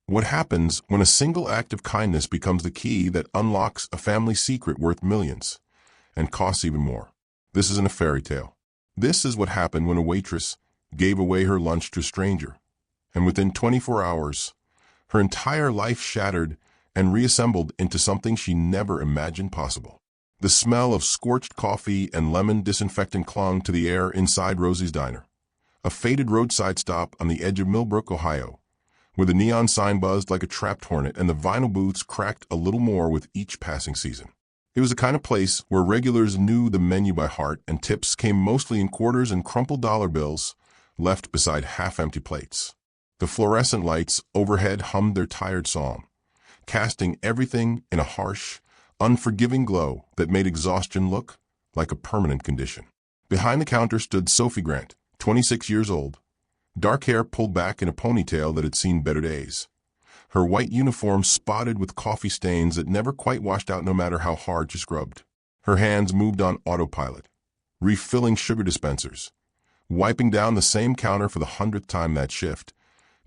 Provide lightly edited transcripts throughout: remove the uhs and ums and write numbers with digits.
What happens when a single act of kindness becomes the key that unlocks a family secret worth millions and costs even more? This isn't a fairy tale. This is what happened when a waitress gave away her lunch to a stranger, and within 24 hours, her entire life shattered and reassembled into something she never imagined possible. The smell of scorched coffee and lemon disinfectant clung to the air inside Rosie's Diner, a faded roadside stop on the edge of Millbrook, Ohio, where the neon sign buzzed like a trapped hornet and the vinyl booths cracked a little more with each passing season. It was the kind of place where regulars knew the menu by heart and tips came mostly in quarters and crumpled dollar bills left beside half-empty plates. The fluorescent lights overhead hummed their tired song, casting everything in a harsh, unforgiving glow that made exhaustion look like a permanent condition. Behind the counter stood Sophie Grant, 26 years old, dark hair pulled back in a ponytail that had seen better days. Her white uniform spotted with coffee stains that never quite washed out no matter how hard she scrubbed. Her hands moved on autopilot, refilling sugar dispensers, wiping down the same counter for the 100th time that shift,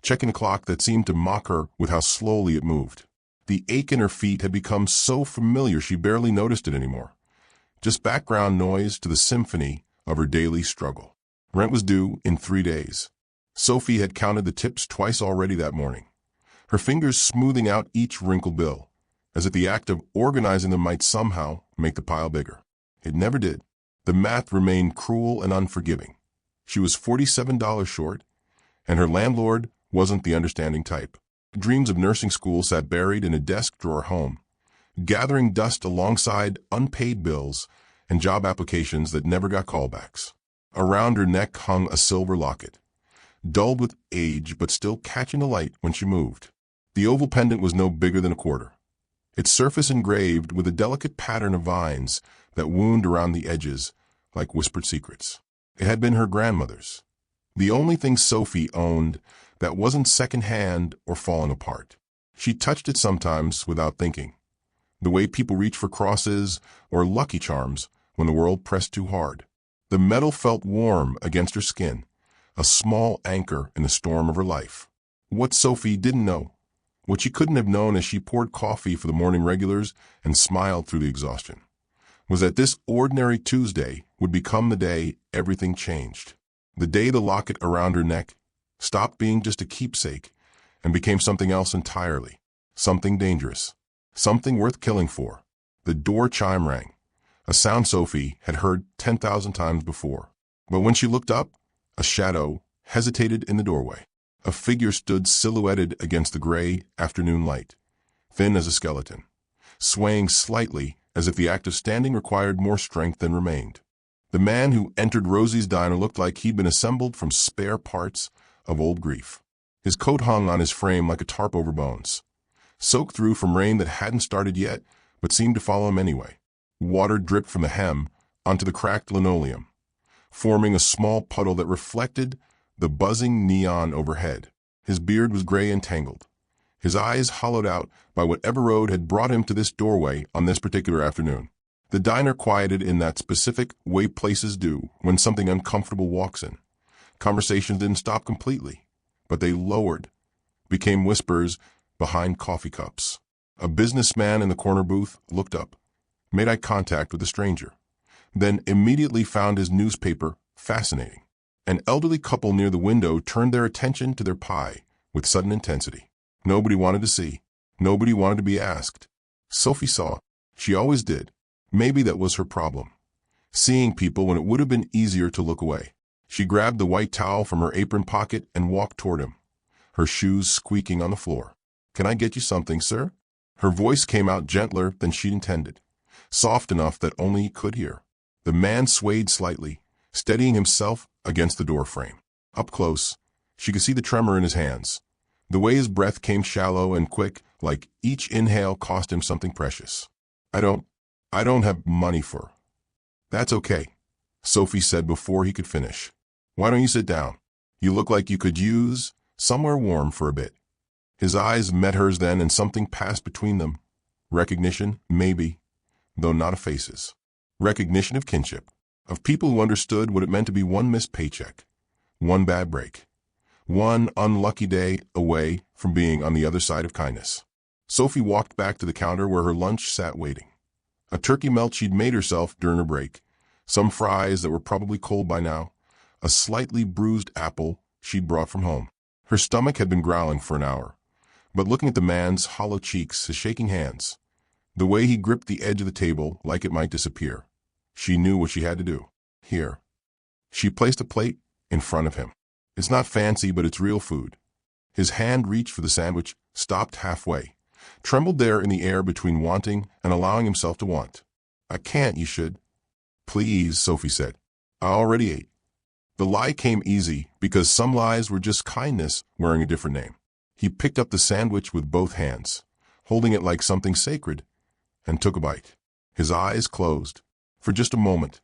checking a clock that seemed to mock her with how slowly it moved. The ache in her feet had become so familiar she barely noticed it anymore, just background noise to the symphony of her daily struggle. Rent was due in 3 days. Sophie had counted the tips twice already that morning, her fingers smoothing out each wrinkled bill, as if the act of organizing them might somehow make the pile bigger. It never did. The math remained cruel and unforgiving. She was $47 short, and her landlord wasn't the understanding type. Dreams of nursing school sat buried in a desk drawer home, gathering dust alongside unpaid bills and job applications that never got callbacks. Around her neck hung a silver locket, dulled with age but still catching the light when she moved. The oval pendant was no bigger than a quarter, its surface engraved with a delicate pattern of vines that wound around the edges like whispered secrets. It had been her grandmother's, the only thing Sophie owned that wasn't second-hand or falling apart. She touched it sometimes without thinking, the way people reach for crosses or Lucky Charms when the world pressed too hard. The metal felt warm against her skin, a small anchor in the storm of her life. What Sophie didn't know, what she couldn't have known as she poured coffee for the morning regulars and smiled through the exhaustion, was that this ordinary Tuesday would become the day everything changed. The day the locket around her neck stopped being just a keepsake and became something else entirely, something dangerous, something worth killing for. The door chime rang, a sound Sophie had heard 10,000 times before. But when she looked up, a shadow hesitated in the doorway. A figure stood silhouetted against the gray afternoon light, thin as a skeleton, swaying slightly as if the act of standing required more strength than remained. The man who entered Rosie's Diner looked like he'd been assembled from spare parts of old grief. His coat hung on his frame like a tarp over bones, soaked through from rain that hadn't started yet but seemed to follow him anyway. Water dripped from the hem onto the cracked linoleum, forming a small puddle that reflected the buzzing neon overhead. His beard was gray and tangled, his eyes hollowed out by whatever road had brought him to this doorway on this particular afternoon. The diner quieted in that specific way places do when something uncomfortable walks in. Conversations didn't stop completely, but they lowered, became whispers behind coffee cups. A businessman in the corner booth looked up, made eye contact with a stranger, then immediately found his newspaper fascinating. An elderly couple near the window turned their attention to their pie with sudden intensity. Nobody wanted to see. Nobody wanted to be asked. Sophie saw. She always did. Maybe that was her problem, seeing people when it would have been easier to look away. She grabbed the white towel from her apron pocket and walked toward him, her shoes squeaking on the floor. "Can I get you something, sir?" Her voice came out gentler than she'd intended, soft enough that only he could hear. The man swayed slightly, steadying himself against the door frame. Up close, she could see the tremor in his hands, the way his breath came shallow and quick, like each inhale cost him something precious. I don't have money for." "That's okay," Sophie said before he could finish. "Why don't you sit down? You look like you could use somewhere warm for a bit." His eyes met hers then, and something passed between them. Recognition, maybe, though not of faces. Recognition of kinship, of people who understood what it meant to be one missed paycheck, one bad break, One unlucky day away from being on the other side of kindness. Sophie walked back to the counter where her lunch sat waiting. A turkey melt she'd made herself during her break, some fries that were probably cold by now, a slightly bruised apple she'd brought from home. Her stomach had been growling for an hour, but looking at the man's hollow cheeks, his shaking hands, the way he gripped the edge of the table like it might disappear, she knew what she had to do. Here. She placed a plate in front of him. It's not fancy, but it's real food. His hand reached for the sandwich, stopped halfway, trembled there in the air between wanting and allowing himself to want. I can't, you should. Please, Sophie said. I already ate. The lie came easy because some lies were just kindness wearing a different name. He picked up the sandwich with both hands, holding it like something sacred, and took a bite. His eyes closed. For just a moment,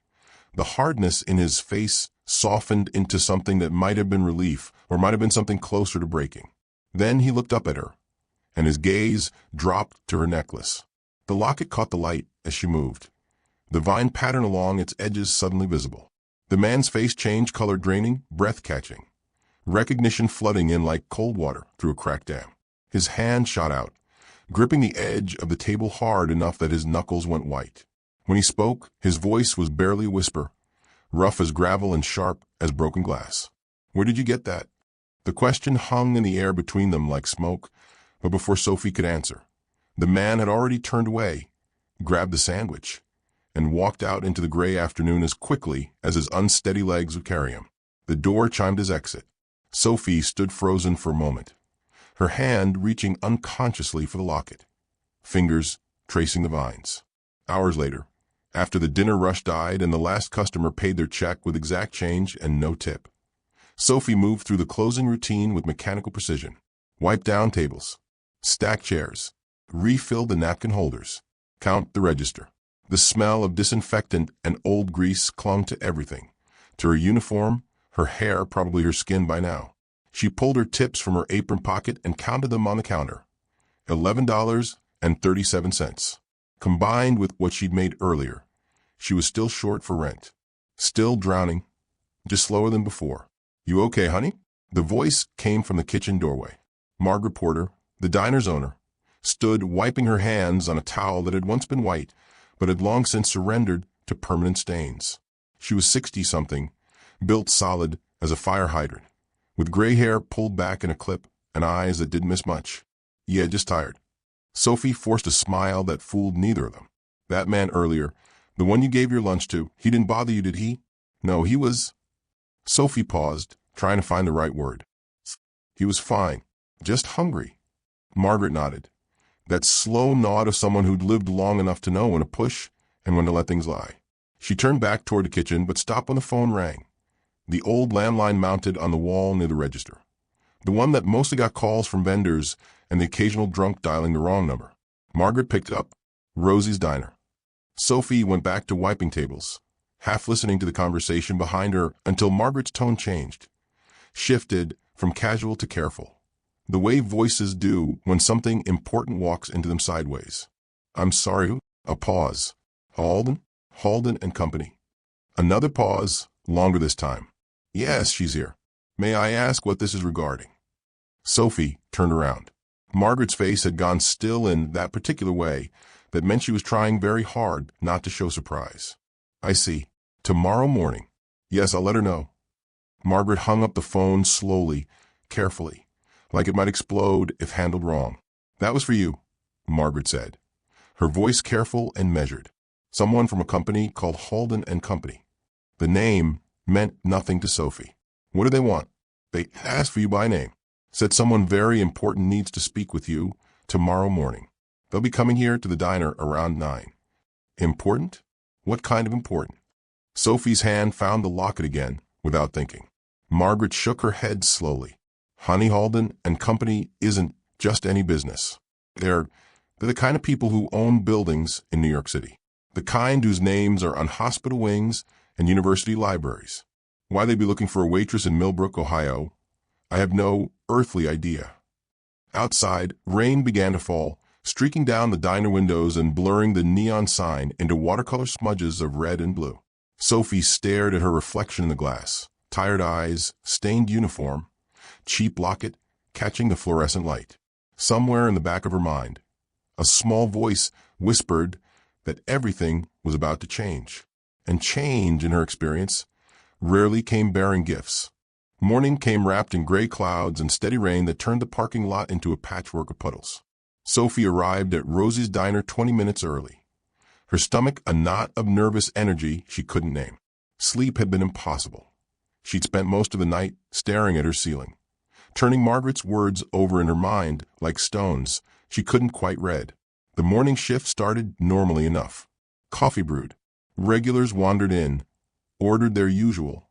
the hardness in his face softened into something that might have been relief or might have been something closer to breaking. Then he looked up at her, and his gaze dropped to her necklace. The locket caught the light as she moved, the vine pattern along its edges suddenly visible. The man's face changed color, draining, breath-catching, recognition flooding in like cold water through a cracked dam. His hand shot out, gripping the edge of the table hard enough that his knuckles went white. When he spoke, his voice was barely a whisper, rough as gravel and sharp as broken glass. Where did you get that? The question hung in the air between them like smoke, but before Sophie could answer, the man had already turned away, grabbed the sandwich, and walked out into the gray afternoon as quickly as his unsteady legs would carry him. The door chimed his exit. Sophie stood frozen for a moment, her hand reaching unconsciously for the locket, fingers tracing the vines. Hours later, after the dinner rush died and the last customer paid their check with exact change and no tip, Sophie moved through the closing routine with mechanical precision. Wipe down tables, stack chairs, refill the napkin holders, count the register. The smell of disinfectant and old grease clung to everything, to her uniform, her hair, probably her skin by now. She pulled her tips from her apron pocket and counted them on the counter. $11.37. Combined with what she'd made earlier, she was still short for rent. Still drowning, just slower than before. You okay, honey? The voice came from the kitchen doorway. Margaret Porter, the diner's owner, stood wiping her hands on a towel that had once been white, but had long since surrendered to permanent stains. She was 60-something, built solid as a fire hydrant, with gray hair pulled back in a clip and eyes that didn't miss much. Yeah, just tired. Sophie forced a smile that fooled neither of them. That man earlier, the one you gave your lunch to, he didn't bother you, did he? No, he was... Sophie paused, trying to find the right word. He was fine, just hungry. Margaret nodded. That slow nod of someone who'd lived long enough to know when to push and when to let things lie. She turned back toward the kitchen, but stopped when the phone rang. The old landline mounted on the wall near the register. The one that mostly got calls from vendors and the occasional drunk dialing the wrong number. Margaret picked up. Rosie's Diner. Sophie went back to wiping tables, half listening to the conversation behind her until Margaret's tone changed, shifted from casual to careful, the way voices do when something important walks into them sideways. I'm sorry. A pause. Halden and Company. Another pause, longer this time. Yes, she's here. May I ask what this is regarding? Sophie turned around. Margaret's face had gone still in that particular way that meant she was trying very hard not to show surprise. I see. Tomorrow morning. Yes, I'll let her know. Margaret hung up the phone slowly, carefully, like it might explode if handled wrong. That was for you, Margaret said, her voice careful and measured. Someone from a company called Halden and Company. The name meant nothing to Sophie. What do they want? They asked for you by name. Said someone very important needs to speak with you tomorrow morning. They'll be coming here to the diner around 9. Important? What kind of important? Sophie's hand found the locket again without thinking. Margaret shook her head slowly. Honey, Halden and Company isn't just any business. They're the kind of people who own buildings in New York City. The kind whose names are on hospital wings and university libraries. Why they'd be looking for a waitress in Millbrook, Ohio, I have no earthly idea. Outside, rain began to fall, streaking down the diner windows and blurring the neon sign into watercolor smudges of red and blue. Sophie stared at her reflection in the glass, tired eyes, stained uniform, cheap locket catching the fluorescent light. Somewhere in the back of her mind, a small voice whispered that everything was about to change. And change, in her experience, rarely came bearing gifts. Morning came wrapped in gray clouds and steady rain that turned the parking lot into a patchwork of puddles. Sophie arrived at Rosie's diner 20 minutes early. Her stomach a knot of nervous energy she couldn't name. Sleep had been impossible. She'd spent most of the night staring at her ceiling, turning Margaret's words over in her mind like stones she couldn't quite read. The morning shift started normally enough. Coffee brewed. Regulars wandered in, ordered their usual,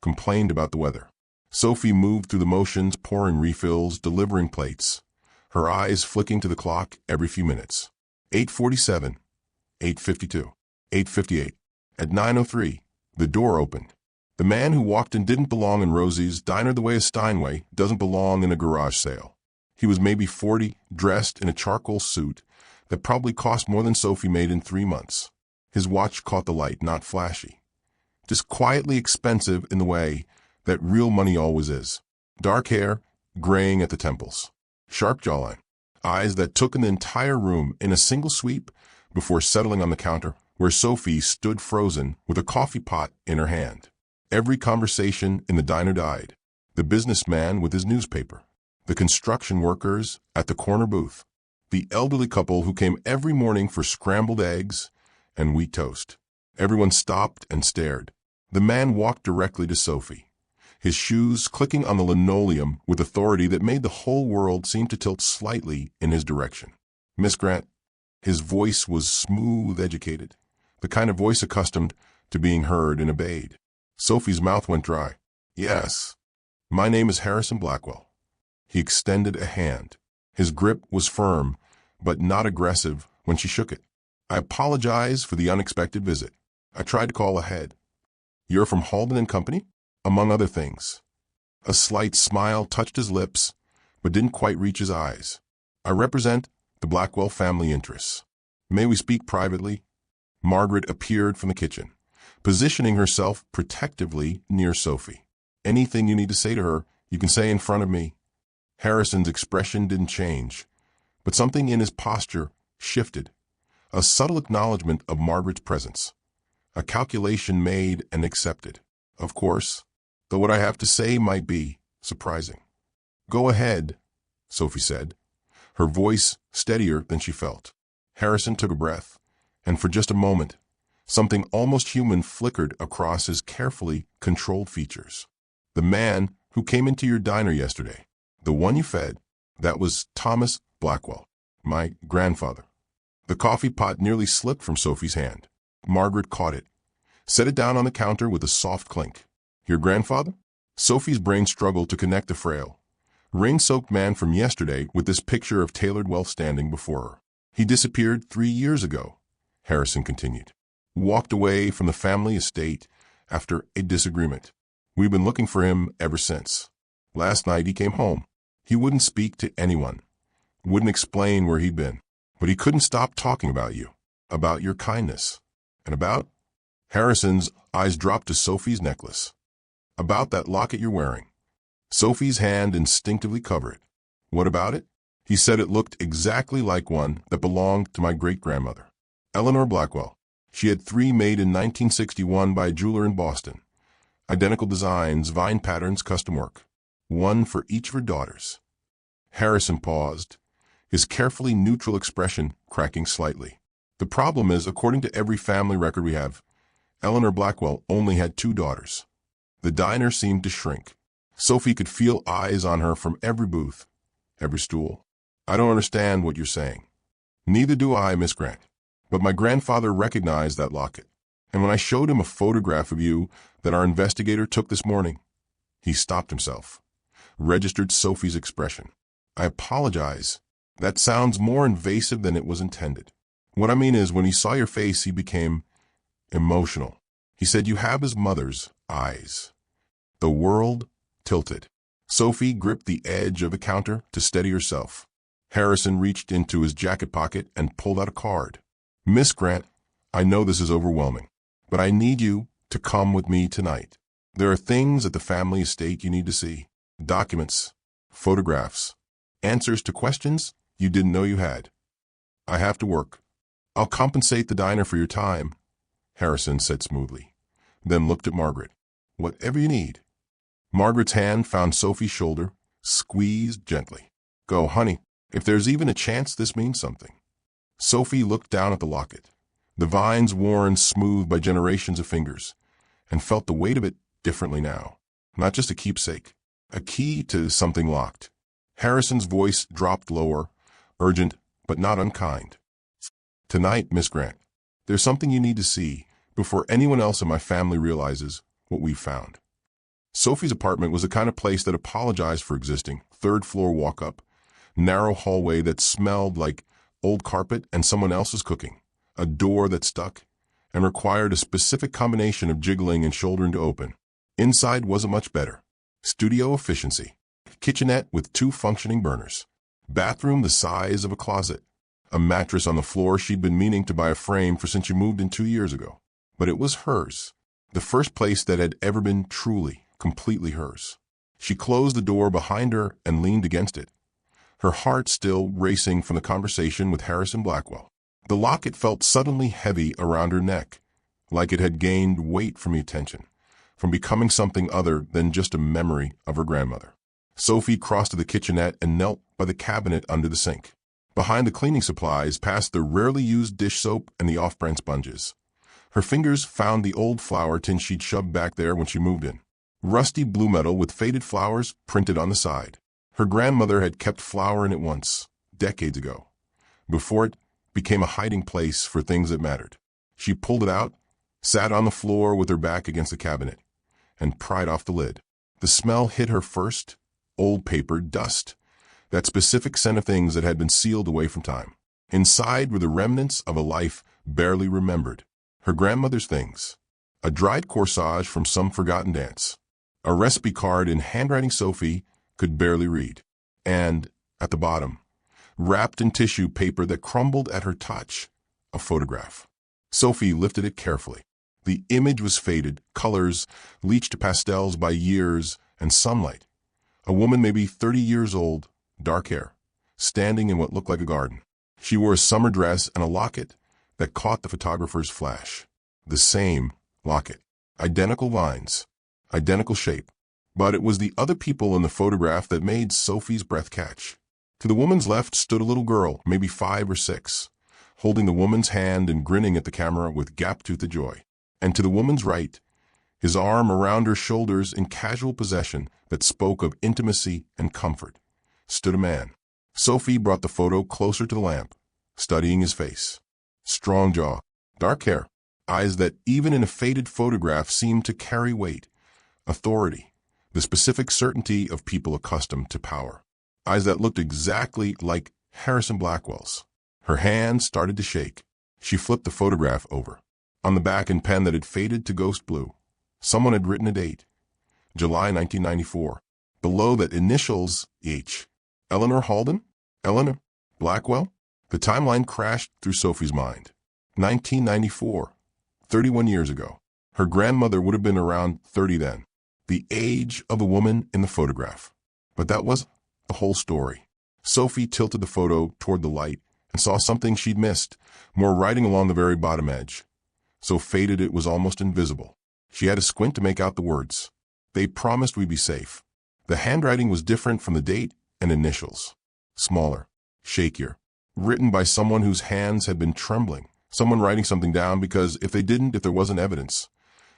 complained about the weather. Sophie moved through the motions, pouring refills, delivering plates, her eyes flicking to the clock every few minutes. 8:47, 8:52, 8:58. At 9:03, the door opened. The man who walked in didn't belong in Rosie's diner the way a Steinway doesn't belong in a garage sale. He was maybe 40, dressed in a charcoal suit that probably cost more than Sophie made in 3 months. His watch caught the light, not flashy, just quietly expensive in the way that real money always is. Dark hair, graying at the temples. Sharp jawline. Eyes that took in the entire room in a single sweep before settling on the counter, where Sophie stood frozen with a coffee pot in her hand. Every conversation in the diner died. The businessman with his newspaper. The construction workers at the corner booth. The elderly couple who came every morning for scrambled eggs and wheat toast. Everyone stopped and stared. The man walked directly to Sophie, his shoes clicking on the linoleum with authority that made the whole world seem to tilt slightly in his direction. "Miss Grant." His voice was smooth, educated, the kind of voice accustomed to being heard and obeyed. Sophie's mouth went dry. "Yes, my name is Harrison Blackwell." He extended a hand. His grip was firm, but not aggressive when she shook it. "I apologize for the unexpected visit. I tried to call ahead." "You're from Halden and Company?" "Among other things." A slight smile touched his lips, but didn't quite reach his eyes. "I represent the Blackwell family interests. May we speak privately?" Margaret appeared from the kitchen, positioning herself protectively near Sophie. "Anything you need to say to her, you can say in front of me." Harrison's expression didn't change, but something in his posture shifted. A subtle acknowledgement of Margaret's presence. A calculation made and accepted. "Of course, though what I have to say might be surprising." "Go ahead," Sophie said, her voice steadier than she felt. Harrison took a breath, and for just a moment, something almost human flickered across his carefully controlled features. "The man who came into your diner yesterday, the one you fed, that was Thomas Blackwell, my grandfather." The coffee pot nearly slipped from Sophie's hand. Margaret caught it, set it down on the counter with a soft clink. "Your grandfather?" Sophie's brain struggled to connect the frail, rain-soaked man from yesterday with this picture of tailored wealth standing before her. "He disappeared 3 years ago," Harrison continued. "Walked away from the family estate after a disagreement. We've been looking for him ever since. Last night he came home. He wouldn't speak to anyone, wouldn't explain where he'd been. But he couldn't stop talking about you, about your kindness, and about—" Harrison's eyes dropped to Sophie's necklace. "About that locket you're wearing." Sophie's hand instinctively covered it. "What about it?" He said it looked exactly like one that belonged to my great-grandmother, Eleanor Blackwell. She had 3 made in 1961 by a jeweler in Boston. Identical designs, vine patterns, custom work. One for each of her daughters. Harrison paused, his carefully neutral expression cracking slightly. "The problem is, according to every family record we have, Eleanor Blackwell only had 2 daughters." The diner seemed to shrink. Sophie could feel eyes on her from every booth, every stool. "I don't understand what you're saying." "Neither do I, Miss Grant. But my grandfather recognized that locket. And when I showed him a photograph of you that our investigator took this morning—" He stopped himself, registered Sophie's expression. "I apologize. That sounds more invasive than it was intended. What I mean is, when he saw your face, he became emotional. He said you have his mother's eyes." The world tilted. Sophie gripped the edge of the counter to steady herself. Harrison reached into his jacket pocket and pulled out a card. "Miss Grant, I know this is overwhelming, but I need you to come with me tonight. There are things at the family estate you need to see. Documents, photographs, answers to questions you didn't know you had. I have to work. I'll compensate the diner for your time, Harrison said smoothly, then looked at Margaret. Whatever you need. Margaret's hand found Sophie's shoulder, squeezed gently. Go, honey. If there's even a chance this means something. Sophie looked down at the locket, the vines worn smooth by generations of fingers, and felt the weight of it differently now. Not just a keepsake, a key to something locked. Harrison's voice dropped lower, urgent but not unkind. Tonight, Miss Grant, there's something you need to see before anyone else in my family realizes what we've found. Sophie's apartment was the kind of place that apologized for existing. Third-floor walk-up, narrow hallway that smelled like old carpet and someone else's cooking, a door that stuck and required a specific combination of jiggling and shouldering to open. Inside wasn't much better. Studio efficiency, kitchenette with 2 functioning burners, bathroom the size of a closet, a mattress on the floor she'd been meaning to buy a frame for since she moved in 2 years ago. But it was hers, the first place that had ever been truly, completely hers. She closed the door behind her and leaned against it, her heart still racing from the conversation with Harrison Blackwell. The locket felt suddenly heavy around her neck, like it had gained weight from the attention, from becoming something other than just a memory of her grandmother. Sophie crossed to the kitchenette and knelt by the cabinet under the sink. Behind the cleaning supplies, past the rarely used dish soap and the off-brand sponges. Her fingers found the old flower tin she'd shoved back there when she moved in. Rusty blue metal with faded flowers printed on the side. Her grandmother had kept flour in it once, decades ago, before it became a hiding place for things that mattered. She pulled it out, sat on the floor with her back against the cabinet, and pried off the lid. The smell hit her first, old paper, dust, that specific scent of things that had been sealed away from time. Inside were the remnants of a life barely remembered. Her grandmother's things, a dried corsage from some forgotten dance, a recipe card in handwriting Sophie could barely read, and, at the bottom, wrapped in tissue paper that crumbled at her touch, a photograph. Sophie lifted it carefully. The image was faded, colors leached to pastels by years and sunlight. A woman maybe 30 years old, dark hair, standing in what looked like a garden. She wore a summer dress and a locket that caught the photographer's flash. The same locket. Identical vines. Identical shape. But it was the other people in the photograph that made Sophie's breath catch. To the woman's left stood a little girl, maybe 5 or 6, holding the woman's hand and grinning at the camera with gap-toothed joy. And to the woman's right, his arm around her shoulders in casual possession that spoke of intimacy and comfort, stood a man. Sophie brought the photo closer to the lamp, studying his face. Strong jaw, dark hair, eyes that even in a faded photograph seemed to carry weight, authority, the specific certainty of people accustomed to power. Eyes that looked exactly like Harrison Blackwell's. Her hand started to shake. She flipped the photograph over. On the back in pen that had faded to ghost blue, someone had written a date, July 1994. Below that, initials H. Eleanor Halden? Eleanor Blackwell? The timeline crashed through Sophie's mind. 1994, 31 years ago. Her grandmother would have been around 30 then. The age of the woman in the photograph. But that wasn't the whole story. Sophie tilted the photo toward the light and saw something she'd missed, more writing along the very bottom edge. So faded it was almost invisible. She had to squint to make out the words. They promised we'd be safe. The handwriting was different from the date and initials. Smaller, shakier, written by someone whose hands had been trembling, someone writing something down because if there wasn't evidence,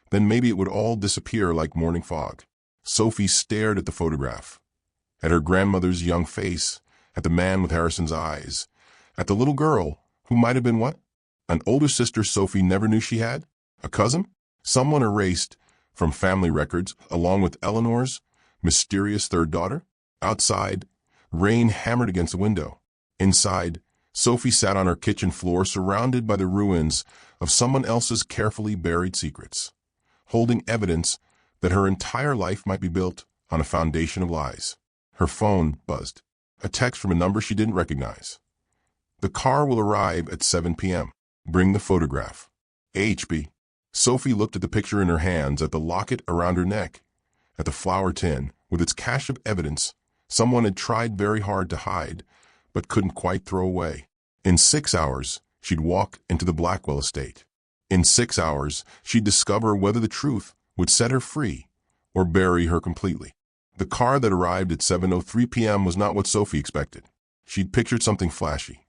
then maybe it would all disappear like morning fog. Sophie stared at the photograph, at her grandmother's young face, at the man with Harrison's eyes, at the little girl who might have been what? An older sister Sophie never knew she had? A cousin? Someone erased from family records along with Eleanor's mysterious third daughter? Outside, rain hammered against the window. Inside, Sophie sat on her kitchen floor surrounded by the ruins of someone else's carefully buried secrets, holding evidence that her entire life might be built on a foundation of lies. Her phone buzzed. A text from a number she didn't recognize. The car will arrive at 7 p.m. Bring the photograph. HB. Sophie looked at the picture in her hands, at the locket around her neck, at the flower tin with its cache of evidence Someone had tried very hard to hide, but couldn't quite throw away. In 6 hours, she'd walk into the Blackwell estate. In 6 hours, she'd discover whether the truth would set her free or bury her completely. The car that arrived at 7:03 p.m. was not what Sophie expected. She'd pictured something flashy,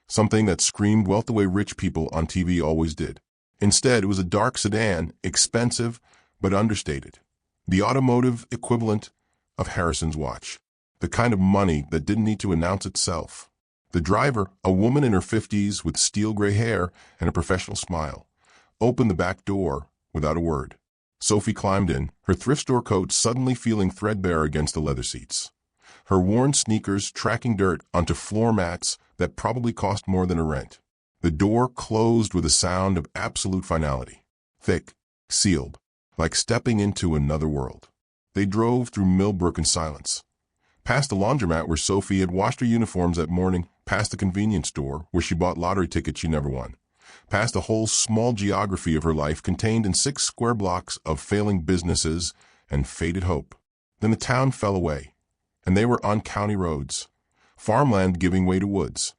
something that screamed wealth the way rich people on TV always did. Instead, it was a dark sedan, expensive but understated. The automotive equivalent of Harrison's watch. The kind of money that didn't need to announce itself. The driver, a woman in her 50s with steel gray hair and a professional smile, opened the back door without a word. Sophie climbed in, her thrift store coat suddenly feeling threadbare against the leather seats. Her worn sneakers tracking dirt onto floor mats that probably cost more than a rent. The door closed with a sound of absolute finality. Thick, sealed, like stepping into another world. They drove through Millbrook in silence. Past the laundromat where Sophie had washed her uniforms that morning, past the convenience store where she bought lottery tickets she never won, past the whole small geography of her life contained in 6 square blocks of failing businesses and faded hope. Then the town fell away, and they were on county roads, farmland giving way to woods,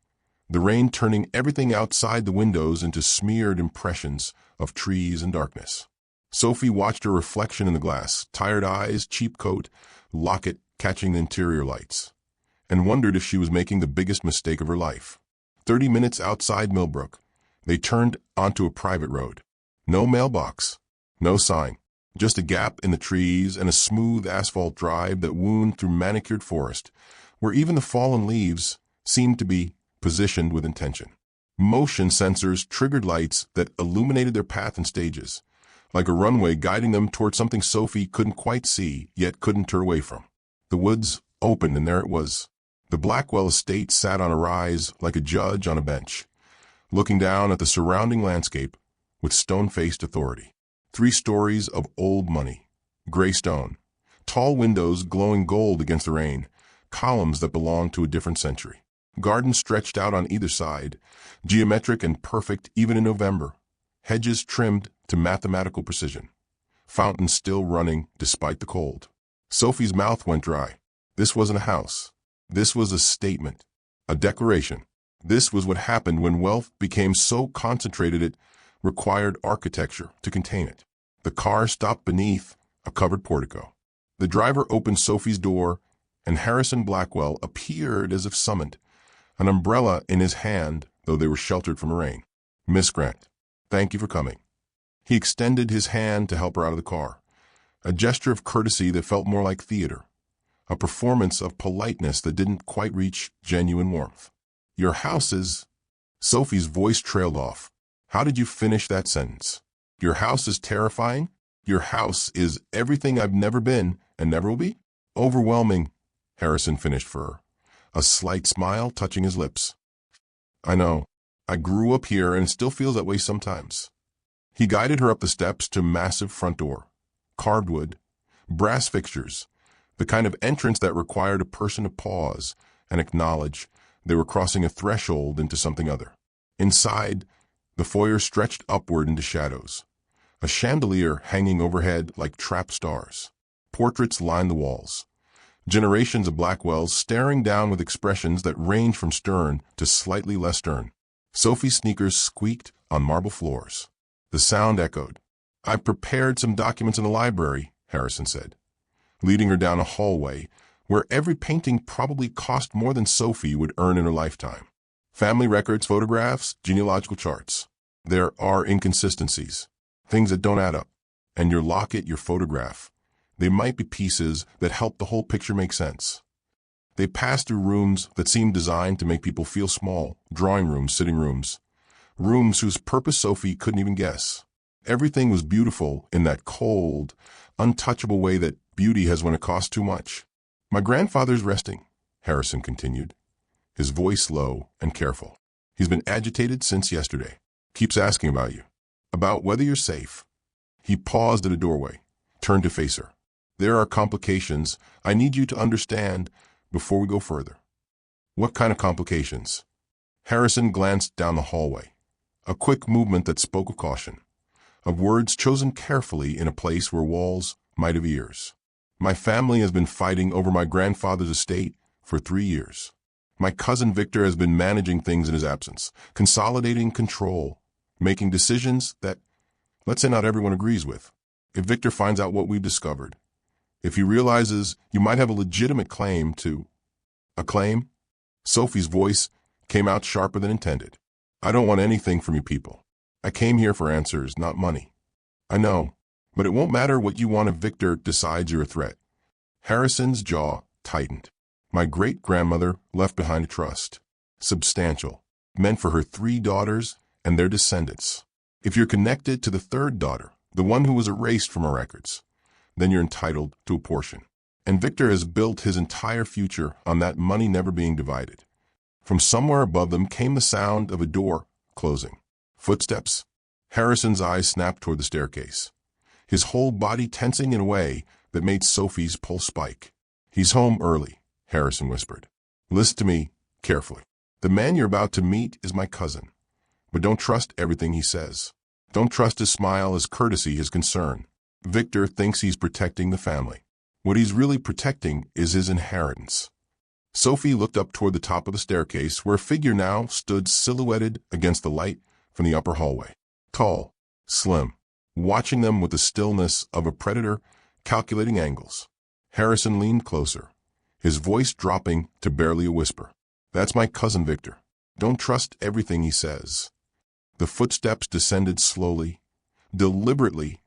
the rain turning everything outside the windows into smeared impressions of trees and darkness. Sophie watched her reflection in the glass, tired eyes, cheap coat, locket catching the interior lights, and wondered if she was making the biggest mistake of her life. 30 minutes outside Millbrook, they turned onto a private road. No mailbox, no sign, just a gap in the trees and a smooth asphalt drive that wound through manicured forest, where even the fallen leaves seemed to be positioned with intention. Motion sensors triggered lights that illuminated their path and stages, like a runway guiding them toward something Sophie couldn't quite see, yet couldn't turn away from. The woods opened, and there it was. The Blackwell estate sat on a rise like a judge on a bench, looking down at the surrounding landscape with stone-faced authority. 3 stories of old money, gray stone, tall windows glowing gold against the rain, columns that belonged to a different century. Gardens stretched out on either side, geometric and perfect even in November, hedges trimmed to mathematical precision, fountains still running despite the cold. Sophie's mouth went dry. This wasn't a house. This was a statement, a declaration. This was what happened when wealth became so concentrated it required architecture to contain it. The car stopped beneath a covered portico. The driver opened Sophie's door, and Harrison Blackwell appeared as if summoned, an umbrella in his hand, though they were sheltered from rain. "Miss Grant, thank you for coming." He extended his hand to help her out of the car, a gesture of courtesy that felt more like theater, a performance of politeness that didn't quite reach genuine warmth. "Your house is—" Sophie's voice trailed off. "How did you finish that sentence? Your house is terrifying? Your house is everything I've never been and never will be?" "Overwhelming," Harrison finished for her, a slight smile touching his lips. "I know. I grew up here and it still feels that way sometimes." He guided her up the steps to a massive front door. Carved wood, brass fixtures, the kind of entrance that required a person to pause and acknowledge they were crossing a threshold into something other. Inside, the foyer stretched upward into shadows, a chandelier hanging overhead like trapped stars. Portraits lined the walls, generations of Blackwells staring down with expressions that ranged from stern to slightly less stern. Sophie's sneakers squeaked on marble floors. The sound echoed. "I've prepared some documents in the library," Harrison said, leading her down a hallway where every painting probably cost more than Sophie would earn in her lifetime. Family records, photographs, genealogical charts. There are inconsistencies, things that don't add up. And your locket, your photograph, they might be pieces that help the whole picture make sense. They passed through rooms that seemed designed to make people feel small, drawing rooms, sitting rooms, rooms whose purpose Sophie couldn't even guess. Everything was beautiful in that cold, untouchable way that beauty has when it costs too much. "My grandfather's resting," Harrison continued, his voice low and careful. "He's been agitated since yesterday. Keeps asking about you, about whether you're safe." He paused at a doorway, turned to face her. "There are complications I need you to understand before we go further." "What kind of complications?" Harrison glanced down the hallway, a quick movement that spoke of caution, of words chosen carefully in a place where walls might have ears. My family has been fighting over my grandfather's estate for 3 years. My cousin Victor has been managing things in his absence, consolidating control, making decisions that, let's say, not everyone agrees with. If Victor finds out what we've discovered, if he realizes you might have a legitimate claim to... A claim? Sophie's voice came out sharper than intended. I don't want anything from you people. I came here for answers, not money. I know, but it won't matter what you want if Victor decides you're a threat. Harrison's jaw tightened. My great-grandmother left behind a trust, substantial, meant for her 3 daughters and their descendants. If you're connected to the 3rd daughter, the one who was erased from our records, then you're entitled to a portion. And Victor has built his entire future on that money never being divided. From somewhere above them came the sound of a door closing. Footsteps. Harrison's eyes snapped toward the staircase, his whole body tensing in a way that made Sophie's pulse spike. He's home early, Harrison whispered. Listen to me carefully. The man you're about to meet is my cousin, but don't trust everything he says. Don't trust his smile, his courtesy, his concern. Victor thinks he's protecting the family. What he's really protecting is his inheritance. Sophie looked up toward the top of the staircase, where a figure now stood silhouetted against the light from the upper hallway. Tall, slim, watching them with the stillness of a predator calculating angles. Harrison leaned closer, his voice dropping to barely a whisper. That's my cousin Victor. Don't trust everything he says. The footsteps descended slowly, deliberately,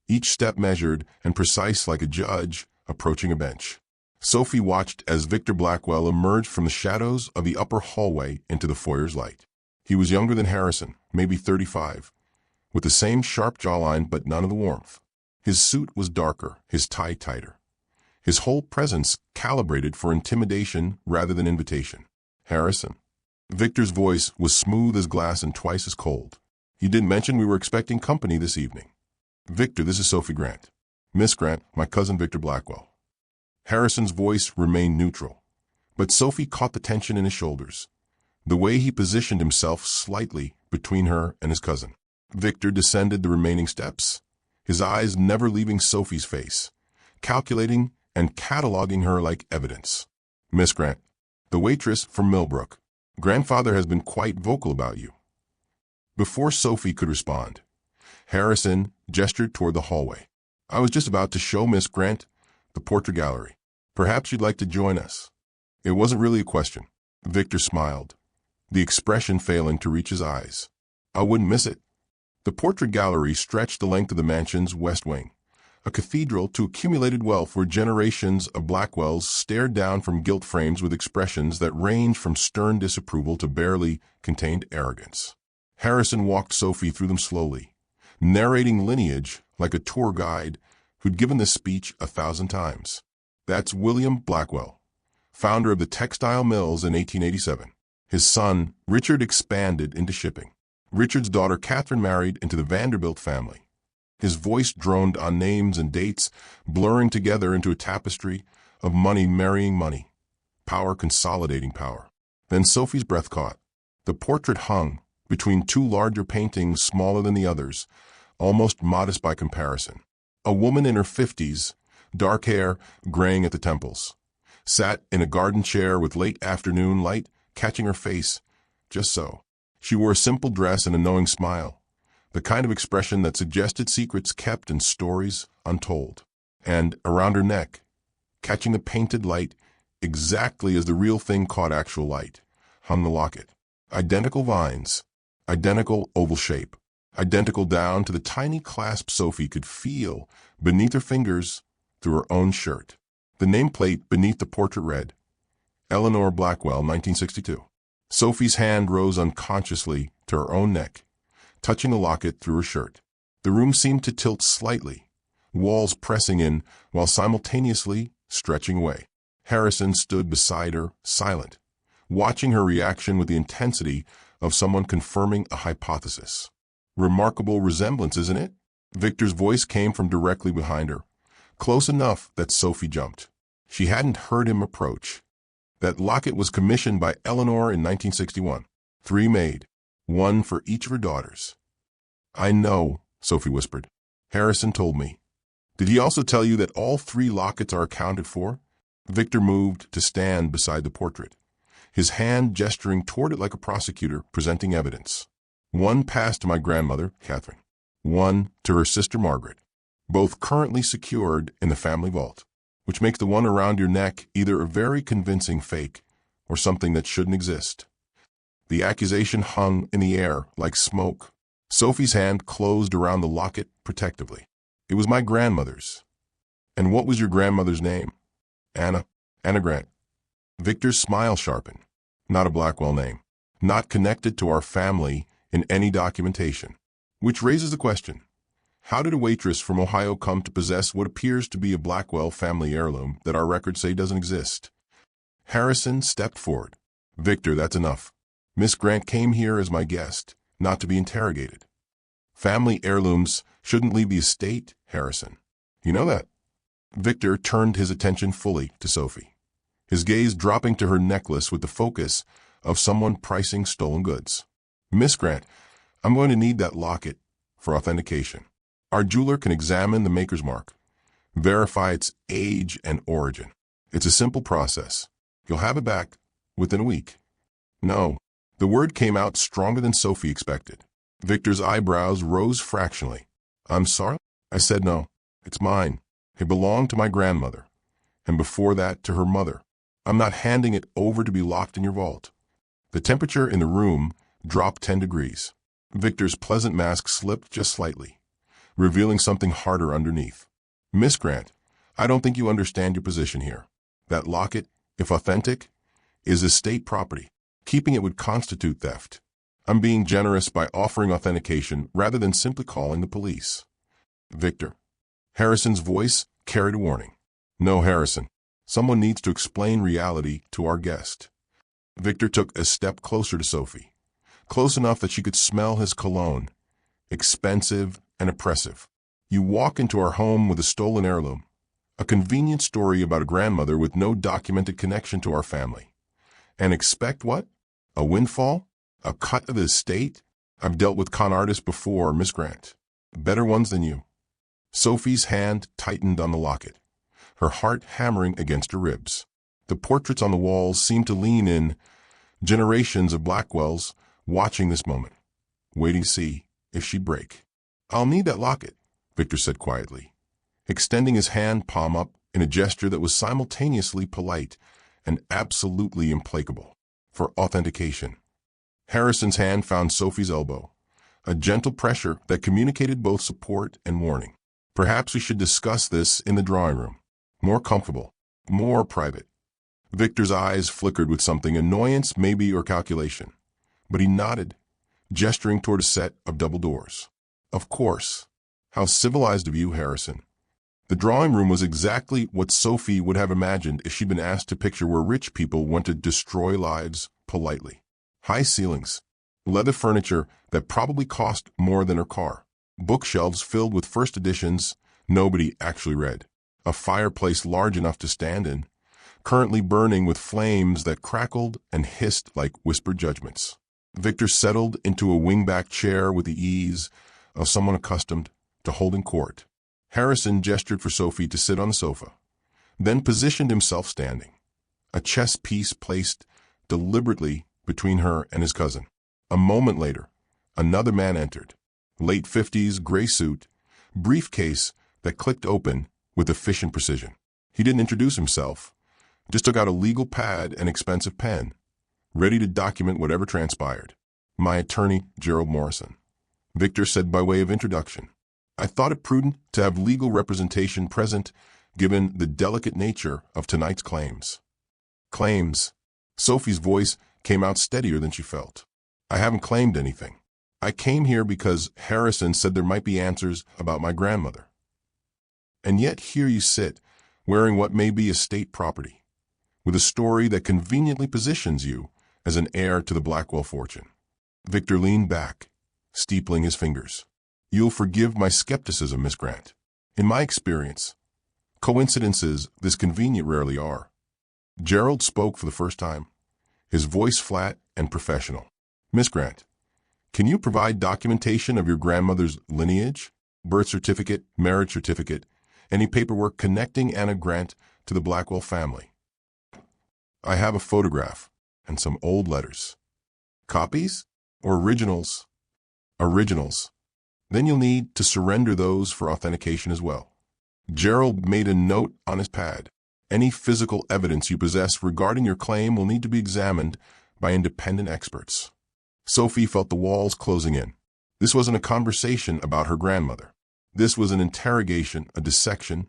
each step measured and precise like a judge approaching a bench. Sophie watched as Victor Blackwell emerged from the shadows of the upper hallway into the foyer's light. He was younger than Harrison, maybe 35, with the same sharp jawline but none of the warmth. His suit was darker, his tie tighter, his whole presence calibrated for intimidation rather than invitation. Harrison. Victor's voice was smooth as glass and twice as cold. You didn't mention we were expecting company this evening. Victor, this is Sophie Grant. Miss Grant, my cousin Victor Blackwell. Harrison's voice remained neutral, but Sophie caught the tension in his shoulders, the way he positioned himself slightly between her and his cousin. Victor descended the remaining steps, his eyes never leaving Sophie's face, calculating and cataloging her like evidence. Miss Grant, the waitress from Millbrook. Grandfather has been quite vocal about you. Before Sophie could respond, Harrison gestured toward the hallway. I was just about to show Miss Grant the portrait gallery. Perhaps you'd like to join us. It wasn't really a question. Victor smiled, the expression failing to reach his eyes. I wouldn't miss it. The portrait gallery stretched the length of the mansion's west wing, a cathedral to accumulated wealth where generations of Blackwells stared down from gilt frames with expressions that ranged from stern disapproval to barely contained arrogance. Harrison walked Sophie through them slowly, narrating lineage like a tour guide who'd given this speech 1,000 times. That's William Blackwell, founder of the textile mills in 1887. His son, Richard, expanded into shipping. Richard's daughter, Catherine, married into the Vanderbilt family. His voice droned on names and dates, blurring together into a tapestry of money marrying money, power consolidating power. Then Sophie's breath caught. The portrait hung between 2 larger paintings smaller than the others, almost modest by comparison. A woman in her 50s, dark hair graying at the temples, sat in a garden chair with late afternoon light catching her face, just so. She wore a simple dress and a knowing smile, the kind of expression that suggested secrets kept and stories untold. And around her neck, catching the painted light exactly as the real thing caught actual light, hung the locket. Identical vines, identical oval shape, identical down to the tiny clasp Sophie could feel beneath her fingers through her own shirt. The nameplate beneath the portrait read, Eleanor Blackwell, 1962. Sophie's hand rose unconsciously to her own neck, touching the locket through her shirt. The room seemed to tilt slightly, walls pressing in while simultaneously stretching away. Harrison stood beside her, silent, watching her reaction with the intensity of someone confirming a hypothesis. Remarkable resemblance, isn't it? Victor's voice came from directly behind her, close enough that Sophie jumped. She hadn't heard him approach. That locket was commissioned by Eleanor in 1961. 3 made, 1 for each of her daughters. I know, Sophie whispered. Harrison told me. Did he also tell you that all 3 lockets are accounted for? Victor moved to stand beside the portrait, his hand gesturing toward it like a prosecutor presenting evidence. 1 passed to my grandmother, Catherine. 1 to her sister, Margaret. Both currently secured in the family vault, which makes the one around your neck either a very convincing fake or something that shouldn't exist. The accusation hung in the air like smoke. Sophie's hand closed around the locket protectively. It was my grandmother's. And what was your grandmother's name? Anna Grant. Victor's smile sharpened. Not a Blackwell name. Not connected to our family in any documentation. Which raises the question, how did a waitress from Ohio come to possess what appears to be a Blackwell family heirloom that our records say doesn't exist? Harrison stepped forward. Victor, that's enough. Miss Grant came here as my guest, not to be interrogated. Family heirlooms shouldn't leave the estate, Harrison. You know that. Victor turned his attention fully to Sophie, his gaze dropping to her necklace with the focus of someone pricing stolen goods. Miss Grant, I'm going to need that locket for authentication. Our jeweler can examine the maker's mark, verify its age and origin. It's a simple process. You'll have it back within a week. No. The word came out stronger than Sophie expected. Victor's eyebrows rose fractionally. I'm sorry? I said no. It's mine. It belonged to my grandmother, and before that to her mother. I'm not handing it over to be locked in your vault. The temperature in the room dropped 10 degrees. Victor's pleasant mask slipped just slightly, revealing something harder underneath. Miss Grant, I don't think you understand your position here. That locket, if authentic, is estate property. Keeping it would constitute theft. I'm being generous by offering authentication rather than simply calling the police. Victor. Harrison's voice carried a warning. No, Harrison. Someone needs to explain reality to our guest. Victor took a step closer to Sophie, close enough that she could smell his cologne, expensive and oppressive. You walk into our home with a stolen heirloom, a convenient story about a grandmother with no documented connection to our family, and expect what? A windfall? A cut of the estate? I've dealt with con artists before, Miss Grant. Better ones than you. Sophie's hand tightened on the locket, her heart hammering against her ribs. The portraits on the walls seemed to lean in, generations of Blackwells watching this moment, waiting to see if she'd break. I'll need that locket, Victor said quietly, extending his hand palm up in a gesture that was simultaneously polite and absolutely implacable, for authentication. Harrison's hand found Sophie's elbow, a gentle pressure that communicated both support and warning. Perhaps we should discuss this in the drawing room. More comfortable, more private. Victor's eyes flickered with something, annoyance maybe or calculation. But he nodded, gesturing toward a set of double doors. Of course. How civilized of you, Harrison. The drawing room was exactly what Sophie would have imagined if she'd been asked to picture where rich people want to destroy lives politely. High ceilings, leather furniture that probably cost more than her car, bookshelves filled with first editions nobody actually read, a fireplace large enough to stand in, currently burning with flames that crackled and hissed like whispered judgments. Victor settled into a wingback chair with the ease of someone accustomed to holding court. Harrison gestured for Sophie to sit on the sofa, then positioned himself standing, a chess piece placed deliberately between her and his cousin. A moment later, another man entered, late 50s, gray suit, briefcase that clicked open with efficient precision. He didn't introduce himself, just took out a legal pad and expensive pen, ready to document whatever transpired. My attorney, Gerald Morrison. Victor said by way of introduction. I thought it prudent to have legal representation present given the delicate nature of tonight's claims. Claims. Sophie's voice came out steadier than she felt. I haven't claimed anything. I came here because Harrison said there might be answers about my grandmother. And yet here you sit, wearing what may be estate property, with a story that conveniently positions you as an heir to the Blackwell fortune. Victor leaned back, steepling his fingers. You'll forgive my skepticism, Miss Grant. In my experience, coincidences this convenient rarely are. Gerald spoke for the first time, his voice flat and professional. Miss Grant, can you provide documentation of your grandmother's lineage, birth certificate, marriage certificate, Any paperwork connecting Anna Grant to the Blackwell family? I have a photograph and some old letters. Copies or originals? Originals. Then you'll need to surrender those for authentication as well. Gerald made a note on his pad. Any physical evidence you possess regarding your claim will need to be examined by independent experts. Sophie felt the walls closing in. This wasn't a conversation about her grandmother. This was an interrogation, a dissection,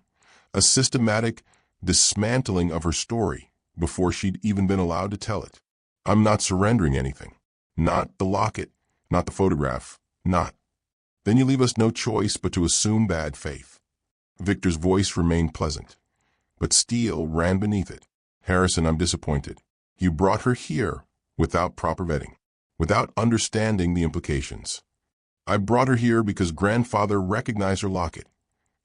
a systematic dismantling of her story before she'd even been allowed to tell it. I'm not surrendering anything. Not the locket, not the photograph, not. Then you leave us no choice but to assume bad faith. Victor's voice remained pleasant, but steel ran beneath it. Harrison, I'm disappointed. You brought her here without proper vetting, without understanding the implications. I brought her here because grandfather recognized her locket,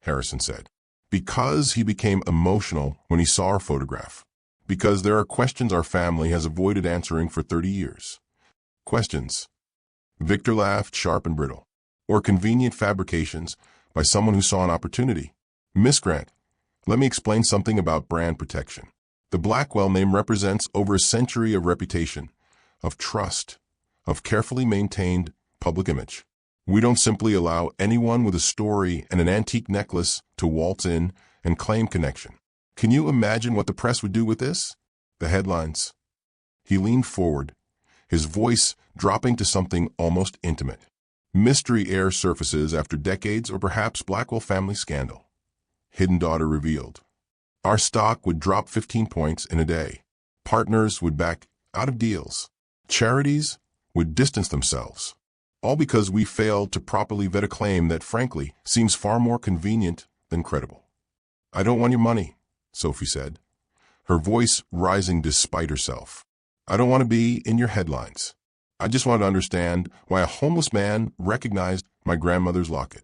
Harrison said. Because he became emotional when he saw her photograph. Because there are questions our family has avoided answering for 30 years. Questions. Victor laughed, sharp and brittle. Or convenient fabrications by someone who saw an opportunity. Miss Grant, let me explain something about brand protection. The Blackwell name represents over a century of reputation, of trust, of carefully maintained public image. We don't simply allow anyone with a story and an antique necklace to waltz in and claim connection. Can you imagine what the press would do with this? The headlines. He leaned forward, his voice dropping to something almost intimate. Mystery air surfaces after decades or perhaps Blackwell family scandal. Hidden daughter revealed. Our stock would drop 15 points in a day. Partners would back out of deals. Charities would distance themselves. All because we failed to properly vet a claim that, frankly, seems far more convenient than credible. I don't want your money, Sophie said, her voice rising despite herself. I don't want to be in your headlines. I just want to understand why a homeless man recognized my grandmother's locket.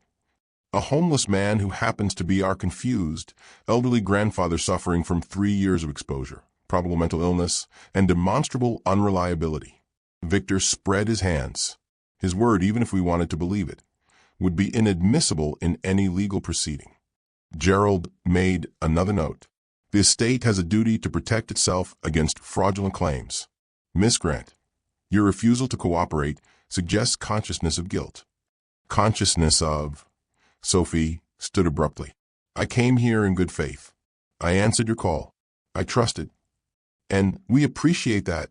A homeless man who happens to be our confused, elderly grandfather suffering from 3 years of exposure, probable mental illness, and demonstrable unreliability. Victor spread his hands. His word, even if we wanted to believe it, would be inadmissible in any legal proceeding. Gerald made another note. The estate has a duty to protect itself against fraudulent claims. Miss Grant, your refusal to cooperate suggests consciousness of guilt. Consciousness of... Sophie stood abruptly. I came here in good faith. I answered your call. I trusted. And we appreciate that,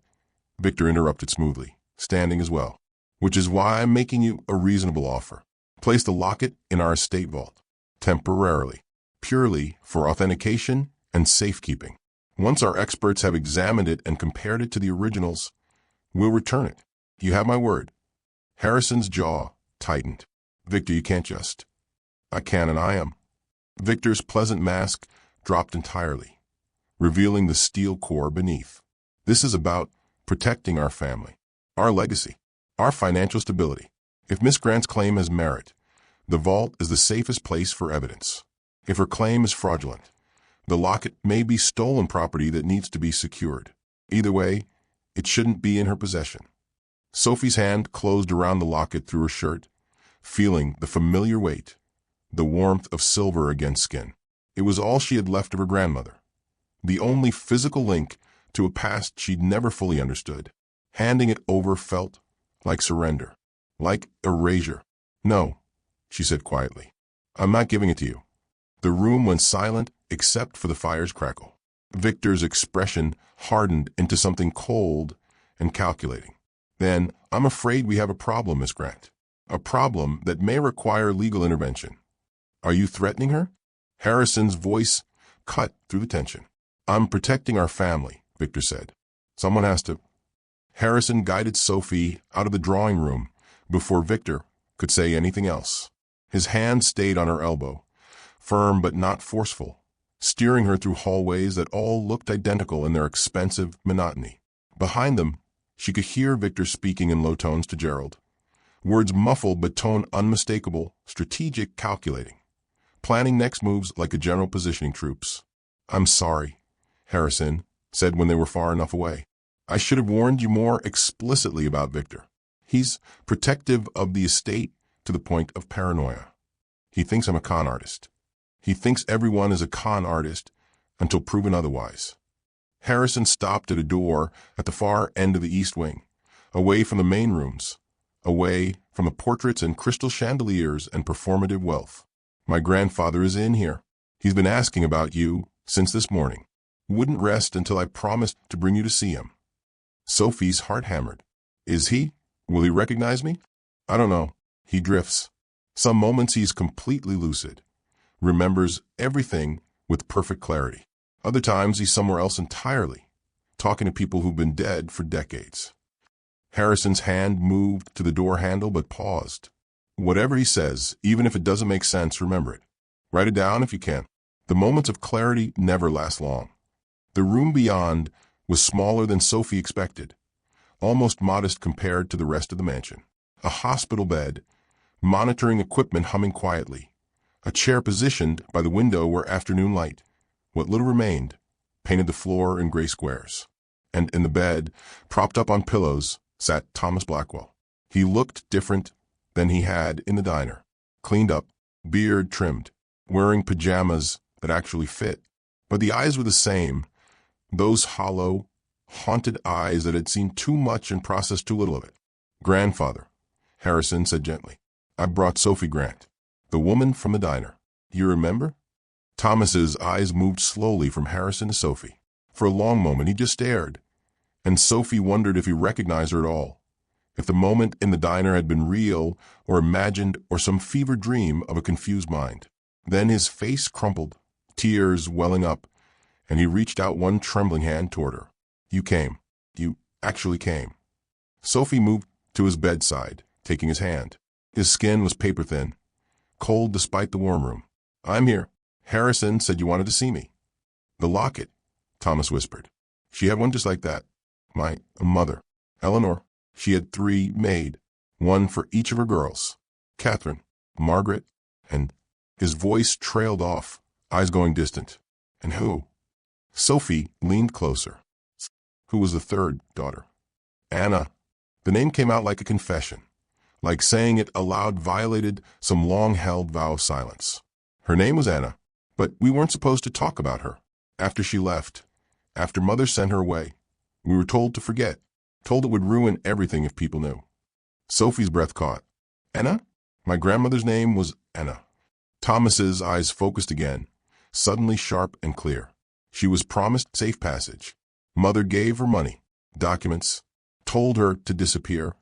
Victor interrupted smoothly, standing as well. Which is why I'm making you a reasonable offer. Place the locket in our estate vault, temporarily, purely for authentication and safekeeping. Once our experts have examined it and compared it to the originals, we'll return it. You have my word. Harrison's jaw tightened. Victor, you can't just... I can and I am. Victor's pleasant mask dropped entirely, revealing the steel core beneath. This is about protecting our family, our legacy, our financial stability. If Miss Grant's claim has merit, the vault is the safest place for evidence. If her claim is fraudulent, the locket may be stolen property that needs to be secured. Either way, it shouldn't be in her possession. Sophie's hand closed around the locket through her shirt, feeling the familiar weight, the warmth of silver against skin. It was all she had left of her grandmother, the only physical link to a past she'd never fully understood. Handing it over felt like surrender, like erasure. No, she said quietly. I'm not giving it to you. The room went silent except for the fire's crackle. Victor's expression hardened into something cold and calculating. Then, I'm afraid we have a problem, Miss Grant. A problem that may require legal intervention. Are you threatening her? Harrison's voice cut through the tension. I'm protecting our family, Victor said. Someone has to... Harrison guided Sophie out of the drawing room before Victor could say anything else. His hand stayed on her elbow, firm but not forceful, steering her through hallways that all looked identical in their expensive monotony. Behind them, she could hear Victor speaking in low tones to Gerald. Words muffled but tone unmistakable, strategic, calculating. Planning next moves like a general positioning troops. I'm sorry, Harrison said when they were far enough away. I should have warned you more explicitly about Victor. He's protective of the estate to the point of paranoia. He thinks I'm a con artist. He thinks everyone is a con artist until proven otherwise. Harrison stopped at a door at the far end of the East Wing, away from the main rooms, away from the portraits and crystal chandeliers and performative wealth. My grandfather is in here. He's been asking about you since this morning. Wouldn't rest until I promised to bring you to see him. Sophie's heart hammered. Is he? Will he recognize me? I don't know. He drifts. Some moments he's completely lucid, remembers everything with perfect clarity. Other times he's somewhere else entirely, talking to people who've been dead for decades. Harrison's hand moved to the door handle but paused. Whatever he says, even if it doesn't make sense, remember it. Write it down if you can. The moments of clarity never last long. The room beyond was smaller than Sophie expected, almost modest compared to the rest of the mansion. A hospital bed, monitoring equipment humming quietly, a chair positioned by the window where afternoon light, what little remained, painted the floor in gray squares. And in the bed, propped up on pillows, sat Thomas Blackwell. He looked different than he had in the diner, cleaned up, beard trimmed, wearing pajamas that actually fit. But the eyes were the same, those hollow, haunted eyes that had seen too much and processed too little of it. Grandfather, Harrison said gently, I brought Sophie Grant, the woman from the diner. You remember? Thomas's eyes moved slowly from Harrison to Sophie. For a long moment he just stared, and Sophie wondered if he recognized her at all, if the moment in the diner had been real or imagined or some fevered dream of a confused mind. Then his face crumpled, tears welling up, and he reached out one trembling hand toward her. You came. You actually came. Sophie moved to his bedside, taking his hand. His skin was paper-thin, cold despite the warm room. I'm here. Harrison said you wanted to see me. The locket, Thomas whispered. She had one just like that. My mother, Eleanor. She had 3 made, one for each of her girls. Catherine, Margaret, and his voice trailed off, eyes going distant. And who? Sophie leaned closer. Who was the 3rd daughter? Anna. The name came out like a confession, like saying it aloud violated some long-held vow of silence. Her name was Anna, but we weren't supposed to talk about her. After she left, after Mother sent her away, we were told to forget, told it would ruin everything if people knew. Sophie's breath caught. Anna? My grandmother's name was Anna. Thomas's eyes focused again, suddenly sharp and clear. She was promised safe passage. Mother gave her money, documents, told her to disappear,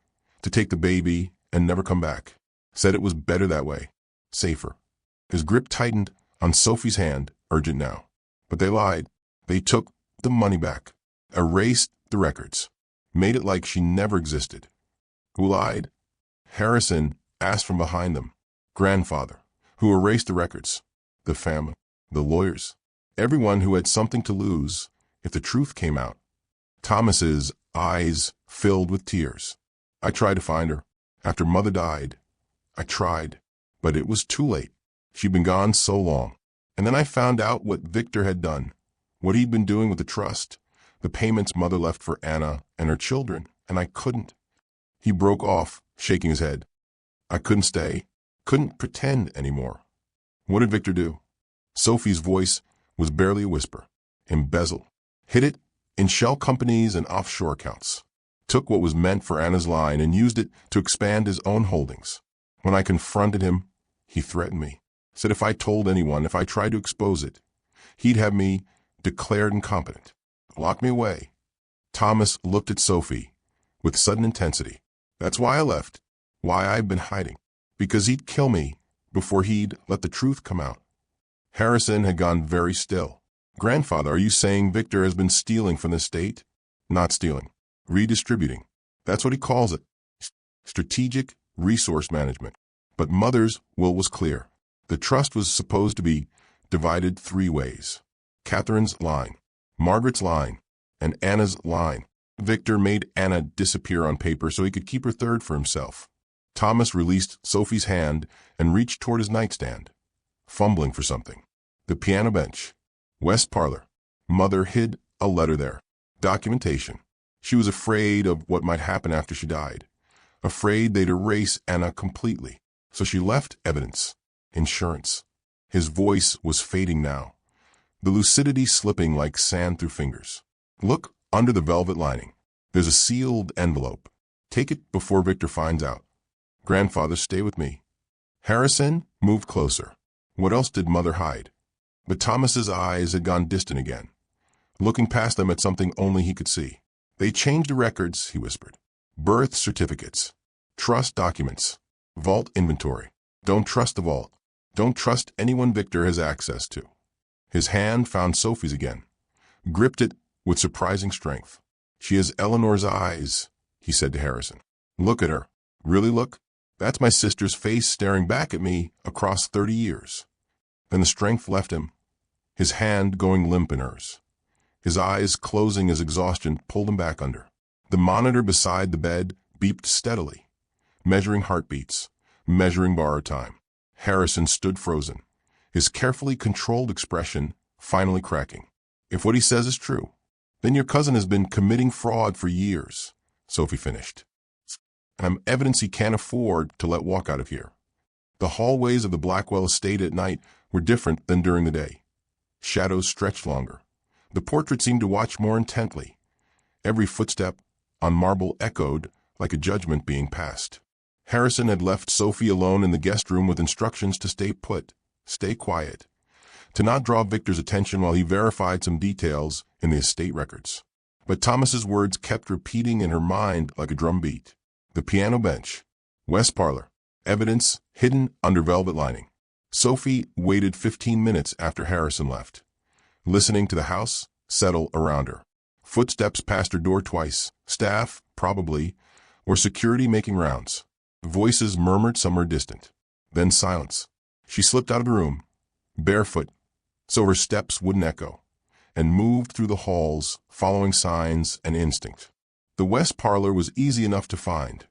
to take the baby and never come back. Said it was better that way, safer. His grip tightened on Sophie's hand, urgent now. But they lied. They took the money back, erased the records, made it like she never existed. Who lied? Harrison asked from behind them. Grandfather. Who erased the records? The family, the lawyers, everyone who had something to lose if the truth came out. Thomas's eyes filled with tears. I tried to find her. After Mother died, I tried, but it was too late. She'd been gone so long. And then I found out what Victor had done, what he'd been doing with the trust, the payments Mother left for Anna and her children, and I couldn't. He broke off, shaking his head. I couldn't stay, couldn't pretend anymore. What did Victor do? Sophie's voice was barely a whisper. Embezzled. Hid it in shell companies and offshore accounts. Took what was meant for Anna's line and used it to expand his own holdings. When I confronted him, he threatened me. Said if I told anyone, if I tried to expose it, he'd have me declared incompetent. Lock me away. Thomas looked at Sophie with sudden intensity. That's why I left. Why I've been hiding. Because he'd kill me before he'd let the truth come out. Harrison had gone very still. Grandfather, are you saying Victor has been stealing from the state? Not stealing. Redistributing. That's what he calls it. Strategic resource management. But Mother's will was clear. The trust was supposed to be divided 3 ways. Catherine's line, Margaret's line, and Anna's line. Victor made Anna disappear on paper so he could keep her 3rd for himself. Thomas released Sophie's hand and reached toward his nightstand, fumbling for something. The piano bench. West parlor. Mother hid a letter there. Documentation. She was afraid of what might happen after she died. Afraid they'd erase Anna completely. So she left evidence. Insurance. His voice was fading now, the lucidity slipping like sand through fingers. Look under the velvet lining. There's a sealed envelope. Take it before Victor finds out. Grandfather, stay with me. Harrison moved closer. What else did Mother hide? But Thomas's eyes had gone distant again, looking past them at something only he could see. They changed the records, he whispered. Birth certificates. Trust documents. Vault inventory. Don't trust the vault. Don't trust anyone Victor has access to. His hand found Sophie's again, gripped it with surprising strength. She has Eleanor's eyes, he said to Harrison. Look at her. Really look? That's my sister's face staring back at me across 30 years. Then the strength left him, his hand going limp in hers. His eyes closing as exhaustion pulled him back under. The monitor beside the bed beeped steadily, measuring heartbeats, measuring borrowed time. Harrison stood frozen, his carefully controlled expression finally cracking. If what he says is true, then your cousin has been committing fraud for years, Sophie finished. Evidence he can't afford to let walk out of here. The hallways of the Blackwell estate at night were different than during the day. Shadows stretched longer. The portrait seemed to watch more intently. Every footstep on marble echoed like a judgment being passed. Harrison had left Sophie alone in the guest room with instructions to stay put, stay quiet, to not draw Victor's attention while he verified some details in the estate records. But Thomas's words kept repeating in her mind like a drum beat. The piano bench, west parlor, evidence hidden under velvet lining. Sophie waited 15 minutes after Harrison left, listening to the house settle around her. Footsteps past her door twice, staff, probably, or security making rounds. Voices murmured somewhere distant. Then silence. She slipped out of the room, barefoot, so her steps wouldn't echo, and moved through the halls, following signs and instinct. The west parlor was easy enough to find.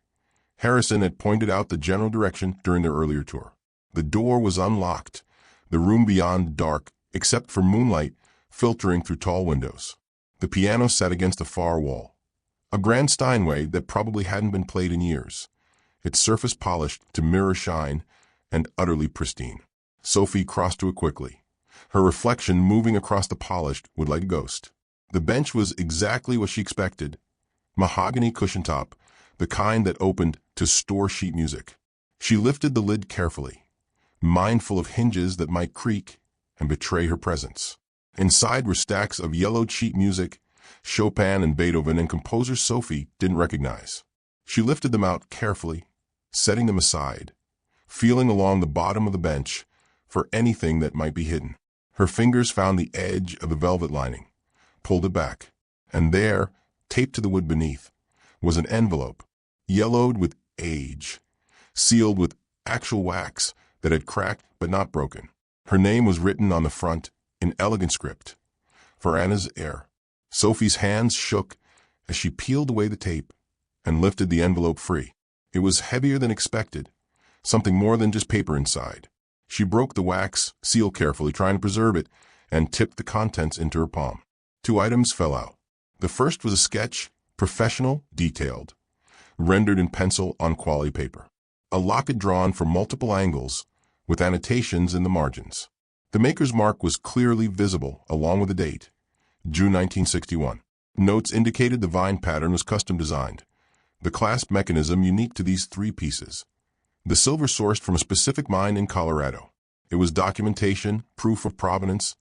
Harrison had pointed out the general direction during their earlier tour. The door was unlocked, the room beyond dark, except for moonlight filtering through tall windows. The piano sat against the far wall, a grand Steinway that probably hadn't been played in years, its surface polished to mirror shine and utterly pristine. Sophie crossed to it quickly, her reflection moving across the polished wood like a ghost. The bench was exactly what she expected. Mahogany cushion top, the kind that opened to store sheet music. She lifted the lid carefully, mindful of hinges that might creak and betray her presence. Inside were stacks of yellowed sheet music, Chopin and Beethoven and composers Sophie didn't recognize. She lifted them out carefully, setting them aside, feeling along the bottom of the bench for anything that might be hidden. Her fingers found the edge of the velvet lining, pulled it back, and there, taped to the wood beneath, was an envelope, yellowed with age, sealed with actual wax that had cracked but not broken. Her name was written on the front in elegant script, for Anna's heir. Sophie's hands shook as she peeled away the tape and lifted the envelope free. It was heavier than expected, something more than just paper inside. She broke the wax seal carefully, trying to preserve it, and tipped the contents into her palm. 2 items fell out. The first was a sketch, professional, detailed, rendered in pencil on quality paper. A locket drawn from multiple angles with annotations in the margins. The maker's mark was clearly visible along with the date, June 1961. Notes indicated the vine pattern was custom designed, the clasp mechanism unique to these 3 pieces. The silver sourced from a specific mine in Colorado. It was documentation, proof of provenance,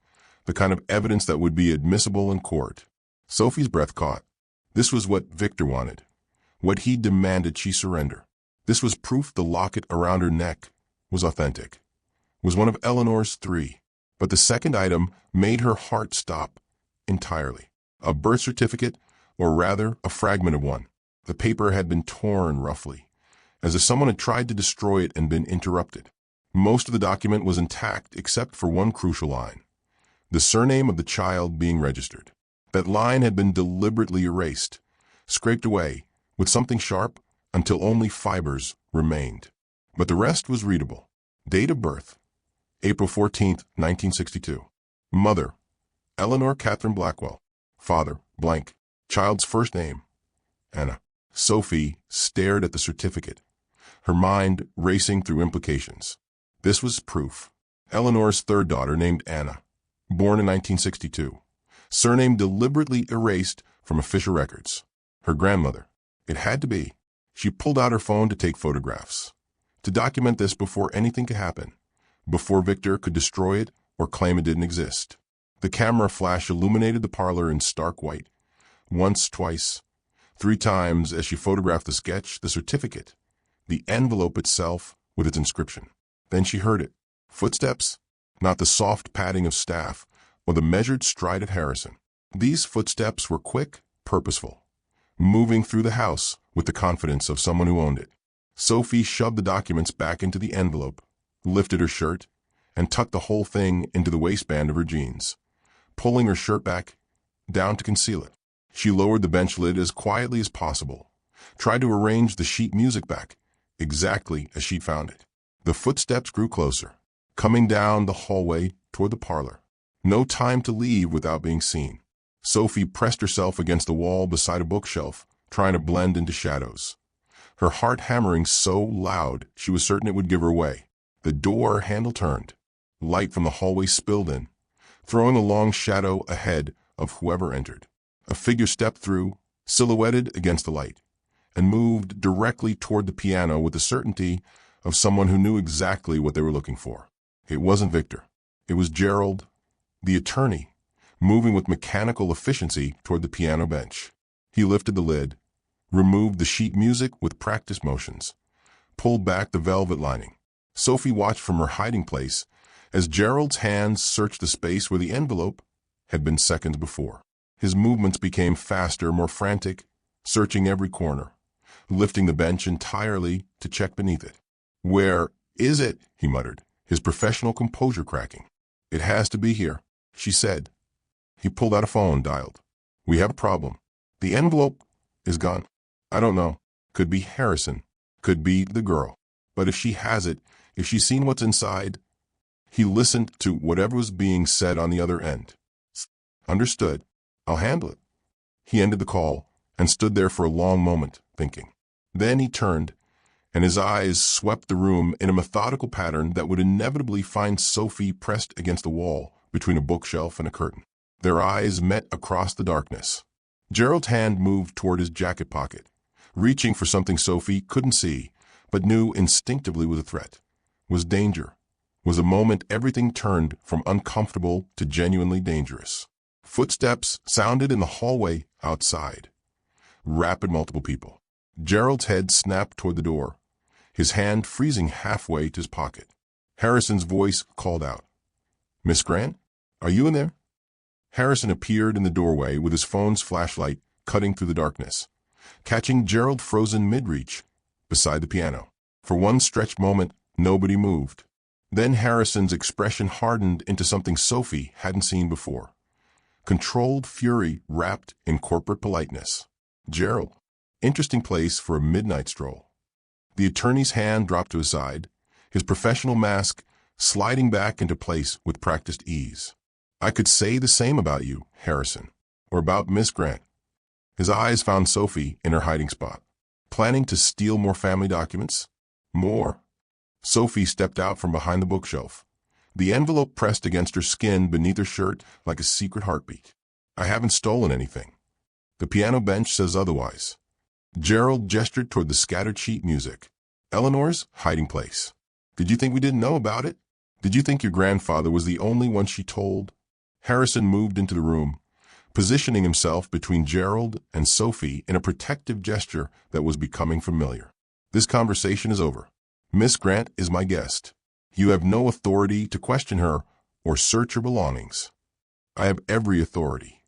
the kind of evidence that would be admissible in court. Sophie's breath caught. This was what Victor wanted, what he demanded she surrender. This was proof the locket around her neck was authentic, was one of Eleanor's 3. But the second item made her heart stop entirely. A birth certificate, or rather a fragment of one. The paper had been torn roughly, as if someone had tried to destroy it and been interrupted. Most of the document was intact except for one crucial line, the surname of the child being registered. That line had been deliberately erased, scraped away with something sharp until only fibers remained. But the rest was readable. Date of birth, April 14th, 1962. Mother, Eleanor Catherine Blackwell. Father, blank. Child's first name, Anna. Sophie stared at the certificate, her mind racing through implications. This was proof. Eleanor's third daughter named Anna, born in 1962, surname deliberately erased from official records. Her grandmother. It had to be. She pulled out her phone to take photographs, to document this before anything could happen, before Victor could destroy it or claim it didn't exist. The camera flash illuminated the parlor in stark white. Once, twice, 3 times as she photographed the sketch, the certificate, the envelope itself with its inscription. Then she heard it. Footsteps, not the soft padding of staff or the measured stride of Harrison. These footsteps were quick, purposeful, moving through the house with the confidence of someone who owned it. Sophie shoved the documents back into the envelope, lifted her shirt, and tucked the whole thing into the waistband of her jeans, pulling her shirt back down to conceal it. She lowered the bench lid as quietly as possible, tried to arrange the sheet music back, exactly as she'd found it. The footsteps grew closer, coming down the hallway toward the parlor. No time to leave without being seen. Sophie pressed herself against the wall beside a bookshelf, trying to blend into shadows. Her heart hammering so loud she was certain it would give her away. The door handle turned. Light from the hallway spilled in, throwing a long shadow ahead of whoever entered. A figure stepped through, silhouetted against the light, and moved directly toward the piano with the certainty of someone who knew exactly what they were looking for. It wasn't Victor. It was Gerald, the attorney, moving with mechanical efficiency toward the piano bench. He lifted the lid, removed the sheet music with practiced motions, pulled back the velvet lining. Sophie watched from her hiding place as Gerald's hands searched the space where the envelope had been seconds before. His movements became faster, more frantic, searching every corner, lifting the bench entirely to check beneath it. "Where is it?" he muttered, his professional composure cracking. "It has to be here," she said. He pulled out a phone, dialed. "We have a problem. The envelope is gone. I don't know. Could be Harrison. Could be the girl. But if she has it, if she's seen what's inside..." He listened to whatever was being said on the other end. "Understood. I'll handle it." He ended the call and stood there for a long moment, thinking. Then he turned, and his eyes swept the room in a methodical pattern that would inevitably find Sophie pressed against the wall between a bookshelf and a curtain. Their eyes met across the darkness. Gerald's hand moved toward his jacket pocket, reaching for something Sophie couldn't see, but knew instinctively was a threat, was danger, was a moment everything turned from uncomfortable to genuinely dangerous. Footsteps sounded in the hallway outside. Rapid, multiple people. Gerald's head snapped toward the door, his hand freezing halfway to his pocket. Harrison's voice called out, "Miss Grant, are you in there?" Harrison appeared in the doorway with his phone's flashlight cutting through the darkness, catching Gerald frozen mid-reach beside the piano. For one stretched moment, nobody moved. Then Harrison's expression hardened into something Sophie hadn't seen before. Controlled fury wrapped in corporate politeness. "Gerald, interesting place for a midnight stroll." The attorney's hand dropped to his side, his professional mask sliding back into place with practiced ease. "I could say the same about you, Harrison, or about Miss Grant." His eyes found Sophie in her hiding spot. "Planning to steal more family documents?" "More." Sophie stepped out from behind the bookshelf, the envelope pressed against her skin beneath her shirt like a secret heartbeat. "I haven't stolen anything. The piano bench says otherwise." Gerald gestured toward the scattered sheet music. "Eleanor's hiding place. Did you think we didn't know about it? Did you think your grandfather was the only one she told?" Harrison moved into the room, positioning himself between Gerald and Sophie in a protective gesture that was becoming familiar. "This conversation is over. Miss Grant is my guest. You have no authority to question her or search her belongings." "I have every authority."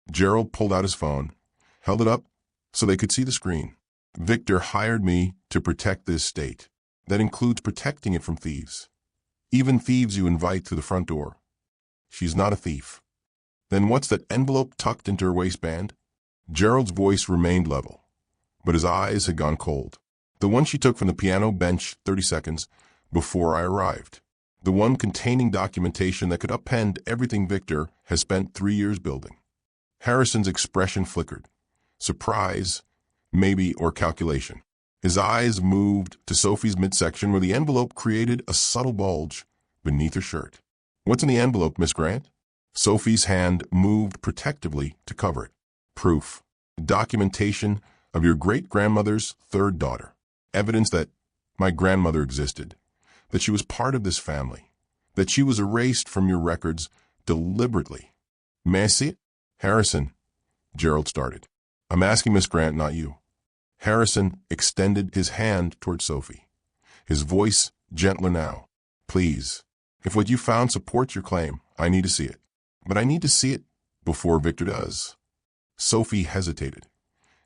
Gerald pulled out his phone, held it up so they could see the screen. "Victor hired me to protect this state. That includes protecting it from thieves. Even thieves you invite through the front door. She's not a thief." "Then what's that envelope tucked into her waistband?" Gerald's voice remained level, but his eyes had gone cold. "The one she took from the piano bench 30 seconds before I arrived. The one containing documentation that could upend everything Victor has spent 3 years building." Harrison's expression flickered. Surprise, maybe, or calculation. His eyes moved to Sophie's midsection where the envelope created a subtle bulge, beneath her shirt. What's in the envelope, Miss Grant? Sophie's hand moved protectively to cover it. Proof. Documentation of your great-grandmother's third daughter. Evidence that my grandmother existed, that she was part of this family, that she was erased from your records deliberately. May I see it? Harrison, Gerald started. I'm asking Miss Grant, not you. Harrison extended his hand toward Sophie, his voice gentler now. Please, if what you found supports your claim, I need to see it. But I need to see it before Victor does. Sophie hesitated,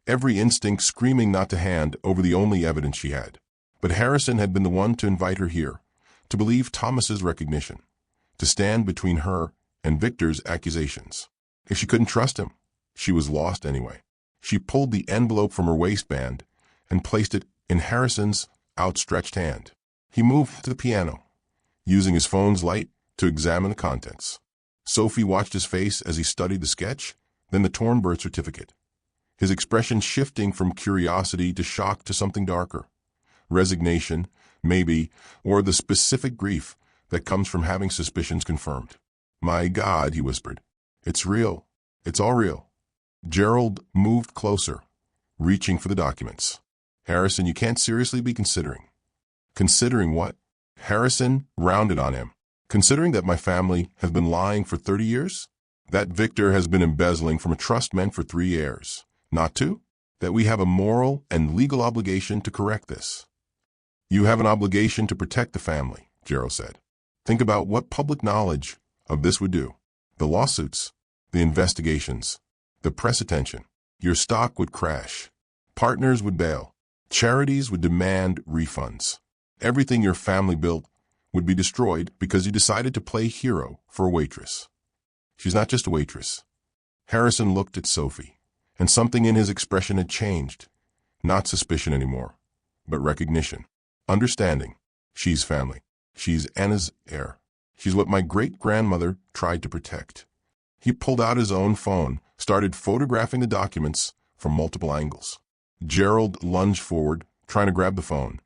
every instinct screaming not to hand over the only evidence she had. But Harrison had been the one to invite her here, to believe Thomas's recognition, to stand between her and Victor's accusations. If she couldn't trust him, she was lost anyway. She pulled the envelope from her waistband and placed it in Harrison's outstretched hand. He moved to the piano, using his phone's light to examine the contents. Sophie watched his face as he studied the sketch, then the torn birth certificate, his expression shifting from curiosity to shock to something darker. Resignation, maybe, or the specific grief that comes from having suspicions confirmed. My God, he whispered. It's real. It's all real. Gerald moved closer, reaching for the documents. Harrison, you can't seriously be considering. Considering what? Harrison rounded on him. Considering that my family has been lying for 30 years? That Victor has been embezzling from a trust meant for 3 heirs. Not 2? That we have a moral and legal obligation to correct this. You have an obligation to protect the family, Gerald said. Think about what public knowledge of this would do. The lawsuits, the investigations, the press attention. Your stock would crash. Partners would bail. Charities would demand refunds. Everything your family built would be destroyed because you decided to play hero for a waitress. She's not just a waitress. Harrison looked at Sophie, and something in his expression had changed. Not suspicion anymore, but recognition. Understanding. She's family. She's Anna's heir. She's what my great-grandmother tried to protect. He pulled out his own phone, started photographing the documents from multiple angles. Gerald lunged forward, trying to grab the phone,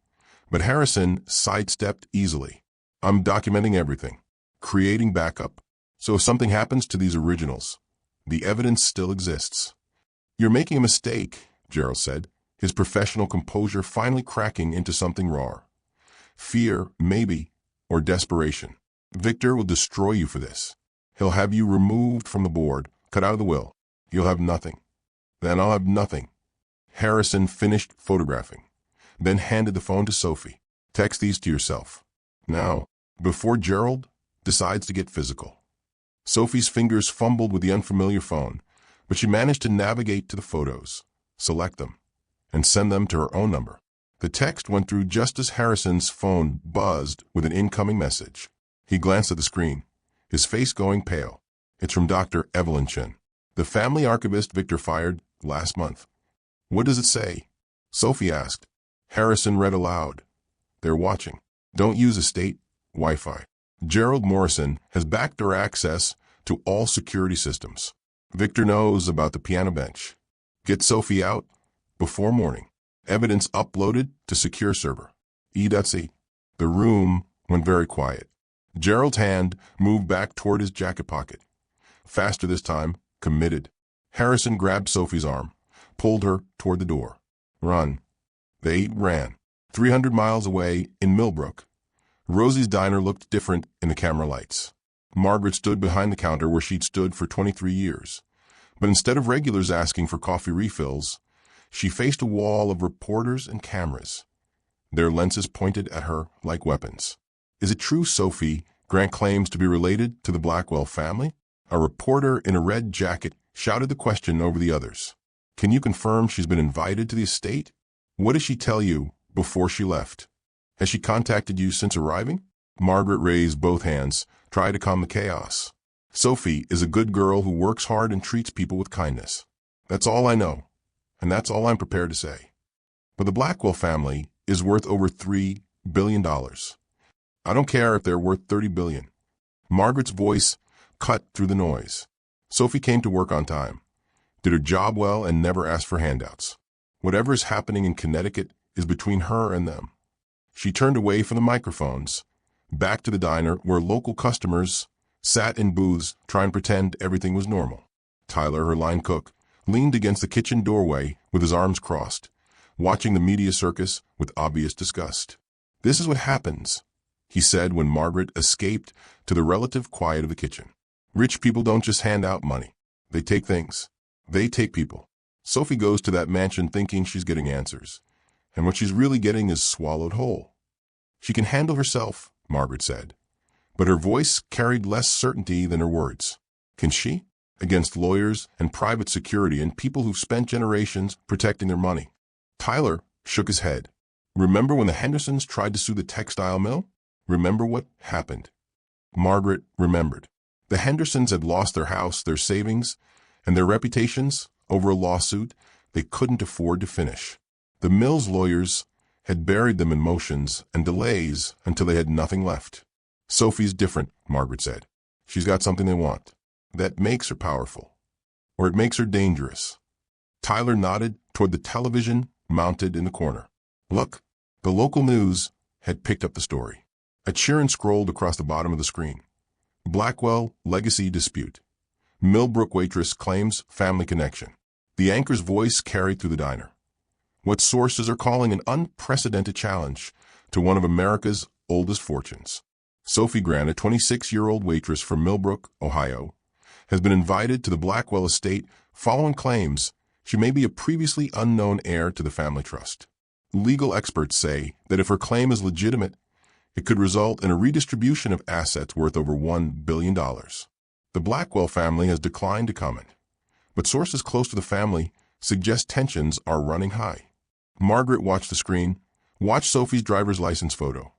but Harrison sidestepped easily. I'm documenting everything, creating backup, so if something happens to these originals, the evidence still exists. You're making a mistake, Gerald said, his professional composure finally cracking into something raw. Fear, maybe, or desperation. Victor will destroy you for this. He'll have you removed from the board, cut out of the will. You'll have nothing. Then I'll have nothing. Harrison finished photographing, then handed the phone to Sophie. Text these to yourself. Now, before Gerald decides to get physical. Sophie's fingers fumbled with the unfamiliar phone, but she managed to navigate to the photos, select them, and send them to her own number. The text went through just as Harrison's phone buzzed with an incoming message. He glanced at the screen, his face going pale. It's from Dr. Evelyn Chen, the family archivist Victor fired last month. What does it say? Sophie asked. Harrison read aloud. They're watching. Don't use estate Wi-Fi. Gerald Morrison has backdoor access to all security systems. Victor knows about the piano bench. Get Sophie out before morning. Evidence uploaded to secure server. E.C. The room went very quiet. Gerald's hand moved back toward his jacket pocket. Faster this time, committed. Harrison grabbed Sophie's arm, pulled her toward the door. Run. They ran. 300 miles away in Millbrook. Rosie's diner looked different in the camera lights. Margaret stood behind the counter where she'd stood for 23 years. But instead of regulars asking for coffee refills, she faced a wall of reporters and cameras, their lenses pointed at her like weapons. Is it true Sophie Grant claims to be related to the Blackwell family? A reporter in a red jacket shouted the question over the others. Can you confirm she's been invited to the estate? What did she tell you before she left? Has she contacted you since arriving? Margaret raised both hands, tried to calm the chaos. Sophie is a good girl who works hard and treats people with kindness. That's all I know, and that's all I'm prepared to say. But the Blackwell family is worth over $3 billion. I don't care if they're worth $30 billion. Margaret's voice cut through the noise. Sophie came to work on time, did her job well, and never asked for handouts. Whatever is happening in Connecticut is between her and them. She turned away from the microphones, back to the diner where local customers sat in booths trying to pretend everything was normal. Tyler, her line cook, leaned against the kitchen doorway with his arms crossed, watching the media circus with obvious disgust. "This is what happens," he said when Margaret escaped to the relative quiet of the kitchen. "Rich people don't just hand out money. They take things. They take people." Sophie goes to that mansion thinking she's getting answers, and what she's really getting is swallowed whole. "She can handle herself," Margaret said, but her voice carried less certainty than her words. "Can she?" Against lawyers and private security and people who've spent generations protecting their money. Tyler shook his head. "Remember when the Hendersons tried to sue the textile mill? Remember what happened?" Margaret remembered. The Hendersons had lost their house, their savings, and their reputations over a lawsuit they couldn't afford to finish. The mill's lawyers had buried them in motions and delays until they had nothing left. "Sophie's different," Margaret said. "She's got something they want. That makes her powerful. Or it makes her dangerous." Tyler nodded toward the television mounted in the corner. "Look." The local news had picked up the story. A cheer scrolled across the bottom of the screen. "Blackwell legacy dispute. Millbrook waitress claims family connection." The anchor's voice carried through the diner. "What sources are calling an unprecedented challenge to one of America's oldest fortunes. Sophie Grant, a 26-year-old waitress from Millbrook, Ohio, has been invited to the Blackwell estate following claims she may be a previously unknown heir to the family trust. Legal experts say that if her claim is legitimate, it could result in a redistribution of assets worth over $1 billion. The Blackwell family has declined to comment, but sources close to the family suggest tensions are running high. Margaret watched the screen, watched Sophie's driver's license photo,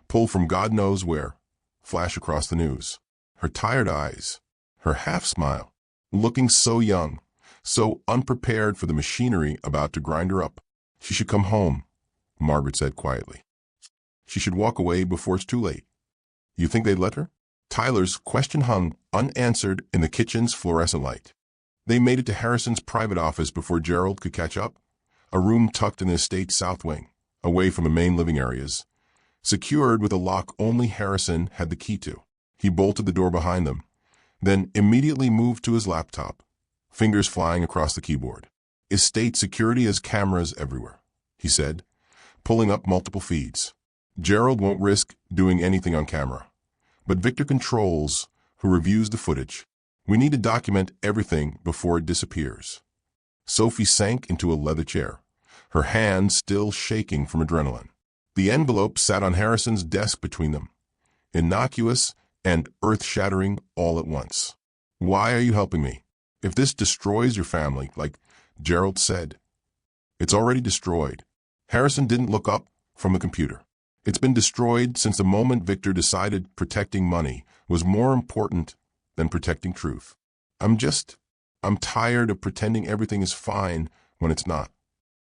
pulled from God knows where, flash across the news. Her tired eyes, her half-smile, looking so young, so unprepared for the machinery about to grind her up. "She should come home," Margaret said quietly. "She should walk away before it's too late." "You think they'd let her?" Tyler's question hung unanswered in the kitchen's fluorescent light. They made it to Harrison's private office before Gerald could catch up, a room tucked in the estate's south wing, away from the main living areas, secured with a lock only Harrison had the key to. He bolted the door behind them, then immediately moved to his laptop, fingers flying across the keyboard. "Estate security has cameras everywhere," he said, pulling up multiple feeds. "Gerald won't risk doing anything on camera, but Victor controls who reviews the footage. We need to document everything before it disappears." Sophie sank into a leather chair, her hands still shaking from adrenaline. The envelope sat on Harrison's desk between them, innocuous and earth-shattering all at once. "Why are you helping me? If this destroys your family, like Gerald said." "It's already destroyed." Harrison didn't look up from the computer. "It's been destroyed since the moment Victor decided protecting money was more important than protecting truth. I'm tired of pretending everything is fine when it's not."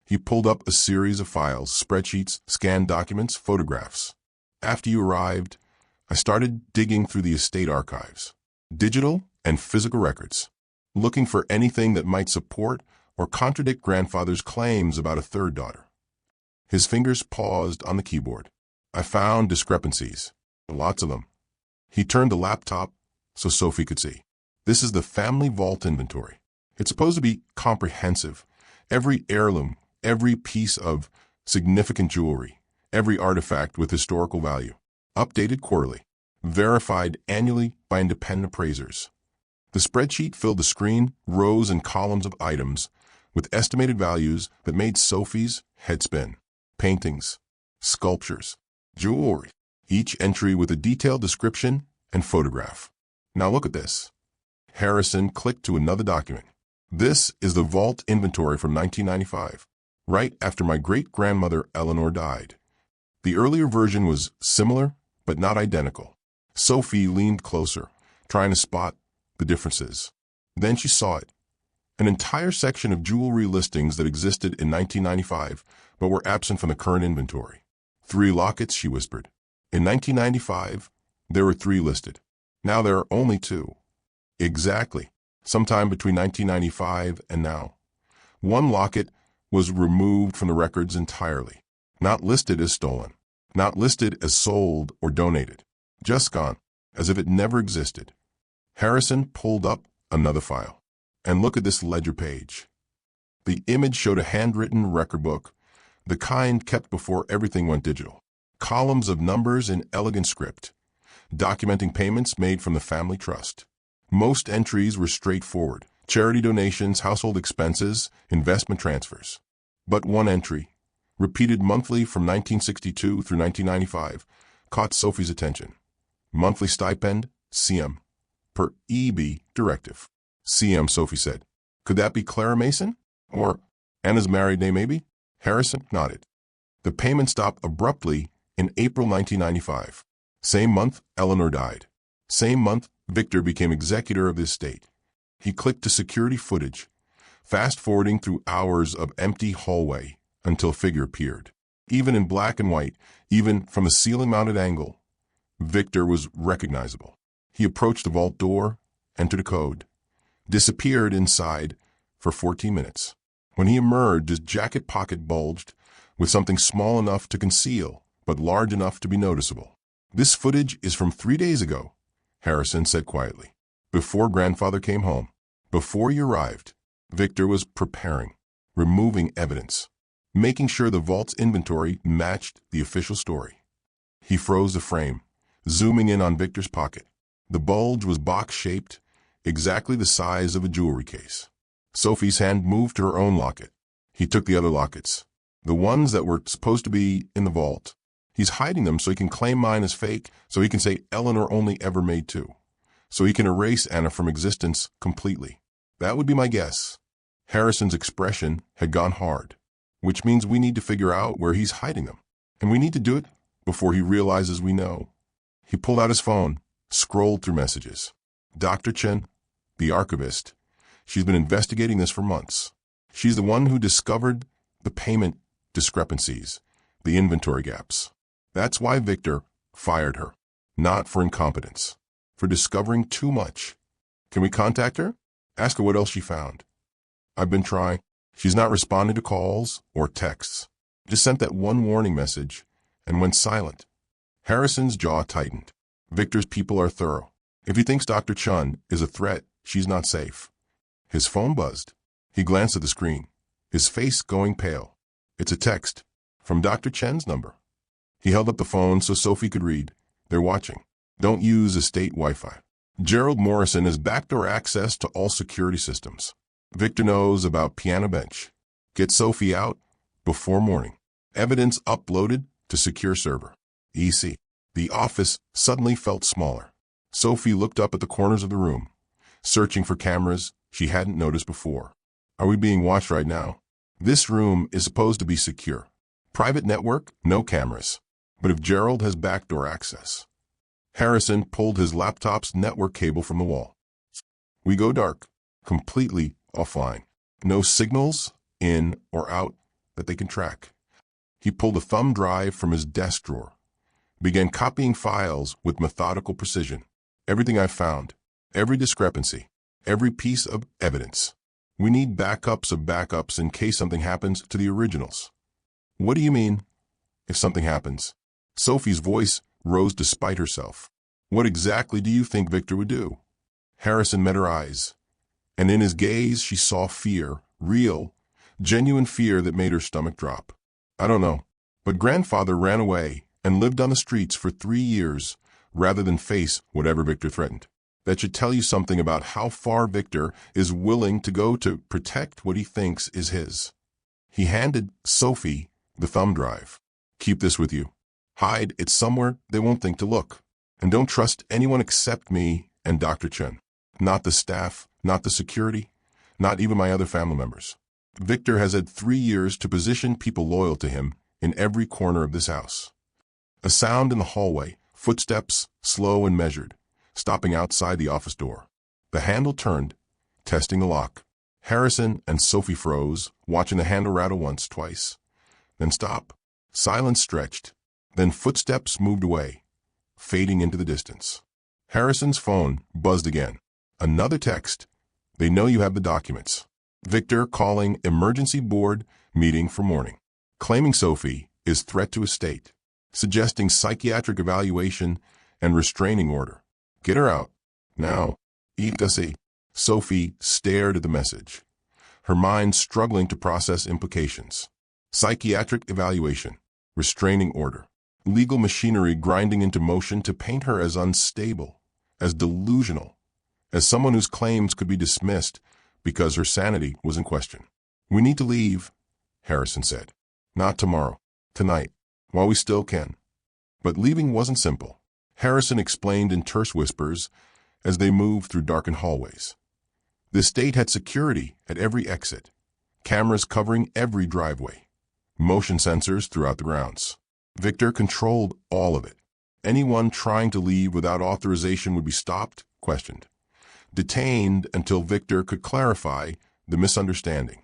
He pulled up a series of files, spreadsheets, scanned documents, photographs. "After you arrived, I started digging through the estate archives, digital and physical records, looking for anything that might support or contradict grandfather's claims about a third daughter." His fingers paused on the keyboard. "I found discrepancies, lots of them." He turned the laptop so Sophie could see. "This is the family vault inventory. It's supposed to be comprehensive. Every heirloom, every piece of significant jewelry, every artifact with historical value. Updated quarterly, verified annually by independent appraisers." The spreadsheet filled the screen, rows and columns of items with estimated values that made Sophie's head spin. Paintings, sculptures, jewelry, each entry with a detailed description and photograph. "Now look at this." Harrison clicked to another document. "This is the vault inventory from 1995, right after my great-grandmother Eleanor died. The earlier version was similar, but not identical." Sophie leaned closer, trying to spot the differences. Then she saw it. An entire section of jewelry listings that existed in 1995, but were absent from the current inventory. 3 lockets, she whispered. In 1995, there were 3 listed. Now there are only 2. Exactly, sometime between 1995 and now. 1 locket was removed from the records entirely, not listed as stolen, not listed as sold or donated. Just gone, as if it never existed. Harrison pulled up another file. And look at this ledger page. The image showed a handwritten record book, the kind kept before everything went digital. Columns of numbers in elegant script, documenting payments made from the family trust. Most entries were straightforward: charity donations, household expenses, investment transfers. But one entry, repeated monthly from 1962 through 1995, caught Sophie's attention. Monthly stipend, CM, per EB directive. CM, Sophie said. Could that be Clara Mason? Or Anna's married name, maybe? Harrison nodded. The payment stopped abruptly in April 1995. Same month, Eleanor died. Same month, Victor became executor of the estate. He clicked to security footage, fast-forwarding through hours of empty hallway until a figure appeared. Even in black and white, even from a ceiling-mounted angle, Victor was recognizable. He approached the vault door, entered a code, disappeared inside for 14 minutes. When he emerged, his jacket pocket bulged with something small enough to conceal, but large enough to be noticeable. This footage is from 3 days ago, Harrison said quietly. Before grandfather came home, before you arrived, Victor was preparing, removing evidence, making sure the vault's inventory matched the official story. He froze the frame, zooming in on Victor's pocket. The bulge was box-shaped, exactly the size of a jewelry case. Sophie's hand moved to her own locket. He took the other lockets, the ones that were supposed to be in the vault. He's hiding them so he can claim mine as fake, so he can say Eleanor only ever made two, so he can erase Anna from existence completely. That would be my guess. Harrison's expression had gone hard, which means we need to figure out where he's hiding them, and we need to do it before he realizes we know. He pulled out his phone, scrolled through messages. Dr. Chen, the archivist, she's been investigating this for months. She's the one who discovered the payment discrepancies, the inventory gaps. That's why Victor fired her, not for incompetence, for discovering too much. Can we contact her? Ask her what else she found. I've been trying. She's not responding to calls or texts. Just sent that one warning message and went silent. Harrison's jaw tightened. Victor's people are thorough. If he thinks Dr. Chun is a threat, she's not safe. His phone buzzed. He glanced at the screen, his face going pale. It's a text from Dr. Chen's number. He held up the phone so Sophie could read. They're watching. Don't use estate Wi-Fi. Gerald Morrison has backdoor access to all security systems. Victor knows about piano bench. Get Sophie out before morning. Evidence uploaded to secure server. EC. The office suddenly felt smaller. Sophie looked up at the corners of the room, searching for cameras she hadn't noticed before. Are we being watched right now? This room is supposed to be secure. Private network, no cameras. But if Gerald has backdoor access. Harrison pulled his laptop's network cable from the wall. We go dark, completely offline. No signals, in or out, that they can track. He pulled a thumb drive from his desk drawer, began copying files with methodical precision. Everything I found, every discrepancy, every piece of evidence. We need backups of backups in case something happens to the originals. What do you mean, if something happens? Sophie's voice rose despite herself. What exactly do you think Victor would do? Harrison met her eyes, and in his gaze she saw fear, real, genuine fear that made her stomach drop. I don't know, but grandfather ran away and lived on the streets for 3 years rather than face whatever Victor threatened. That should tell you something about how far Victor is willing to go to protect what he thinks is his. He handed Sophie the thumb drive. Keep this with you. Hide it somewhere they won't think to look. And don't trust anyone except me and Dr. Chen. Not the staff, not the security, not even my other family members. Victor has had 3 years to position people loyal to him in every corner of this house. A sound in the hallway, footsteps, slow and measured, stopping outside the office door. The handle turned, testing the lock. Harrison and Sophie froze, watching the handle rattle once, twice. Then stop. Silence stretched. Then footsteps moved away, fading into the distance. Harrison's phone buzzed again. Another text. They know you have the documents. Victor calling emergency board meeting for morning. Claiming Sophie is threat to estate. Suggesting psychiatric evaluation and restraining order. Get her out. Now. Ikasi. Sophie stared at the message, her mind struggling to process implications. Psychiatric evaluation. Restraining order. Legal machinery grinding into motion to paint her as unstable, as delusional, as someone whose claims could be dismissed because her sanity was in question. We need to leave, Harrison said. Not tomorrow. Tonight. While we still can. But leaving wasn't simple. Harrison explained in terse whispers as they moved through darkened hallways. The estate had security at every exit, cameras covering every driveway, motion sensors throughout the grounds. Victor controlled all of it. Anyone trying to leave without authorization would be stopped, questioned, detained until Victor could clarify the misunderstanding.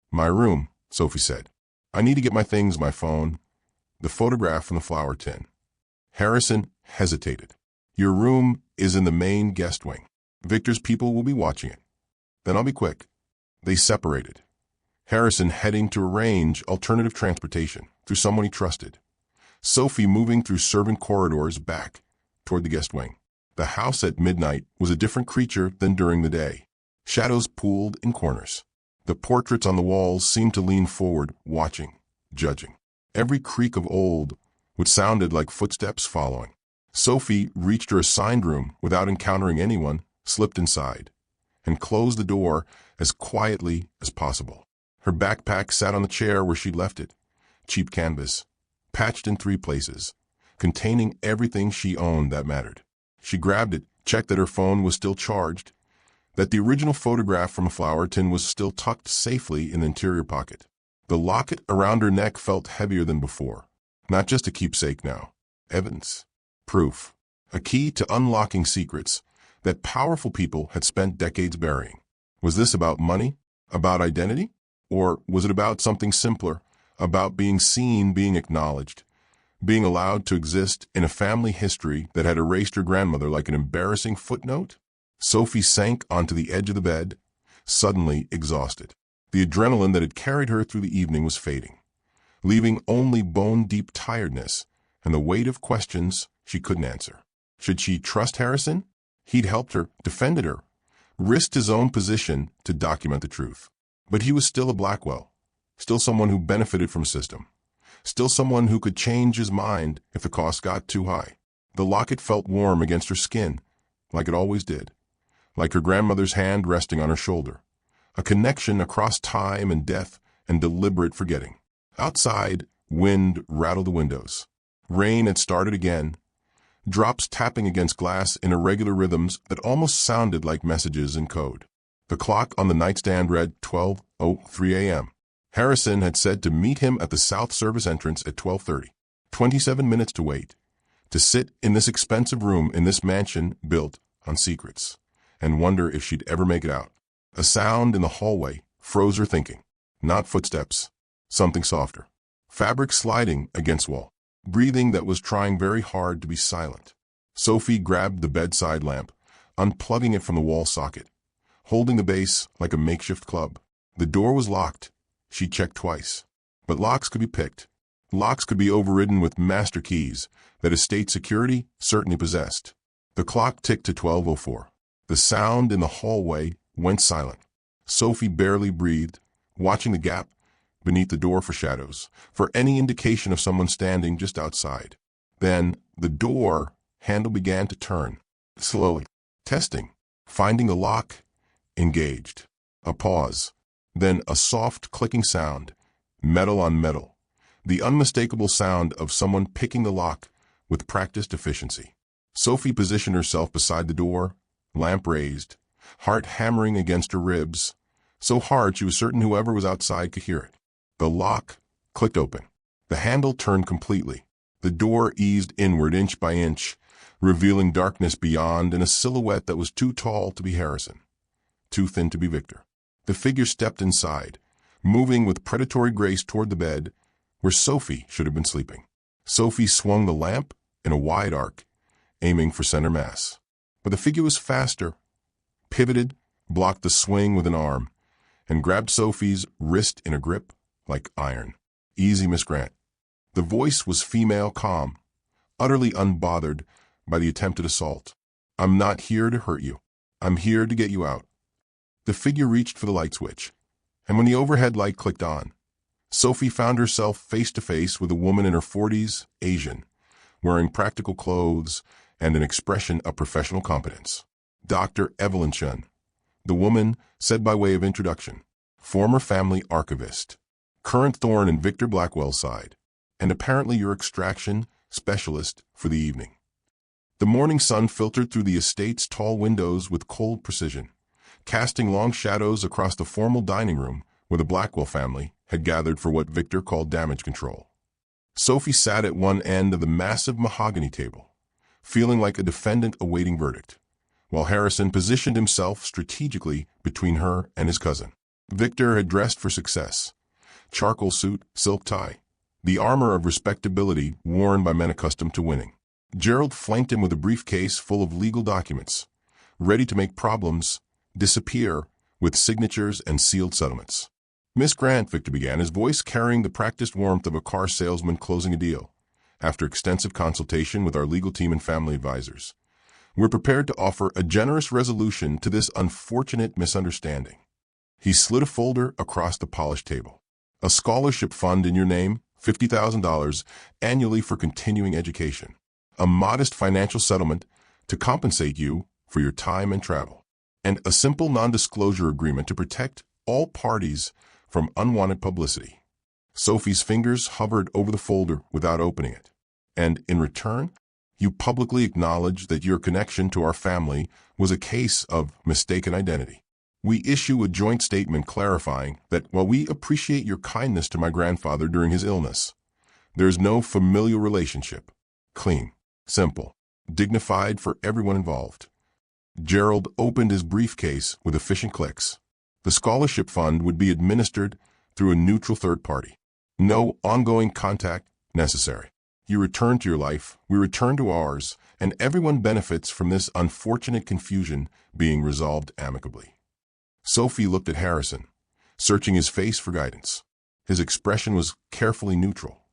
My room, Sophie said. I need to get my things, my phone, the photograph from the flower tin. Harrison hesitated. Your room is in the main guest wing. Victor's people will be watching it. Then I'll be quick. They separated. Harrison heading to arrange alternative transportation through someone he trusted. Sophie moving through servant corridors back toward the guest wing. The house at midnight was a different creature than during the day. Shadows pooled in corners. The portraits on the walls seemed to lean forward, watching, judging. Every creak of old, which sounded like footsteps following. Sophie reached her assigned room without encountering anyone, slipped inside, and closed the door as quietly as possible. Her backpack sat on the chair where she'd left it, cheap canvas, patched in 3 places, containing everything she owned that mattered. She grabbed it, checked that her phone was still charged, that the original photograph from a flower tin was still tucked safely in the interior pocket. The locket around her neck felt heavier than before. Not just a keepsake now. Evidence. Proof. A key to unlocking secrets that powerful people had spent decades burying. Was this about money? About identity? Or was it about something simpler? About being seen, being acknowledged, being allowed to exist in a family history that had erased her grandmother like an embarrassing footnote? Sophie sank onto the edge of the bed, suddenly exhausted. The adrenaline that had carried her through the evening was fading, leaving only bone-deep tiredness and the weight of questions she couldn't answer. Should she trust Harrison? He'd helped her, defended her, risked his own position to document the truth. But he was still a Blackwell, still someone who benefited from a system, still someone who could change his mind if the cost got too high. The locket felt warm against her skin, like it always did, like her grandmother's hand resting on her shoulder, a connection across time and death and deliberate forgetting. Outside, wind rattled the windows. Rain had started again, drops tapping against glass in irregular rhythms that almost sounded like messages in code. The clock on the nightstand read 12:03 a.m. Harrison had said to meet him at the South Service entrance at 12:30. 27 minutes to wait, to sit in this expensive room in this mansion built on secrets, and wonder if she'd ever make it out. A sound in the hallway froze her thinking. Not footsteps, something softer. Fabric sliding against wall. Breathing that was trying very hard to be silent. Sophie grabbed the bedside lamp, unplugging it from the wall socket, holding the base like a makeshift club. The door was locked. She checked twice. But locks could be picked. Locks could be overridden with master keys that estate security certainly possessed. The clock ticked to 12:04. The sound in the hallway went silent. Sophie barely breathed, watching the gap beneath the door for shadows, for any indication of someone standing just outside. Then the door handle began to turn, slowly, testing, finding the lock, engaged. A pause, then a soft clicking sound, metal on metal, the unmistakable sound of someone picking the lock with practiced efficiency. Sophie positioned herself beside the door, lamp raised, heart hammering against her ribs, so hard she was certain whoever was outside could hear it. The lock clicked open. The handle turned completely. The door eased inward inch by inch, revealing darkness beyond and a silhouette that was too tall to be Harrison, too thin to be Victor. The figure stepped inside, moving with predatory grace toward the bed where Sophie should have been sleeping. Sophie swung the lamp in a wide arc, aiming for center mass. But the figure was faster, pivoted, blocked the swing with an arm, and grabbed Sophie's wrist in a grip like iron. Easy, Miss Grant. The voice was female, calm, utterly unbothered by the attempted assault. I'm not here to hurt you. I'm here to get you out. The figure reached for the light switch, and when the overhead light clicked on, Sophie found herself face to face with a woman in her 40s, Asian, wearing practical clothes and an expression of professional competence. Dr. Evelyn Chun. The woman said by way of introduction, former family archivist, current thorn in Victor Blackwell's side, and apparently your extraction specialist for the evening. The morning sun filtered through the estate's tall windows with cold precision, casting long shadows across the formal dining room where the Blackwell family had gathered for what Victor called damage control. Sophie sat at one end of the massive mahogany table, feeling like a defendant awaiting verdict, while Harrison positioned himself strategically between her and his cousin. Victor had dressed for success. Charcoal suit, silk tie, the armor of respectability worn by men accustomed to winning. Gerald flanked him with a briefcase full of legal documents, ready to make problems disappear with signatures and sealed settlements. Miss Grant, Victor began, his voice carrying the practiced warmth of a car salesman closing a deal. After extensive consultation with our legal team and family advisors, we're prepared to offer a generous resolution to this unfortunate misunderstanding. He slid a folder across the polished table. A scholarship fund in your name, $50,000 annually for continuing education. A modest financial settlement to compensate you for your time and travel. And a simple non-disclosure agreement to protect all parties from unwanted publicity. Sophie's fingers hovered over the folder without opening it. And in return, you publicly acknowledge that your connection to our family was a case of mistaken identity. We issue a joint statement clarifying that while we appreciate your kindness to my grandfather during his illness, there is no familial relationship. Clean, simple, dignified for everyone involved. Gerald opened his briefcase with efficient clicks. The scholarship fund would be administered through a neutral third party. No ongoing contact necessary. You return to your life, we return to ours, and everyone benefits from this unfortunate confusion being resolved amicably. Sophie looked at Harrison, searching his face for guidance. His expression was carefully neutral,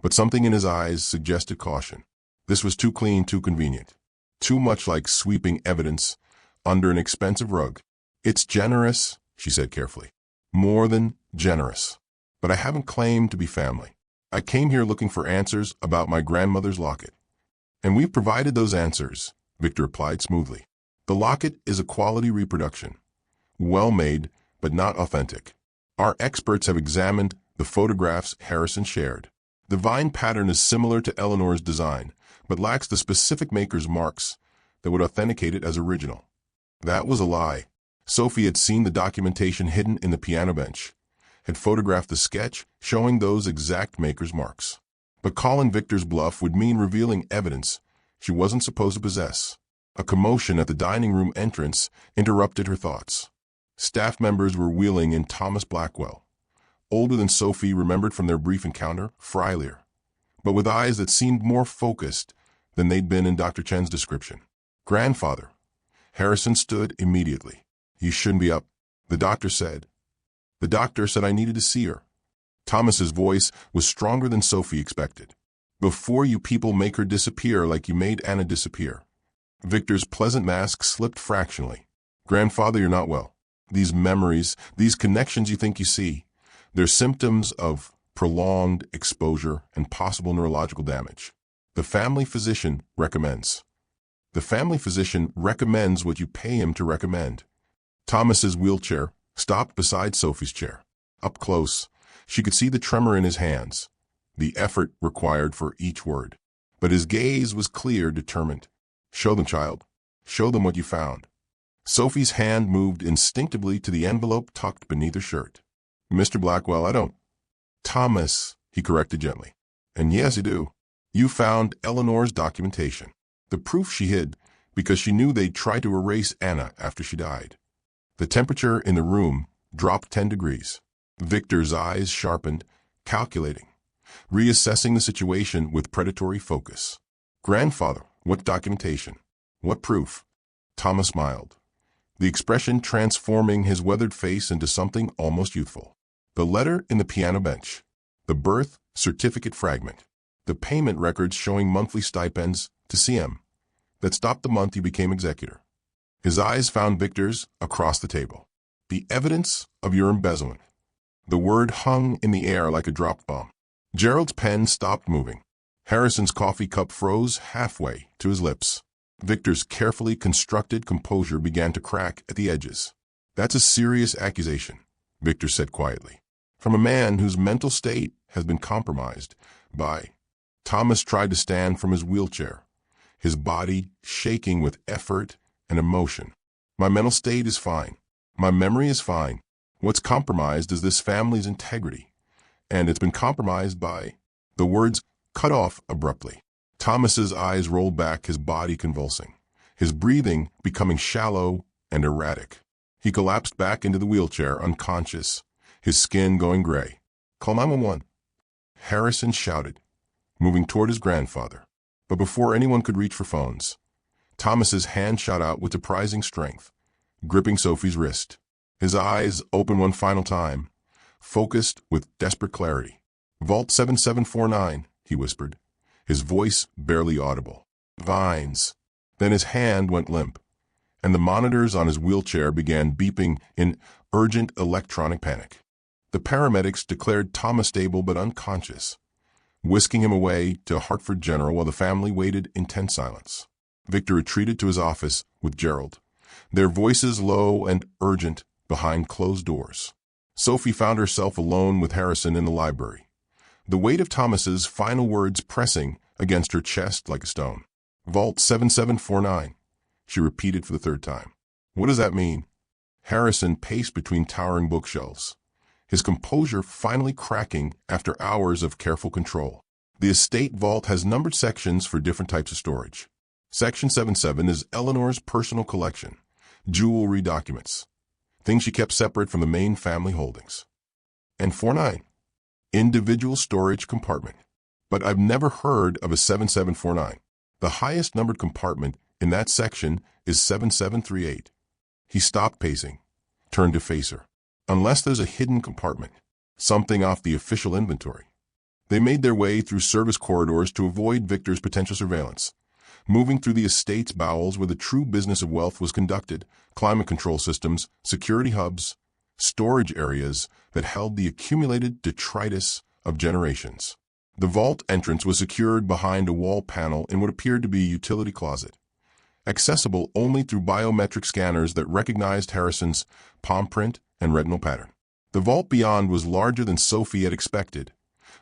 but something in his eyes suggested caution. This was too clean, too convenient. Too much like sweeping evidence under an expensive rug. It's generous, she said carefully. More than generous. But I haven't claimed to be family. I came here looking for answers about my grandmother's locket. And we've provided those answers, Victor replied smoothly. The locket is a quality reproduction. Well made, but not authentic. Our experts have examined the photographs Harrison shared. The vine pattern is similar to Eleanor's design, but lacks the specific maker's marks that would authenticate it as original. That was a lie. Sophie had seen the documentation hidden in the piano bench, had photographed the sketch showing those exact maker's marks. But calling Victor's bluff would mean revealing evidence she wasn't supposed to possess. A commotion at the dining room entrance interrupted her thoughts. Staff members were wheeling in Thomas Blackwell, older than Sophie remembered from their brief encounter, Frylier, but with eyes that seemed more focused than they'd been in Dr. Chen's description. Grandfather. Harrison stood immediately. You shouldn't be up, the doctor said. The doctor said I needed to see her. Thomas's voice was stronger than Sophie expected. Before you people make her disappear like you made Anna disappear. Victor's pleasant mask slipped fractionally. Grandfather, you're not well. These memories, these connections you think you see, they're symptoms of prolonged exposure and possible neurological damage. The family physician recommends. The family physician recommends what you pay him to recommend. Thomas's wheelchair stopped beside Sophie's chair. Up close, she could see the tremor in his hands, the effort required for each word. But his gaze was clear, determined. Show them, child. Show them what you found. Sophie's hand moved instinctively to the envelope tucked beneath her shirt. Mr. Blackwell, I don't. Thomas, he corrected gently. And yes, you do. You found Eleanor's documentation. The proof she hid because she knew they'd try to erase Anna after she died. The temperature in the room dropped 10 degrees. Victor's eyes sharpened, calculating, reassessing the situation with predatory focus. Grandfather, what documentation? What proof? Thomas smiled, the expression transforming his weathered face into something almost youthful. The letter in the piano bench, the birth certificate fragment, the payment records showing monthly stipends to CM. that stopped the month he became executor. His eyes found Victor's across the table. The evidence of your embezzlement. The word hung in the air like a dropped bomb. Gerald's pen stopped moving. Harrison's coffee cup froze halfway to his lips. Victor's carefully constructed composure began to crack at the edges. That's a serious accusation, Victor said quietly, from a man whose mental state has been compromised by... Thomas tried to stand from his wheelchair, his body shaking with effort and emotion. My mental state is fine. My memory is fine. What's compromised is this family's integrity, and it's been compromised by... The words cut off abruptly. Thomas's eyes rolled back, his body convulsing, his breathing becoming shallow and erratic. He collapsed back into the wheelchair, unconscious, his skin going gray. Call 911. Harrison shouted, moving toward his grandfather. But before anyone could reach for phones, Thomas's hand shot out with surprising strength, gripping Sophie's wrist. His eyes opened one final time, focused with desperate clarity. Vault 7749, he whispered, his voice barely audible. Vines. Then his hand went limp, and the monitors on his wheelchair began beeping in urgent electronic panic. The paramedics declared Thomas stable but unconscious, whisking him away to Hartford General while the family waited in tense silence. Victor retreated to his office with Gerald, their voices low and urgent behind closed doors. Sophie found herself alone with Harrison in the library, the weight of Thomas's final words pressing against her chest like a stone. Vault 7749, she repeated for the third time. What does that mean? Harrison paced between towering bookshelves, his composure finally cracking after hours of careful control. The estate vault has numbered sections for different types of storage. Section 77 is Eleanor's personal collection, jewelry, documents, things she kept separate from the main family holdings. And 49, individual storage compartment. But I've never heard of a 7749. The highest numbered compartment in that section is 7738. He stopped pacing, turned to face her. Unless there's a hidden compartment, something off the official inventory. They made their way through service corridors to avoid Victor's potential surveillance, moving through the estate's bowels where the true business of wealth was conducted, climate control systems, security hubs, storage areas that held the accumulated detritus of generations. The vault entrance was secured behind a wall panel in what appeared to be a utility closet, accessible only through biometric scanners that recognized Harrison's palm print and retinal pattern. The vault beyond was larger than Sophie had expected.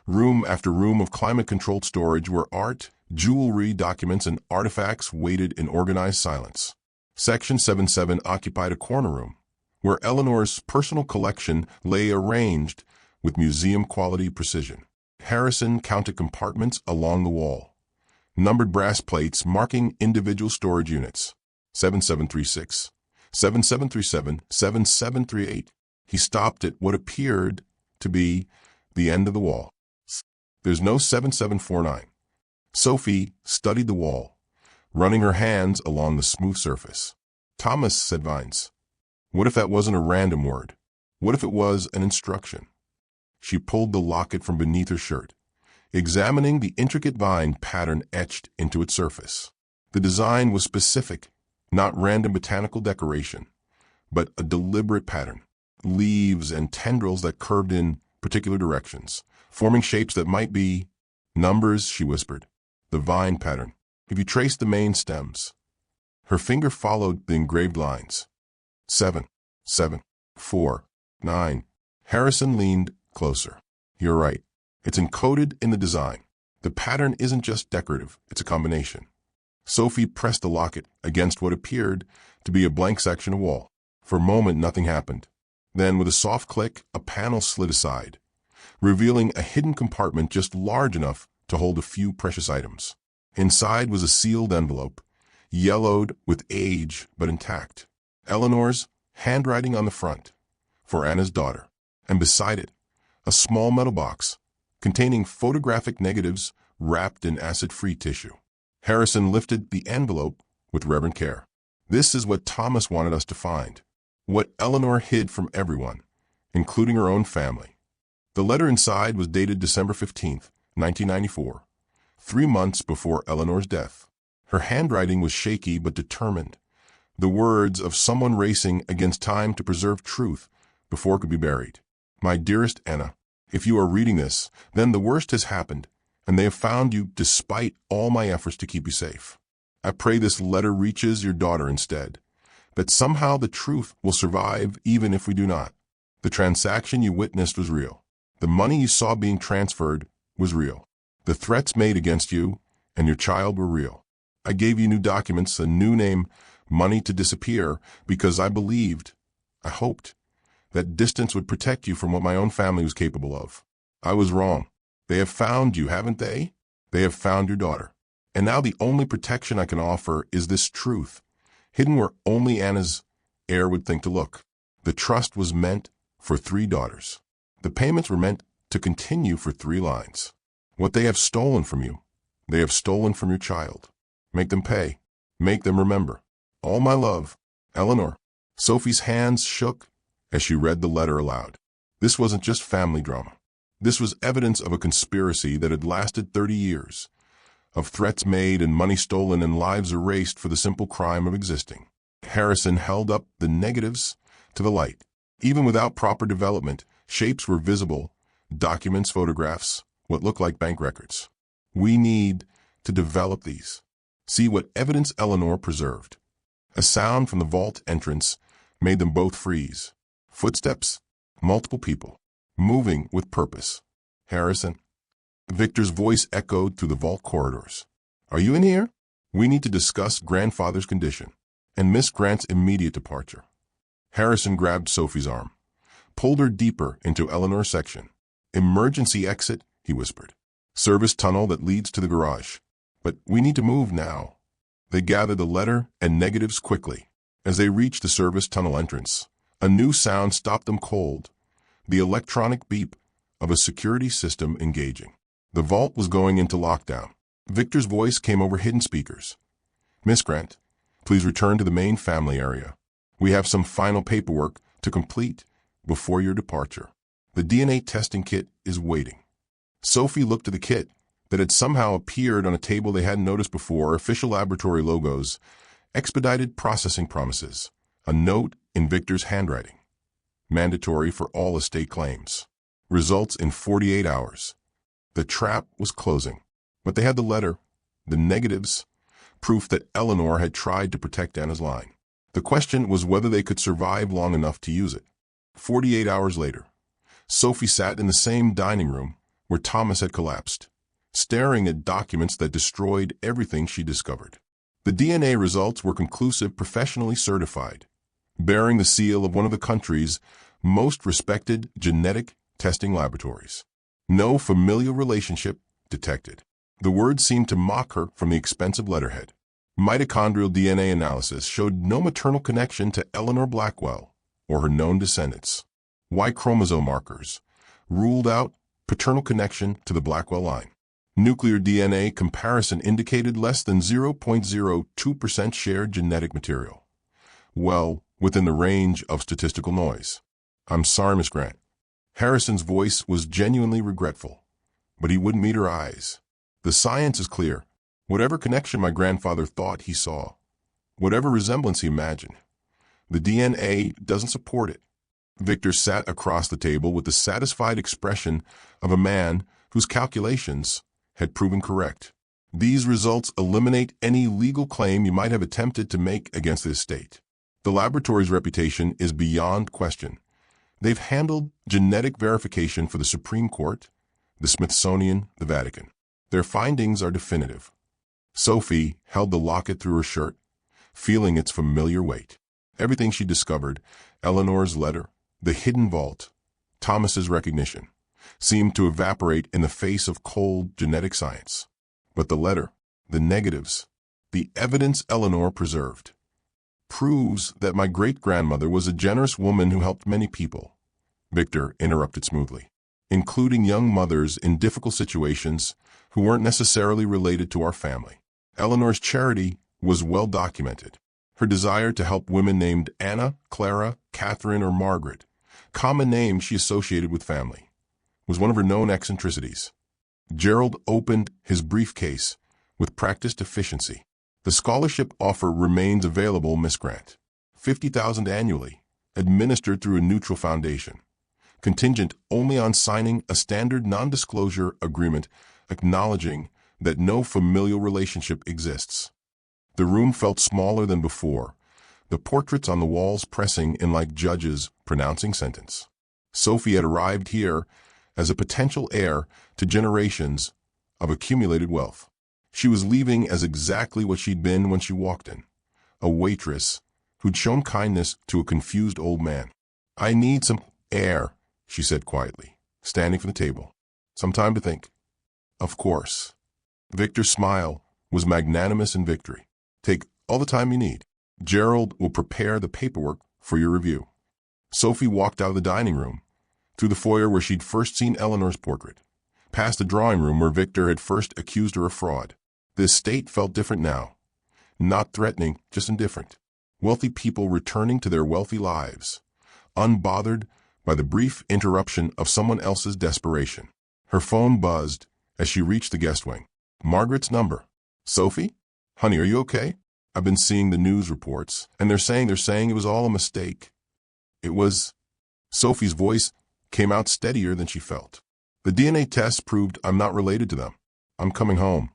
Room after room of climate-controlled storage where art, jewelry, documents, and artifacts waited in organized silence. Section 77 occupied a corner room, where Eleanor's personal collection lay arranged with museum-quality precision. Harrison counted compartments along the wall, numbered brass plates marking individual storage units. 7736, 7737, 7738. He stopped at what appeared to be the end of the wall. There's no 7749. Sophie studied the wall, running her hands along the smooth surface. Thomas, said Vines. What if that wasn't a random word? What if it was an instruction? She pulled the locket from beneath her shirt, examining the intricate vine pattern etched into its surface. The design was specific, not random botanical decoration, but a deliberate pattern. Leaves and tendrils that curved in particular directions, forming shapes that might be numbers, she whispered. The vine pattern. If you trace the main stems. Her finger followed the engraved lines. 7, 7, 4, 9. Harrison leaned closer. You're right. It's encoded in the design. The pattern isn't just decorative, it's a combination. Sophie pressed the locket against what appeared to be a blank section of wall. For a moment, nothing happened. Then, with a soft click, a panel slid aside, revealing a hidden compartment just large enough to hold a few precious items. Inside was a sealed envelope, yellowed with age but intact. Eleanor's handwriting on the front, for Anna's daughter, and beside it, a small metal box containing photographic negatives wrapped in acid-free tissue. Harrison lifted the envelope with reverent care. This is what Thomas wanted us to find, what Eleanor hid from everyone, including her own family. The letter inside was dated December 15th, 1994, 3 months before Eleanor's death. Her handwriting was shaky but determined, the words of someone racing against time to preserve truth before it could be buried. My dearest Anna, if you are reading this, then the worst has happened, and they have found you despite all my efforts to keep you safe. I pray this letter reaches your daughter instead, that somehow the truth will survive even if we do not. The transaction you witnessed was real. The money you saw being transferred was real. The threats made against you and your child were real. I gave you new documents, a new name, money to disappear, because I believed, I hoped, that distance would protect you from what my own family was capable of. I was wrong. They have found you, haven't they? They have found your daughter. And now the only protection I can offer is this truth, hidden where only Anna's heir would think to look. The trust was meant for 3 daughters. The payments were meant to continue for 3 lines. What they have stolen from you, they have stolen from your child. Make them pay. Make them remember. All my love, Eleanor. Sophie's hands shook as she read the letter aloud. This wasn't just family drama. This was evidence of a conspiracy that had lasted 30 years, of threats made and money stolen and lives erased for the simple crime of existing. Harrison held up the negatives to the light. Even without proper development, shapes were visible, documents, photographs, what looked like bank records. We need to develop these. See what evidence Eleanor preserved. A sound from the vault entrance made them both freeze. Footsteps, multiple people, moving with purpose. Harrison. Victor's voice echoed through the vault corridors. Are you in here? We need to discuss grandfather's condition and Miss Grant's immediate departure. Harrison grabbed Sophie's arm, pulled her deeper into Eleanor's section. Emergency exit, he whispered. Service tunnel that leads to the garage. But we need to move now. They gathered the letter and negatives quickly. As they reached the service tunnel entrance, a new sound stopped them cold, the electronic beep of a security system engaging. The vault was going into lockdown. Victor's voice came over hidden speakers. Miss Grant, please return to the main family area. We have some final paperwork to complete before your departure. The DNA testing kit is waiting. Sophie looked at the kit that had somehow appeared on a table they hadn't noticed before, official laboratory logos, expedited processing promises, a note in Victor's handwriting. Mandatory for all estate claims. Results in 48 hours. The trap was closing, but they had the letter, the negatives, proof that Eleanor had tried to protect Anna's line. The question was whether they could survive long enough to use it. 48 hours later, Sophie sat in the same dining room where Thomas had collapsed, staring at documents that destroyed everything she discovered. The DNA results were conclusive, professionally certified, bearing the seal of one of the country's most respected genetic testing laboratories. No familial relationship detected. The words seemed to mock her from the expensive letterhead. Mitochondrial DNA analysis showed no maternal connection to Eleanor Blackwell or her known descendants. Y chromosome markers ruled out paternal connection to the Blackwell line. Nuclear DNA comparison indicated less than 0.02% shared genetic material. Well, within the range of statistical noise. I'm sorry, Miss Grant. Harrison's voice was genuinely regretful, but he wouldn't meet her eyes. The science is clear. Whatever connection my grandfather thought he saw, whatever resemblance he imagined, the DNA doesn't support it. Victor sat across the table with the satisfied expression of a man whose calculations had proven correct. These results eliminate any legal claim you might have attempted to make against the estate. The laboratory's reputation is beyond question. They've handled genetic verification for the Supreme Court, the Smithsonian, the Vatican. Their findings are definitive. Sophie held the locket through her shirt, feeling its familiar weight. Everything she discovered, Eleanor's letter, the hidden vault, Thomas's recognition, seemed to evaporate in the face of cold genetic science. But the letter, the negatives, the evidence Eleanor preserved, proves that my great-grandmother was a generous woman who helped many people, Victor interrupted smoothly, including young mothers in difficult situations who weren't necessarily related to our family. Eleanor's charity was well documented. Her desire to help women named Anna, Clara, Catherine, or Margaret, common names she associated with family, was one of her known eccentricities. Gerald opened his briefcase with practiced efficiency. The scholarship offer remains available, Miss Grant. $50,000 annually, administered through a neutral foundation. Contingent only on signing a standard non-disclosure agreement acknowledging that no familial relationship exists. The room felt smaller than before, the portraits on the walls pressing in like judges pronouncing sentence. Sophie had arrived here as a potential heir to generations of accumulated wealth. She was leaving as exactly what she'd been when she walked in, a waitress who'd shown kindness to a confused old man. "I need some air," she said quietly, standing from the table. "Some time to think." "Of course." Victor's smile was magnanimous in victory. "Take all the time you need. Gerald will prepare the paperwork for your review." Sophie walked out of the dining room, through the foyer where she'd first seen Eleanor's portrait, past the drawing room where Victor had first accused her of fraud. The estate felt different now. Not threatening, just indifferent. Wealthy people returning to their wealthy lives, unbothered by the brief interruption of someone else's desperation. Her phone buzzed as she reached the guest wing. Margaret's number. "Sophie? Honey, are you okay? I've been seeing the news reports, and they're saying it was all a mistake." It was. Sophie's voice came out steadier than she felt. "The DNA test proved I'm not related to them. I'm coming home."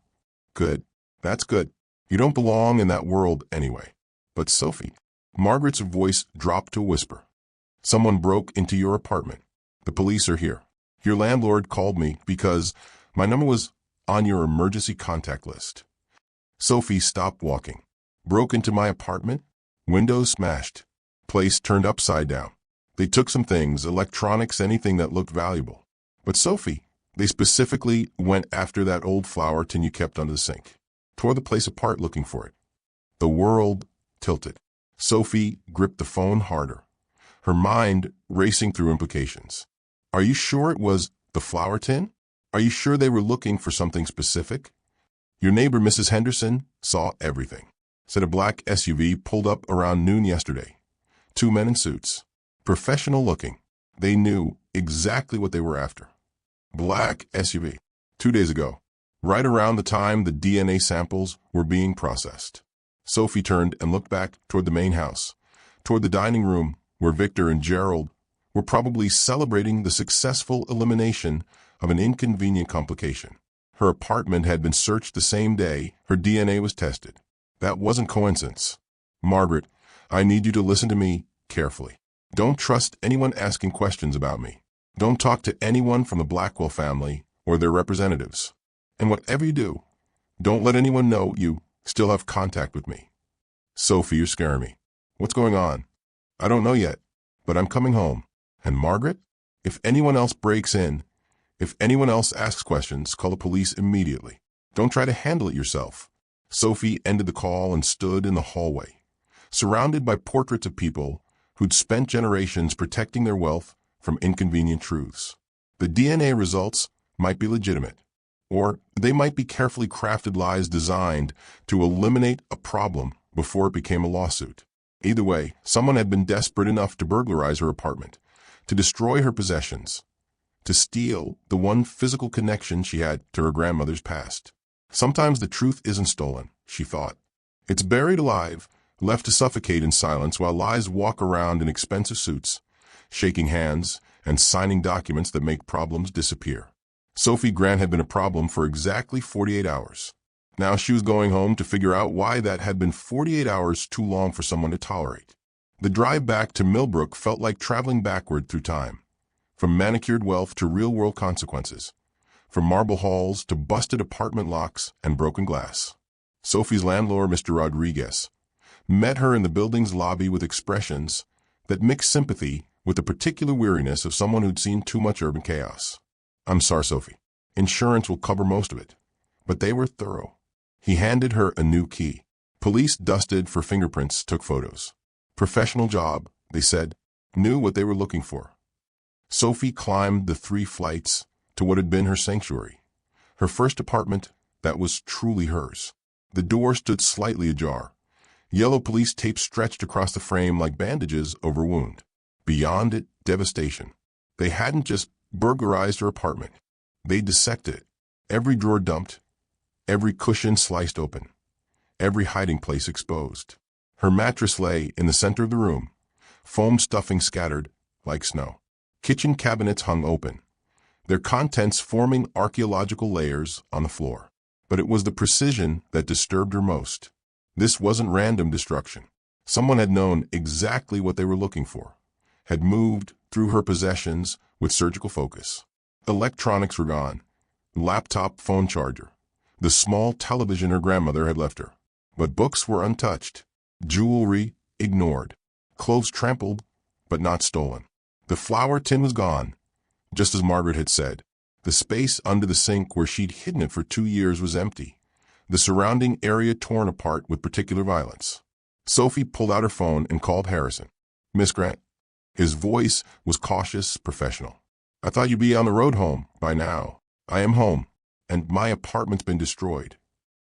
"Good. That's good. You don't belong in that world anyway." "But Sophie." Margaret's voice dropped to a whisper. "Someone broke into your apartment. The police are here. Your landlord called me because my number was on your emergency contact list." Sophie stopped walking. "Broke into my apartment? Windows smashed. Place turned upside down. They took some things, electronics, anything that looked valuable." "But Sophie, they specifically went after that old flower tin you kept under the sink. Tore the place apart looking for it." The world tilted. Sophie gripped the phone harder, her mind racing through implications. "Are you sure it was the flower tin? Are you sure they were looking for something specific?" "Your neighbor, Mrs. Henderson, saw everything. Said a black SUV pulled up around noon yesterday. 2 men in suits. Professional looking. They knew exactly what they were after." Black SUV. 2 days ago, right around the time the DNA samples were being processed. Sophie turned and looked back toward the main house, toward the dining room where Victor and Gerald were probably celebrating the successful elimination of an inconvenient complication. Her apartment had been searched the same day her DNA was tested. That wasn't coincidence. "Margaret, I need you to listen to me carefully. Don't trust anyone asking questions about me. Don't talk to anyone from the Blackwell family or their representatives. And whatever you do, don't let anyone know you still have contact with me." "Sophie, you're scaring me. What's going on?" "I don't know yet, but I'm coming home. And Margaret, if anyone else breaks in, if anyone else asks questions, call the police immediately. Don't try to handle it yourself." Sophie ended the call and stood in the hallway, surrounded by portraits of people who'd spent generations protecting their wealth from inconvenient truths. The DNA results might be legitimate, or they might be carefully crafted lies designed to eliminate a problem before it became a lawsuit. Either way, someone had been desperate enough to burglarize her apartment, to destroy her possessions, to steal the one physical connection she had to her grandmother's past. Sometimes the truth isn't stolen, she thought. It's buried alive, left to suffocate in silence while lies walk around in expensive suits, shaking hands and signing documents that make problems disappear. Sophie Grant had been a problem for exactly 48 hours. Now she was going home to figure out why that had been 48 hours too long for someone to tolerate. The drive back to Millbrook felt like traveling backward through time, from manicured wealth to real-world consequences, from marble halls to busted apartment locks and broken glass. Sophie's landlord, Mr. Rodriguez, met her in the building's lobby with expressions that mixed sympathy with the particular weariness of someone who'd seen too much urban chaos. "I'm sorry, Sophie. Insurance will cover most of it." But they were thorough. He handed her a new key. Police dusted for fingerprints, took photos. Professional job, they said, knew what they were looking for. Sophie climbed the 3 flights to what had been her sanctuary, her first apartment that was truly hers. The door stood slightly ajar. Yellow police tape stretched across the frame like bandages over a wound. Beyond it, devastation. They hadn't just burglarized her apartment. They dissected it. Every drawer dumped, every cushion sliced open, every hiding place exposed. Her mattress lay in the center of the room, foam stuffing scattered like snow. Kitchen cabinets hung open, their contents forming archaeological layers on the floor. But it was the precision that disturbed her most. This wasn't random destruction. Someone had known exactly what they were looking for, had moved through her possessions with surgical focus. Electronics were gone, laptop, phone charger, the small television her grandmother had left her. But books were untouched, jewelry ignored, clothes trampled but not stolen. The flour tin was gone, just as Margaret had said. The space under the sink where she'd hidden it for 2 years was empty, the surrounding area torn apart with particular violence. Sophie pulled out her phone and called Harrison. "Miss Grant." His voice was cautious, professional. "I thought you'd be on the road home by now. I am home, and my apartment's been destroyed."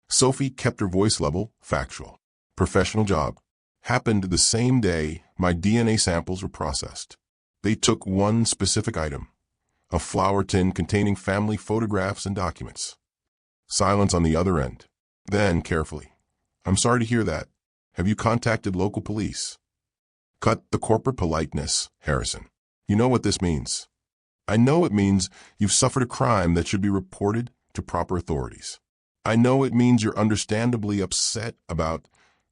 Sophie kept her voice level, factual. "Professional job. Happened the same day my DNA samples were processed. They took one specific item, a flour tin containing family photographs and documents." Silence on the other end. Then, carefully, "I'm sorry to hear that. Have you contacted local police?" "Cut the corporate politeness, Harrison. You know what this means." "I know it means you've suffered a crime that should be reported to proper authorities. I know it means you're understandably upset about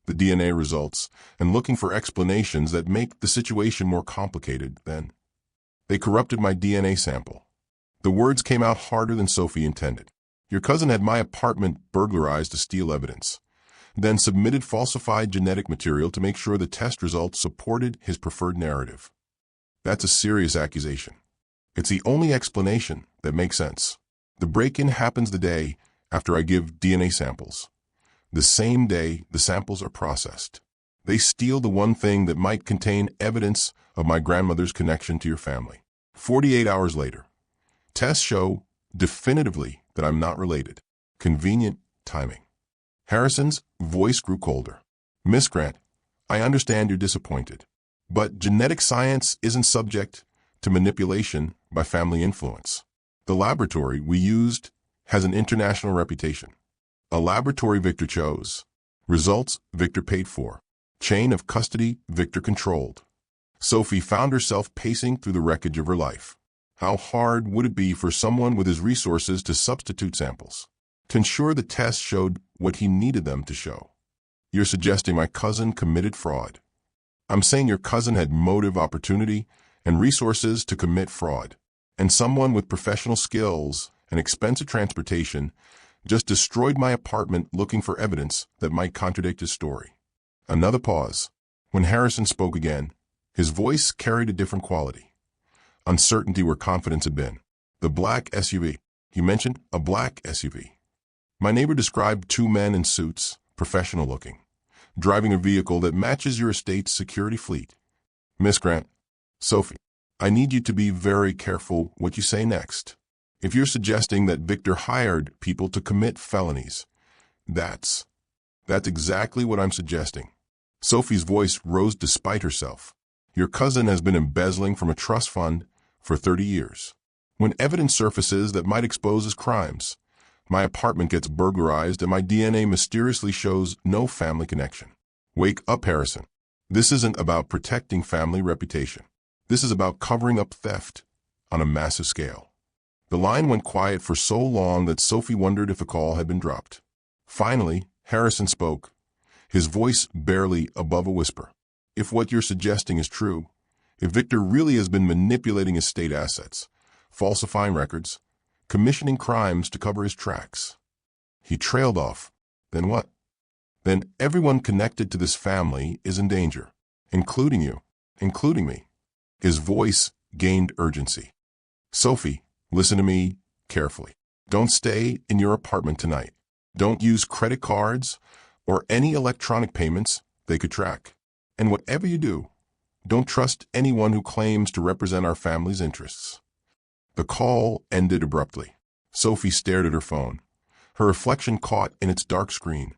the DNA results and looking for explanations that make the situation more complicated than. They corrupted my DNA sample." The words came out harder than Sophie intended. "Your cousin had my apartment burglarized to steal evidence, then submitted falsified genetic material to make sure the test results supported his preferred narrative. That's a serious accusation. It's the only explanation that makes sense. The break-in happens the day after I give DNA samples. The same day the samples are processed. They steal the one thing that might contain evidence of my grandmother's connection to your family. 48 hours later, tests show definitively that I'm not related. Convenient timing." Harrison's voice grew colder. "Miss Grant, I understand you're disappointed, but genetic science isn't subject to manipulation by family influence. The laboratory we used has an international reputation. A laboratory Victor chose. Results Victor paid for. Chain of custody Victor controlled." Sophie found herself pacing through the wreckage of her life. How hard would it be for someone with his resources to substitute samples, to ensure the tests showed what he needed them to show? "You're suggesting my cousin committed fraud." "I'm saying your cousin had motive, opportunity, and resources to commit fraud, and someone with professional skills and expensive transportation just destroyed my apartment looking for evidence that might contradict his story." Another pause. When Harrison spoke again, his voice carried a different quality. Uncertainty where confidence had been. "The black SUV. He mentioned a black SUV. My neighbor described 2 men in suits, professional looking, driving a vehicle that matches your estate's security fleet." "Miss Grant." "Sophie, I need you to be very careful what you say next. If you're suggesting that Victor hired people to commit felonies, that's exactly what I'm suggesting." Sophie's voice rose despite herself. "Your cousin has been embezzling from a trust fund for 30 years. When evidence surfaces that might expose his crimes, my apartment gets burglarized and my DNA mysteriously shows no family connection." Wake up, Harrison. This isn't about protecting family reputation. This is about covering up theft on a massive scale. The line went quiet for so long that Sophie wondered if a call had been dropped. Finally, Harrison spoke, his voice barely above a whisper. "If what you're suggesting is true, if Victor really has been manipulating his state assets, falsifying records, commissioning crimes to cover his tracks." He trailed off. "Then what?" "Then everyone connected to this family is in danger, including you, including me." His voice gained urgency. "Sophie, listen to me carefully. Don't stay in your apartment tonight. Don't use credit cards or any electronic payments they could track. And whatever you do, don't trust anyone who claims to represent our family's interests." The call ended abruptly. Sophie stared at her phone, her reflection caught in its dark screen.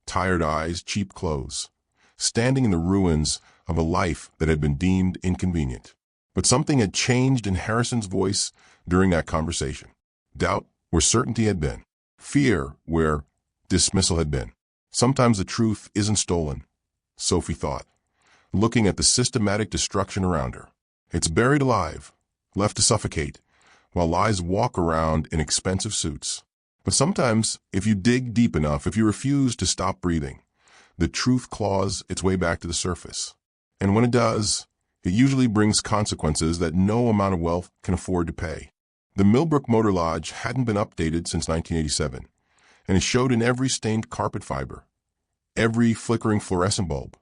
Tired eyes, cheap clothes, standing in the ruins of a life that had been deemed inconvenient. But something had changed in Harrison's voice during that conversation. Doubt where certainty had been. Fear where dismissal had been. Sometimes the truth isn't stolen, Sophie thought, looking at the systematic destruction around her. It's buried alive, left to suffocate, while lies walk around in expensive suits. But sometimes, if you dig deep enough, if you refuse to stop breathing, the truth claws its way back to the surface. And when it does, it usually brings consequences that no amount of wealth can afford to pay. The Millbrook Motor Lodge hadn't been updated since 1987, and it showed in every stained carpet fiber, every flickering fluorescent bulb,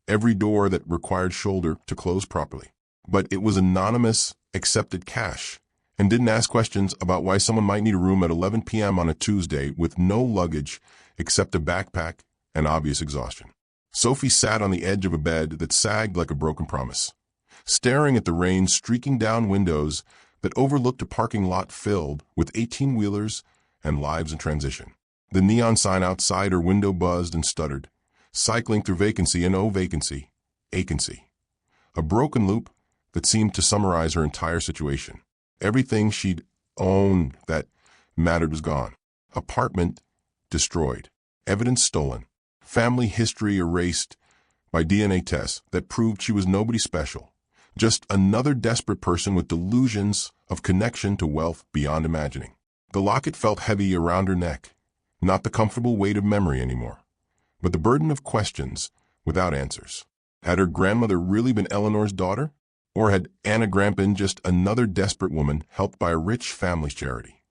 every door that required shoulder to close properly. But it was anonymous, accepted cash, and didn't ask questions about why someone might need a room at 11 p.m. on a Tuesday with no luggage except a backpack and obvious exhaustion. Sophie sat on the edge of a bed that sagged like a broken promise, staring at the rain streaking down windows that overlooked a parking lot filled with 18-wheelers and lives in transition. The neon sign outside her window buzzed and stuttered, cycling through vacancy and vacancy, a broken loop that seemed to summarize her entire situation. Everything she'd owned that mattered was gone. Apartment destroyed. Evidence stolen. Family history erased by DNA tests that proved she was nobody special. Just another desperate person with delusions of connection to wealth beyond imagining. The locket felt heavy around her neck, not the comfortable weight of memory anymore, but the burden of questions without answers. Had her grandmother really been Eleanor's daughter? Or had Anna Grant been just another desperate woman helped by a rich family's charity?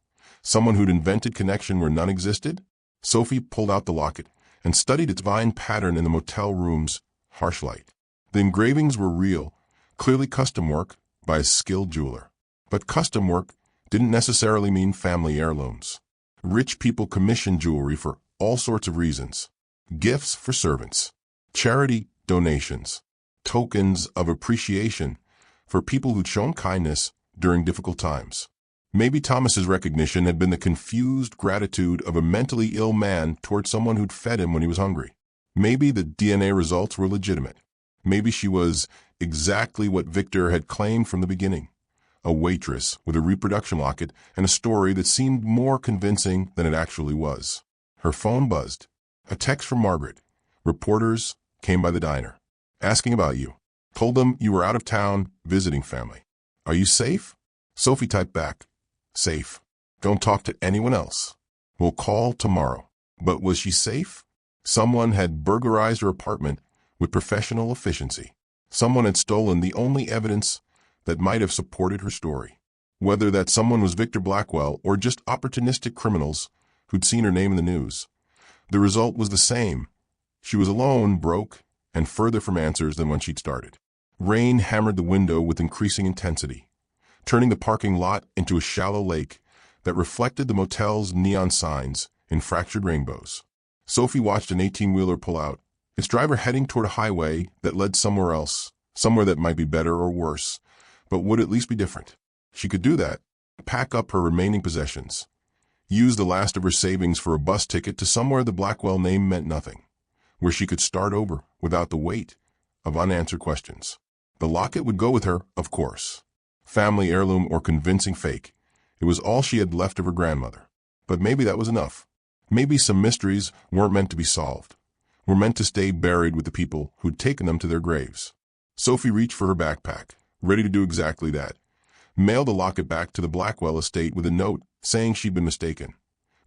Someone who'd invented connection where none existed? Sophie pulled out the locket and studied its vine pattern in the motel room's harsh light. The engravings were real, clearly custom work by a skilled jeweler. But custom work didn't necessarily mean family heirlooms. Rich people commissioned jewelry for all sorts of reasons. Gifts for servants, charity donations, tokens of appreciation for people who'd shown kindness during difficult times. Maybe Thomas's recognition had been the confused gratitude of a mentally ill man toward someone who'd fed him when he was hungry. Maybe the DNA results were legitimate. Maybe she was exactly what Victor had claimed from the beginning, a waitress with a reproduction locket and a story that seemed more convincing than it actually was. Her phone buzzed. A text from Margaret. Reporters came by the diner, asking about you. Told them you were out of town visiting family. Are you safe? Sophie typed back, safe. Don't talk to anyone else. We'll call tomorrow. But was she safe? Someone had burglarized her apartment with professional efficiency. Someone had stolen the only evidence that might have supported her story. Whether that someone was Victor Blackwell or just opportunistic criminals who'd seen her name in the news, the result was the same. She was alone, broke, and further from answers than when she'd started. Rain hammered the window with increasing intensity, turning the parking lot into a shallow lake that reflected the motel's neon signs in fractured rainbows. Sophie watched an 18-wheeler pull out, its driver heading toward a highway that led somewhere else, somewhere that might be better or worse, but would at least be different. She could do that, pack up her remaining possessions, use the last of her savings for a bus ticket to somewhere the Blackwell name meant nothing, where she could start over without the weight of unanswered questions. The locket would go with her, of course. Family heirloom or convincing fake, it was all she had left of her grandmother. But maybe that was enough. Maybe some mysteries weren't meant to be solved, were meant to stay buried with the people who'd taken them to their graves. Sophie reached for her backpack, ready to do exactly that. Mailed the locket back to the Blackwell estate with a note saying she'd been mistaken.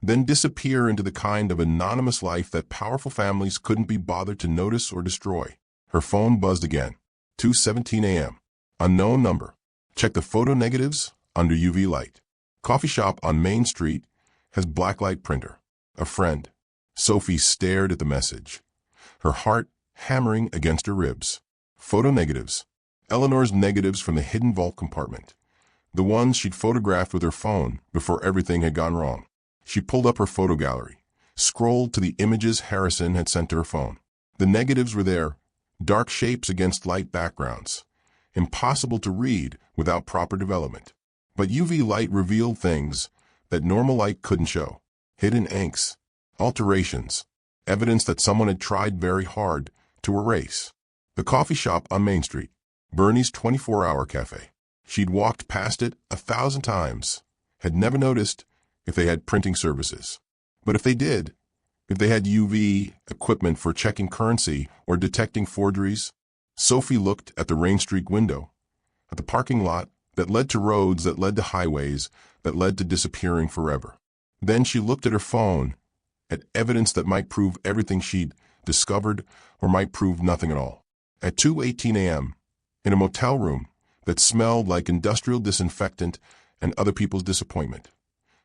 Then disappear into the kind of anonymous life that powerful families couldn't be bothered to notice or destroy. Her phone buzzed again. 2:17 a.m. Unknown number. Check the photo negatives under UV light. Coffee shop on Main Street has blacklight printer. A friend. Sophie stared at the message, her heart hammering against her ribs. Photo negatives. Eleanor's negatives from the hidden vault compartment. The ones she'd photographed with her phone before everything had gone wrong. She pulled up her photo gallery, scrolled to the images Harrison had sent to her phone. The negatives were there, dark shapes against light backgrounds, impossible to read without proper development. But UV light revealed things that normal light couldn't show. Hidden inks, alterations, evidence that someone had tried very hard to erase. The coffee shop on Main Street, Bernie's 24-hour cafe. She'd walked past it 1,000 times, had never noticed if they had printing services. But if they did, if they had UV equipment for checking currency or detecting forgeries. Sophie looked at the rain streak window, at the parking lot that led to roads that led to highways that led to disappearing forever. Then she looked at her phone, at evidence that might prove everything she'd discovered or might prove nothing at all. At 2:18 a.m., in a motel room that smelled like industrial disinfectant and other people's disappointment,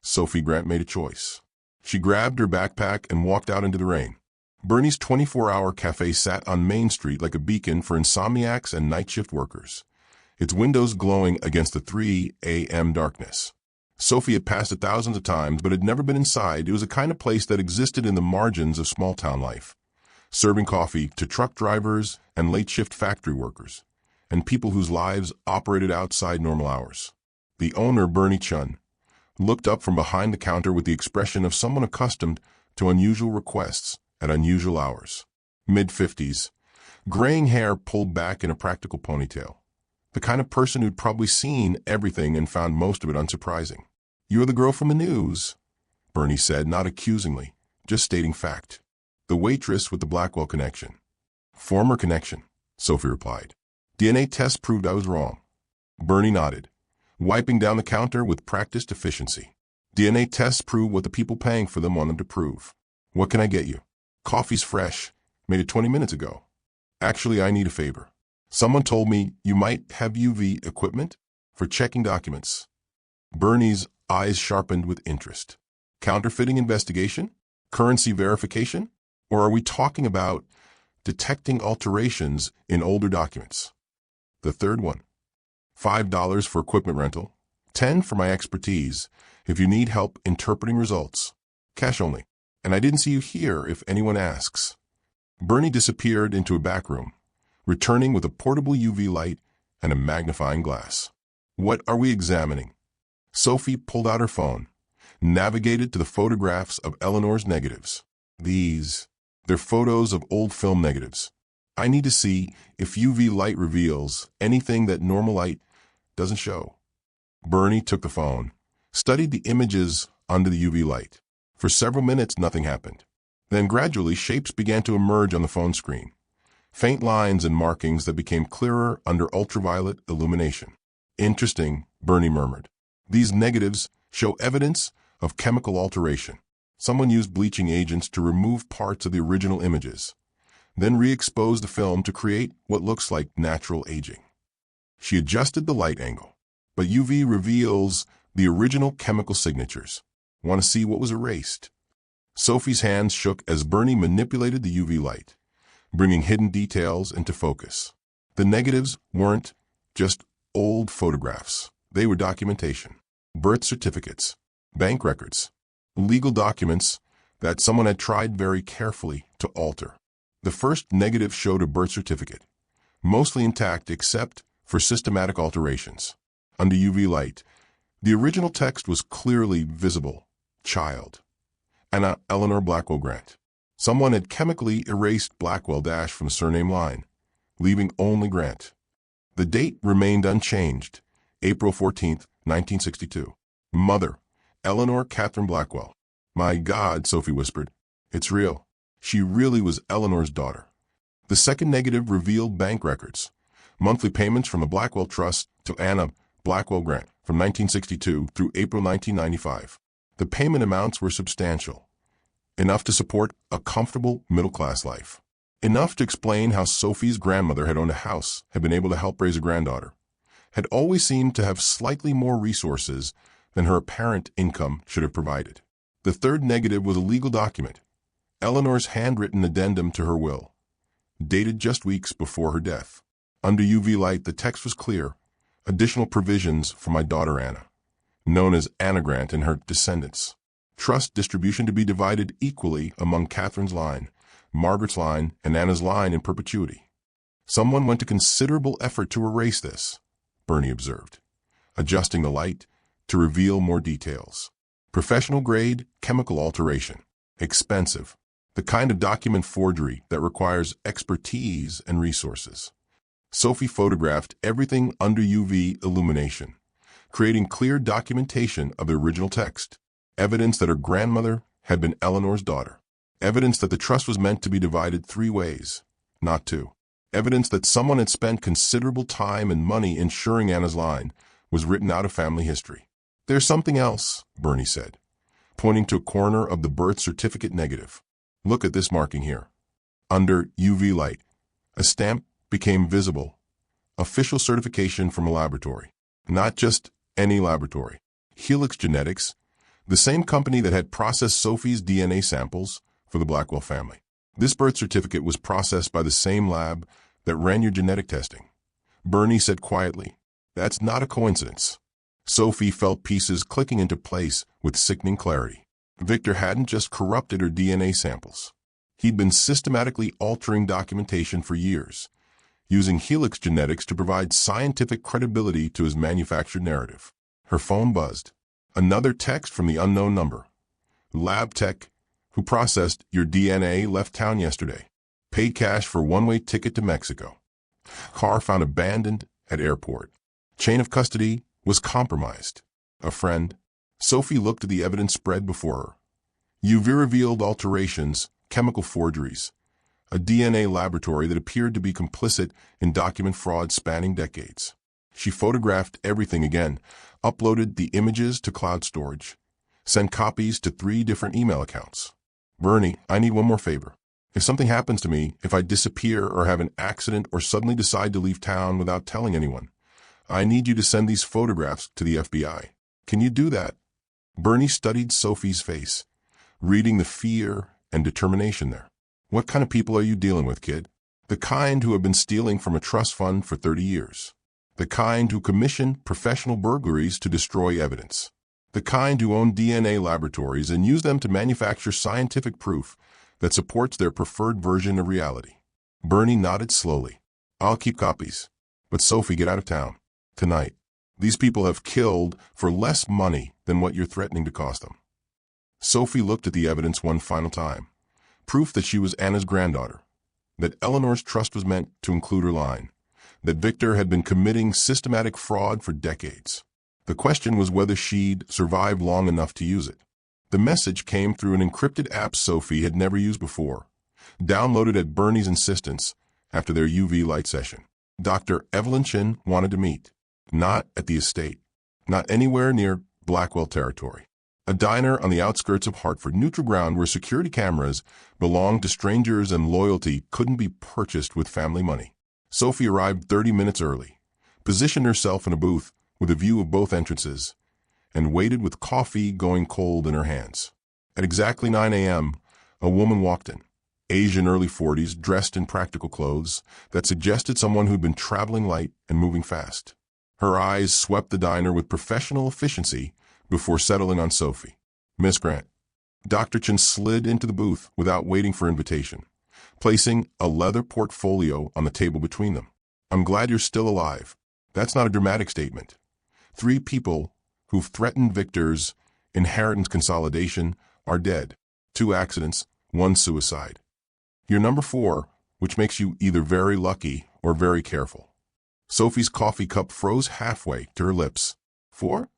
Sophie Grant made a choice. She grabbed her backpack and walked out into the rain. Bernie's 24-hour cafe sat on Main Street like a beacon for insomniacs and night shift workers, its windows glowing against the 3 a.m. darkness. Sophie had passed it thousands of times, but had never been inside. It was a kind of place that existed in the margins of small-town life, serving coffee to truck drivers and late-shift factory workers, and people whose lives operated outside normal hours. The owner, Bernie Chun, looked up from behind the counter with the expression of someone accustomed to unusual requests at unusual hours. Mid-50s, graying hair pulled back in a practical ponytail. The kind of person who'd probably seen everything and found most of it unsurprising. "You're the girl from the news," Bernie said, not accusingly, just stating fact. "The waitress with the Blackwell connection." "Former connection," Sophie replied. "DNA tests proved I was wrong." Bernie nodded, wiping down the counter with practiced efficiency. "DNA tests prove what the people paying for them want them to prove. What can I get you?" "Coffee's fresh. Made it 20 minutes ago." "Actually, I need a favor. Someone told me you might have UV equipment for checking documents." Bernie's eyes sharpened with interest. "Counterfeiting investigation? Currency verification? Or are we talking about detecting alterations in older documents?" "The third one. $5 for equipment rental, $10 for my expertise, if you need help interpreting results. Cash only. And I didn't see you here if anyone asks." Bernie disappeared into a back room, returning with a portable UV light and a magnifying glass. "What are we examining?" Sophie pulled out her phone, navigated to the photographs of Eleanor's negatives. They're photos of old film negatives. I need to see if UV light reveals anything that normal light doesn't show." Bernie took the phone, studied the images under the UV light. For several minutes, nothing happened. Then gradually, shapes began to emerge on the phone screen. Faint lines and markings that became clearer under ultraviolet illumination. "Interesting," Bernie murmured. "These negatives show evidence of chemical alteration. Someone used bleaching agents to remove parts of the original images, then re-expose the film to create what looks like natural aging." She adjusted the light angle. "But UV reveals the original chemical signatures. Want to see what was erased?" Sophie's hands shook as Bernie manipulated the UV light, bringing hidden details into focus. The negatives weren't just old photographs. They were documentation. Birth certificates, bank records, legal documents that someone had tried very carefully to alter. The first negative showed a birth certificate, mostly intact except for systematic alterations. Under UV light, the original text was clearly visible. Child. Anna Eleanor Blackwell Grant. Someone had chemically erased Blackwell dash from surname line, leaving only Grant. The date remained unchanged, April 14th, 1962. Mother, Eleanor Catherine Blackwell. "My God," Sophie whispered. "It's real. She really was Eleanor's daughter." The second negative revealed bank records, monthly payments from the Blackwell Trust to Anna Blackwell Grant from 1962 through April 1995. The payment amounts were substantial, enough to support a comfortable middle-class life, enough to explain how Sophie's grandmother had owned a house, had been able to help raise a granddaughter, had always seemed to have slightly more resources than her apparent income should have provided. The third negative was a legal document, Eleanor's handwritten addendum to her will, dated just weeks before her death. Under UV light, the text was clear. Additional provisions for my daughter Anna, known as Anna Grant, and her descendants. Trust distribution to be divided equally among Catherine's line, Margaret's line, and Anna's line in perpetuity. "Someone went to considerable effort to erase this," Bernie observed, adjusting the light to reveal more details. "Professional-grade chemical alteration. Expensive. The kind of document forgery that requires expertise and resources." Sophie photographed everything under UV illumination, creating clear documentation of the original text, evidence that her grandmother had been Eleanor's daughter, Evidence that the trust was meant to be divided 3 ways, not 2. Evidence that someone had spent considerable time and money ensuring Anna's line was written out of family history. "There's something else," Bernie said, pointing to a corner of the birth certificate negative. "Look at this marking here." Under UV light, a stamp became visible. Official certification from a laboratory. Not just any laboratory. Helix Genetics, the same company that had processed Sophie's DNA samples for the Blackwell family. This birth certificate was processed by the same lab that ran your genetic testing. Bernie said quietly, "That's not a coincidence." Sophie felt pieces clicking into place with sickening clarity. Victor hadn't just corrupted her DNA samples. He'd been systematically altering documentation for years, using Helix Genetics to provide scientific credibility to his manufactured narrative. Her phone buzzed. Another text from the unknown number. "Lab tech who processed your DNA left town yesterday. Paid cash for one-way ticket to Mexico. Car found abandoned at airport. Chain of custody was compromised. A friend." Sophie looked at the evidence spread before her. UV revealed alterations, chemical forgeries, a DNA laboratory that appeared to be complicit in document fraud spanning decades. She photographed everything again, uploaded the images to cloud storage, sent copies to 3 different email accounts. "Bernie, I need one more favor. If something happens to me, if I disappear or have an accident or suddenly decide to leave town without telling anyone, I need you to send these photographs to the FBI. Can you do that?" Bernie studied Sophie's face, reading the fear and determination there. "What kind of people are you dealing with, kid? The kind who have been stealing from a trust fund for 30 years. The kind who commission professional burglaries to destroy evidence. The kind who own DNA laboratories and use them to manufacture scientific proof that supports their preferred version of reality." Bernie nodded slowly. "I'll keep copies. But Sophie, get out of town. Tonight. These people have killed for less money than what you're threatening to cost them." Sophie looked at the evidence one final time. Proof that she was Anna's granddaughter. That Eleanor's trust was meant to include her line. That Victor had been committing systematic fraud for decades. The question was whether she'd survive long enough to use it. The message came through an encrypted app Sophie had never used before, downloaded at Bernie's insistence after their UV light session. Dr. Evelyn Chin wanted to meet. Not at the estate. Not anywhere near Blackwell territory. A diner on the outskirts of Hartford, neutral ground where security cameras belonged to strangers and loyalty couldn't be purchased with family money. Sophie arrived 30 minutes early, positioned herself in a booth with a view of both entrances, and waited with coffee going cold in her hands. At exactly 9 a.m., a woman walked in, Asian early 40s, dressed in practical clothes that suggested someone who'd been traveling light and moving fast. Her eyes swept the diner with professional efficiency before settling on Sophie. "Miss Grant." Dr. Chin slid into the booth without waiting for invitation, placing a leather portfolio on the table between them. "I'm glad you're still alive. That's not a dramatic statement. 3 people who've threatened Victor's inheritance consolidation are dead. 2 accidents, 1 suicide. You're number 4, which makes you either very lucky or very careful." Sophie's coffee cup froze halfway to her lips. 4?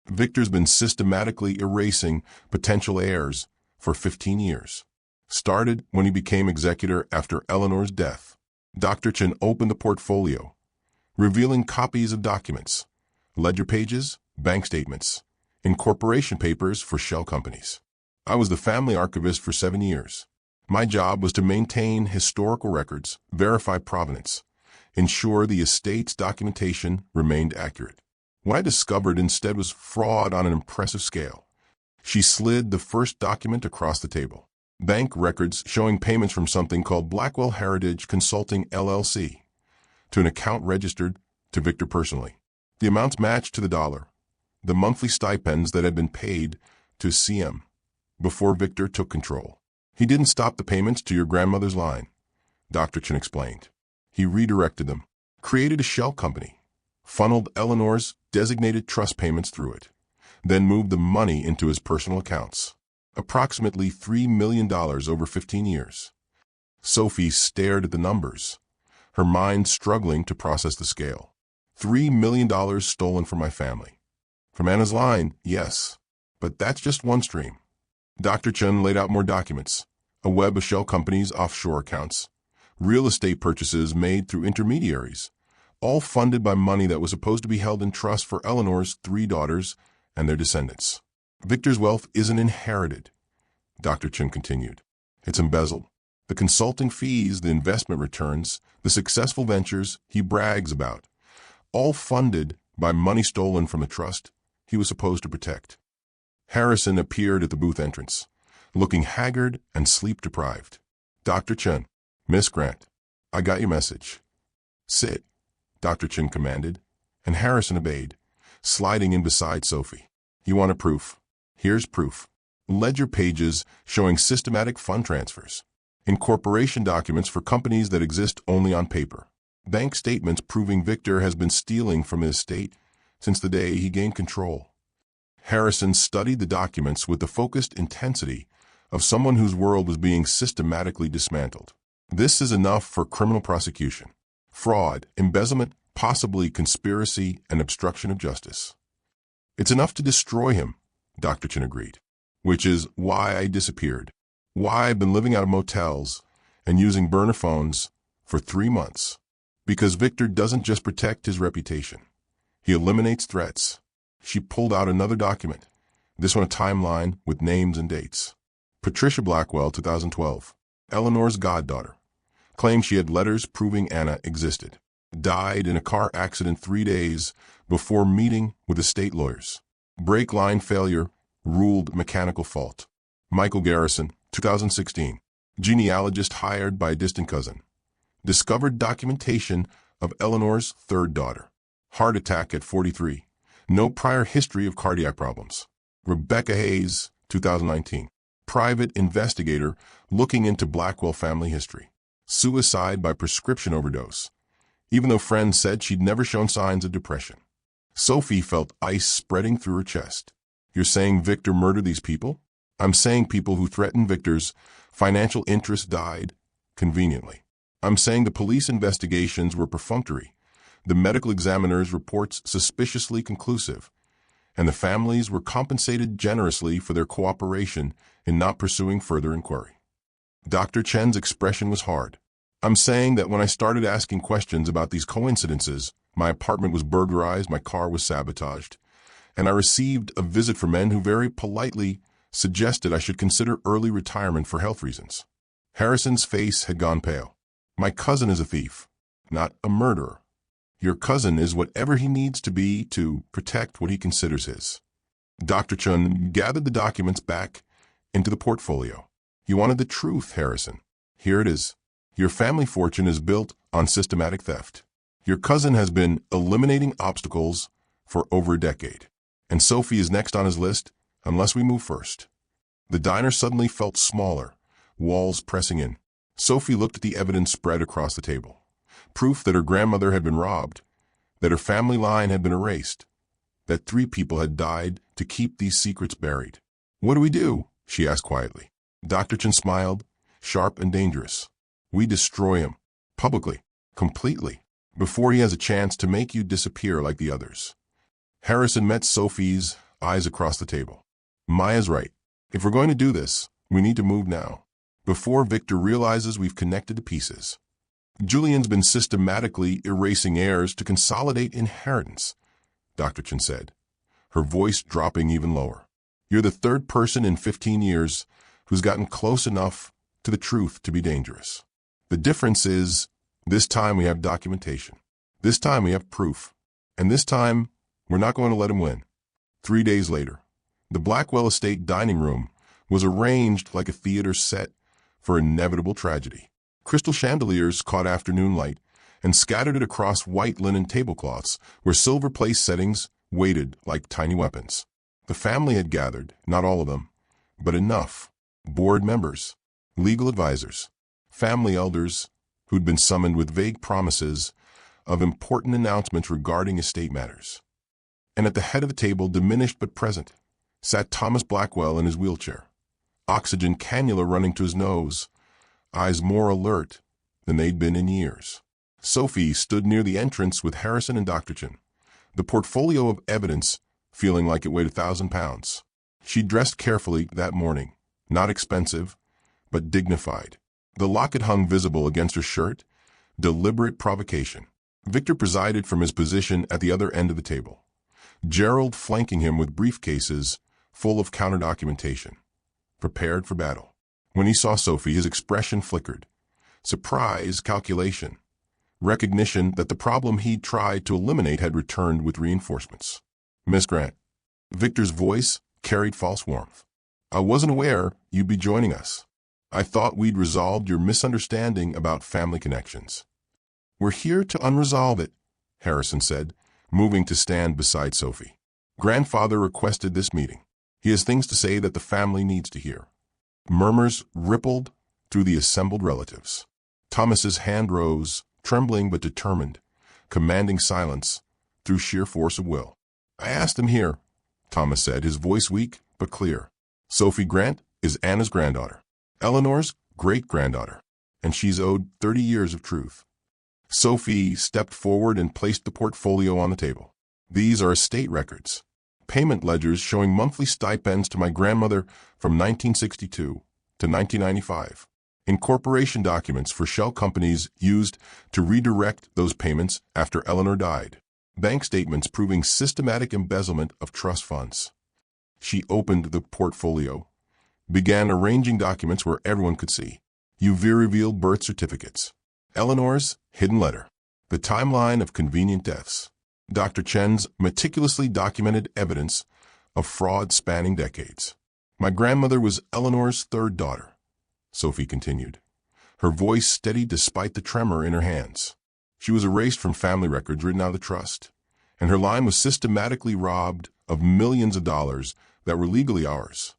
Victor's been systematically erasing potential heirs for 15 years. Started when he became executor after Eleanor's death. Dr. Chin opened the portfolio, revealing copies of documents, ledger pages, bank statements, incorporation papers for shell companies. "I was the family archivist for 7 years. My job was to maintain historical records, verify provenance, ensure the estate's documentation remained accurate. What I discovered instead was fraud on an impressive scale." She slid the first document across the table. Bank records showing payments from something called Blackwell Heritage Consulting LLC to an account registered to Victor personally. The amounts matched to the dollar. The monthly stipends that had been paid to CM before Victor took control. "He didn't stop the payments to your grandmother's line," Dr. Chin explained. "He redirected them, created a shell company, funneled Eleanor's designated trust payments through it, then moved the money into his personal accounts. Approximately $3 million over 15 years. Sophie stared at the numbers, her mind struggling to process the scale. $3 million stolen from my family. From Anna's line, yes, but that's just one stream. Dr. Chen laid out more documents, a web of shell companies' offshore accounts, real estate purchases made through intermediaries, all funded by money that was supposed to be held in trust for Eleanor's 3 daughters and their descendants. Victor's wealth isn't inherited, Dr. Chen continued. It's embezzled. The consulting fees, the investment returns, the successful ventures he brags about, all funded by money stolen from the trust he was supposed to protect. Harrison appeared at the booth entrance, looking haggard and sleep-deprived. Dr. Chen, Miss Grant, I got your message. Sit, Dr. Chen commanded, and Harrison obeyed, sliding in beside Sophie. You want a proof? Here's proof. Ledger pages showing systematic fund transfers. Incorporation documents for companies that exist only on paper. Bank statements proving Victor has been stealing from his estate since the day he gained control. Harrison studied the documents with the focused intensity of someone whose world was being systematically dismantled. This is enough for criminal prosecution. Fraud, embezzlement, possibly conspiracy, and obstruction of justice. It's enough to destroy him, Dr. Chen agreed. Which is why I disappeared. Why I've been living out of motels and using burner phones for 3 months. Because Victor doesn't just protect his reputation. He eliminates threats. She pulled out another document, this one a timeline with names and dates. Patricia Blackwell, 2012, Eleanor's goddaughter, claimed she had letters proving Anna existed. Died in a car accident 3 days before meeting with the state lawyers. Brake line failure ruled mechanical fault. Michael Garrison, 2016, genealogist hired by a distant cousin. Discovered documentation of Eleanor's 3rd daughter. Heart attack at 43. No prior history of cardiac problems. Rebecca Hayes, 2019. Private investigator looking into Blackwell family history. Suicide by prescription overdose, even though friends said she'd never shown signs of depression. Sophie felt ice spreading through her chest. You're saying Victor murdered these people? I'm saying people who threatened Victor's financial interests died conveniently. I'm saying the police investigations were perfunctory, the medical examiner's reports suspiciously conclusive, and the families were compensated generously for their cooperation in not pursuing further inquiry. Dr. Chen's expression was hard. I'm saying that when I started asking questions about these coincidences, my apartment was burglarized, my car was sabotaged, and I received a visit from men who very politely suggested I should consider early retirement for health reasons. Harrison's face had gone pale. My cousin is a thief, not a murderer. Your cousin is whatever he needs to be to protect what he considers his. Dr. Chen gathered the documents back into the portfolio. You wanted the truth, Harrison. Here it is. Your family fortune is built on systematic theft. Your cousin has been eliminating obstacles for over a decade. And Sophie is next on his list, unless we move first. The diner suddenly felt smaller, walls pressing in. Sophie looked at the evidence spread across the table. Proof that her grandmother had been robbed, that her family line had been erased, that 3 people had died to keep these secrets buried. What do we do? She asked quietly. Dr. Chen smiled, sharp and dangerous. We destroy him, publicly, completely, before he has a chance to make you disappear like the others. Harrison met Sophie's eyes across the table. Maya's right. If we're going to do this, we need to move now, before Victor realizes we've connected the pieces. Julian's been systematically erasing heirs to consolidate inheritance, Dr. Chen said, her voice dropping even lower. You're the 3rd person in 15 years who's gotten close enough to the truth to be dangerous. The difference is, this time we have documentation. This time we have proof. And this time, we're not going to let him win. 3 days later, the Blackwell estate dining room was arranged like a theater set for inevitable tragedy. Crystal chandeliers caught afternoon light and scattered it across white linen tablecloths where silver place settings waited like tiny weapons. The family had gathered, not all of them, but enough. Board members, legal advisors, family elders who'd been summoned with vague promises of important announcements regarding estate matters. And at the head of the table, diminished but present, sat Thomas Blackwell in his wheelchair, oxygen cannula running to his nose, eyes more alert than they'd been in years. Sophie stood near the entrance with Harrison and Dr. Chen, the portfolio of evidence feeling like it weighed 1,000 pounds. She dressed carefully that morning, not expensive, but dignified. The locket hung visible against her shirt, deliberate provocation. Victor presided from his position at the other end of the table, Gerald flanking him with briefcases full of counter-documentation, prepared for battle. When he saw Sophie, his expression flickered. Surprise, calculation, recognition that the problem he'd tried to eliminate had returned with reinforcements. Miss Grant. Victor's voice carried false warmth. I wasn't aware you'd be joining us. I thought we'd resolved your misunderstanding about family connections. We're here to unresolve it, Harrison said, moving to stand beside Sophie. Grandfather requested this meeting. He has things to say that the family needs to hear. Murmurs rippled through the assembled relatives. Thomas's hand rose, trembling but determined, commanding silence through sheer force of will. I asked him here, Thomas said, his voice weak but clear. Sophie Grant is Anna's granddaughter, Eleanor's great-granddaughter, and she's owed 30 years of truth. Sophie stepped forward and placed the portfolio on the table. These are estate records, payment ledgers showing monthly stipends to my grandmother from 1962 to 1995, incorporation documents for shell companies used to redirect those payments after Eleanor died, bank statements proving systematic embezzlement of trust funds. She opened the portfolio, began arranging documents where everyone could see. UV revealed birth certificates, Eleanor's hidden letter, the timeline of convenient deaths, Dr. Chen's meticulously documented evidence of fraud spanning decades. My grandmother was Eleanor's third daughter, Sophie continued, her voice steady despite the tremor in her hands. She was erased from family records written out of the trust, and her line was systematically robbed of millions of dollars that were legally ours.